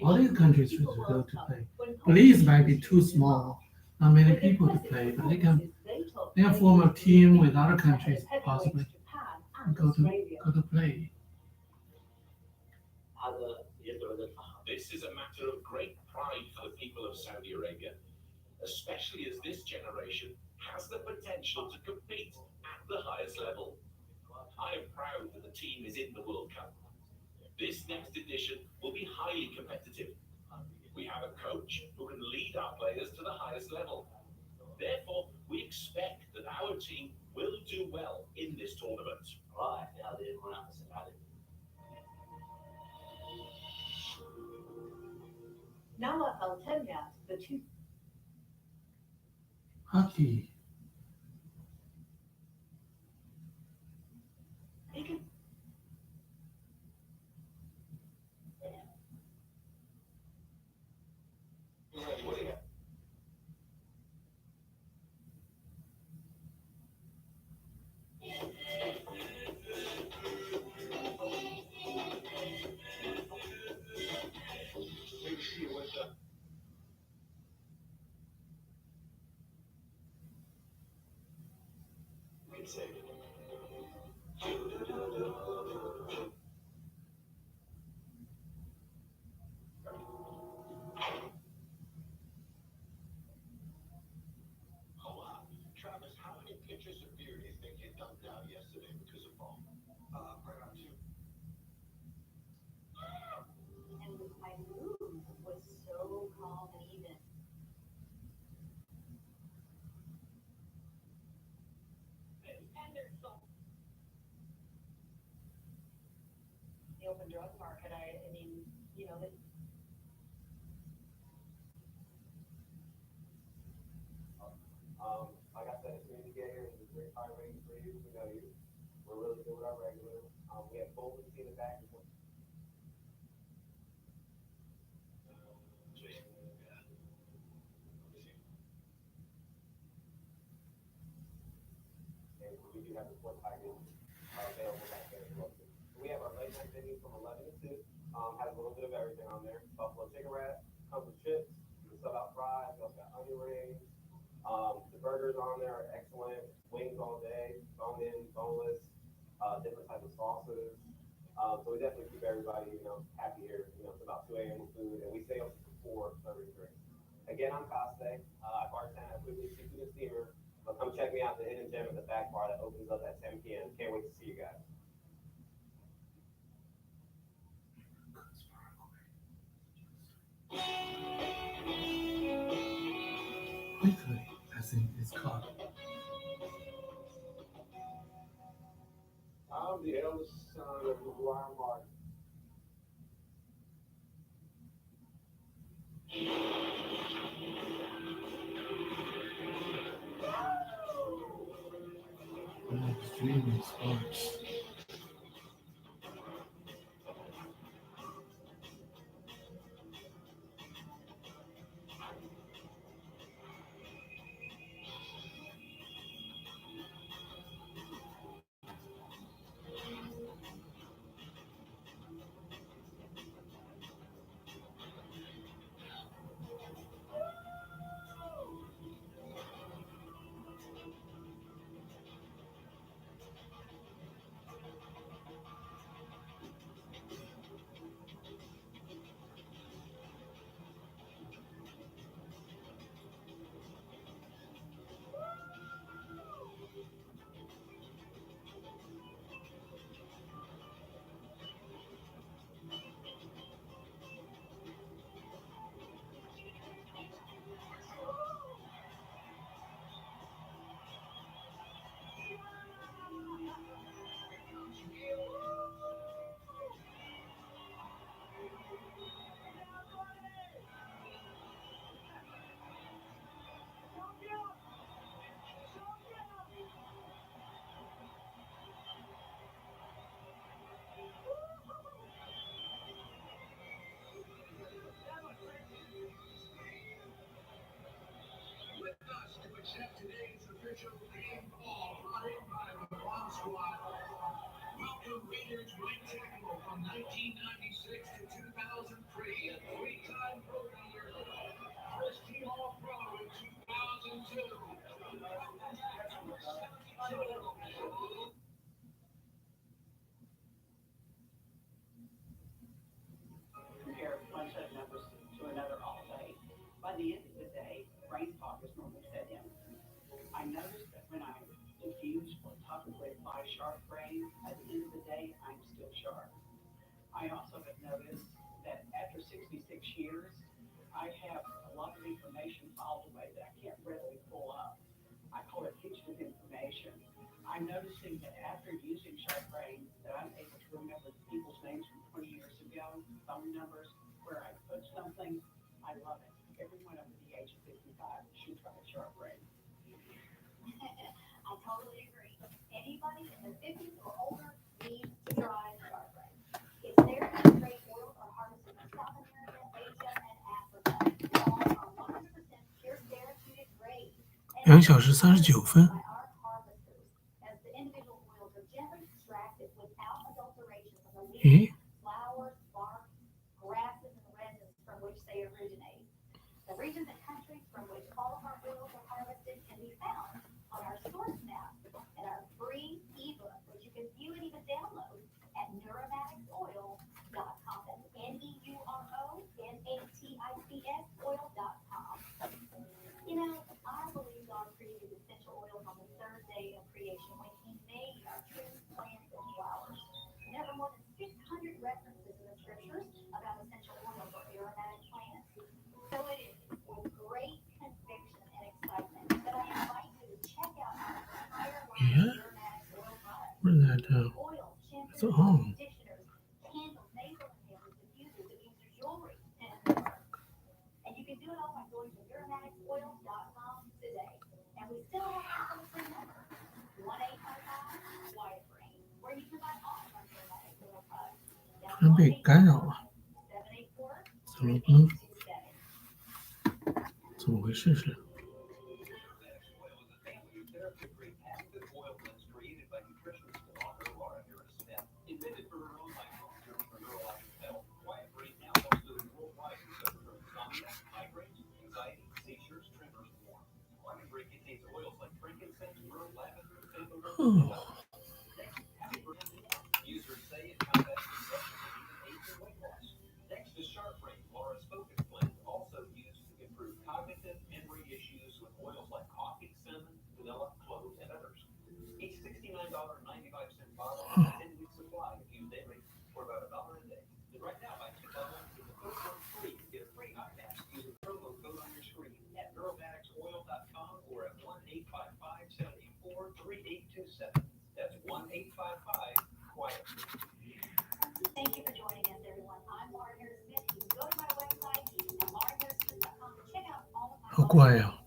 all these countries should go to play. Belize might be too small, not many people to play, but they can form a team with other countries possibly and go to play. This is a matter of great pride for the people of Saudi Arabia, especially as this generation has the potential to compete at the highest level. I am proud that the team is in the World Cup. This next edition will be highly competitive. We have a coach who can lead our players to the highest level. Therefore, we expect that our team will do well in this tournament. Now at Al Temyat, the two Hockey. Travis, how many pitchers of beer do you think you dumped out yesterday because of ball? Right on two. And my mood was so calm and even. The open drug market, I mean, you know, We have Golden Sea in the back. And we do have the four tigers available back there as well. We have our late night menu from 11 to 2. Has a little bit of everything on there. Buffalo chicken wrap, comes with chips, we sub out fries, we also got onion rings. The burgers on there are excellent. Wings all day, bone in, boneless, different types of sauces. So we definitely keep everybody, happy here. It's about 2 a.m. with food, and we stay up for serving drinks. Again, I'm Coste. I bartend at Quigley Seafood and Steamer. But come check me out at the Hidden Gem at the back bar that opens up at 10 p.m. Can't wait to see you guys. Quickly, I think it's called. I'm the eldest son of McGuire Martin. Streaming sports. Accept today's official game call brought in by the Bomb Squad. Welcome Raiders right tackle from 1996 to 2003, a three-time Pro Bowler, first team All-Pro in 2002. Compare one set of numbers to another all day. By the end of the day, brain fog is normally set in. I noticed that when I infuse or topically apply Sharp Brain, at the end of the day, I'm still sharp. I also have noticed that after 66 years, I have a lot of information filed away that I can't readily pull up. I call it fugitive information. I'm noticing that after using Sharp Brain, that I'm able to remember people's names from 20 years ago, phone numbers, where I put something. I love it. Everyone over the age of 55 should try Sharp Brain. I totally agree. Anybody in their 50s or older needs to try Sharp Brain. It's there to trade oils are harvested in South America, Asia, and Africa. All are 100% pure therapeutic grade. 2小时39分。 As the individual oils are gently extracted without adulteration from the leaves, 咦？ flowers, bark, grasses, and resins from which they originate. The regions and countries from which all of our oils are harvested can be found on our source map and our free ebook, which you can view and even download at neuromaticsoil.com. That's NEUROMATICS oil.com. You know, I believe God created essential oils on the third day of creation when He made our trees, plants, and flowers. And there are more than 600 references in the scriptures about essential oils or aromatic plants. So it is with great conviction and excitement that I invite you to check out our entire line of aromatic oil products. Where's that? Oils, So, shampoos, conditioners, candles, nasal inhalers, diffusers, diffuser jewelry, and more. And you can do it all by going to neuromaticsoil.com today. And we still have a free number, 1-855-WIRE-BRAIN, where you can buy all of our aromatic 好像被干扰了，怎么不能？怎么回事是？ Invented for her own life, for neurological health, Quiet Brain now helps those worldwide who suffer from insomnia, migraines, anxiety, seizures, tremors, and more. Quiet Brain contains oils like frankincense, myrrh, lavender, sandalwood, and elder. Happy birthday. Users say it combats depression and even aids in weight loss. Next to Sharp Brain, Laura's Focus Blend, also used to improve cognitive memory issues with oils like coffee, cinnamon, vanilla, cloves, and others. Each $69.95 bottle has a 10-week supply if used daily for about $1 a day. And right now, buy 2 bottles with the first one free. Get a free eye mask using the promo code on your screen at neuromaticsoil.com or at 1-855-784-3827. That's 1-855-QUIET. Thank you for joining us, everyone. I'm Laura Harris Smith. You can go to my website, laurenharrissmith.com, to check out all of my.好怪呀、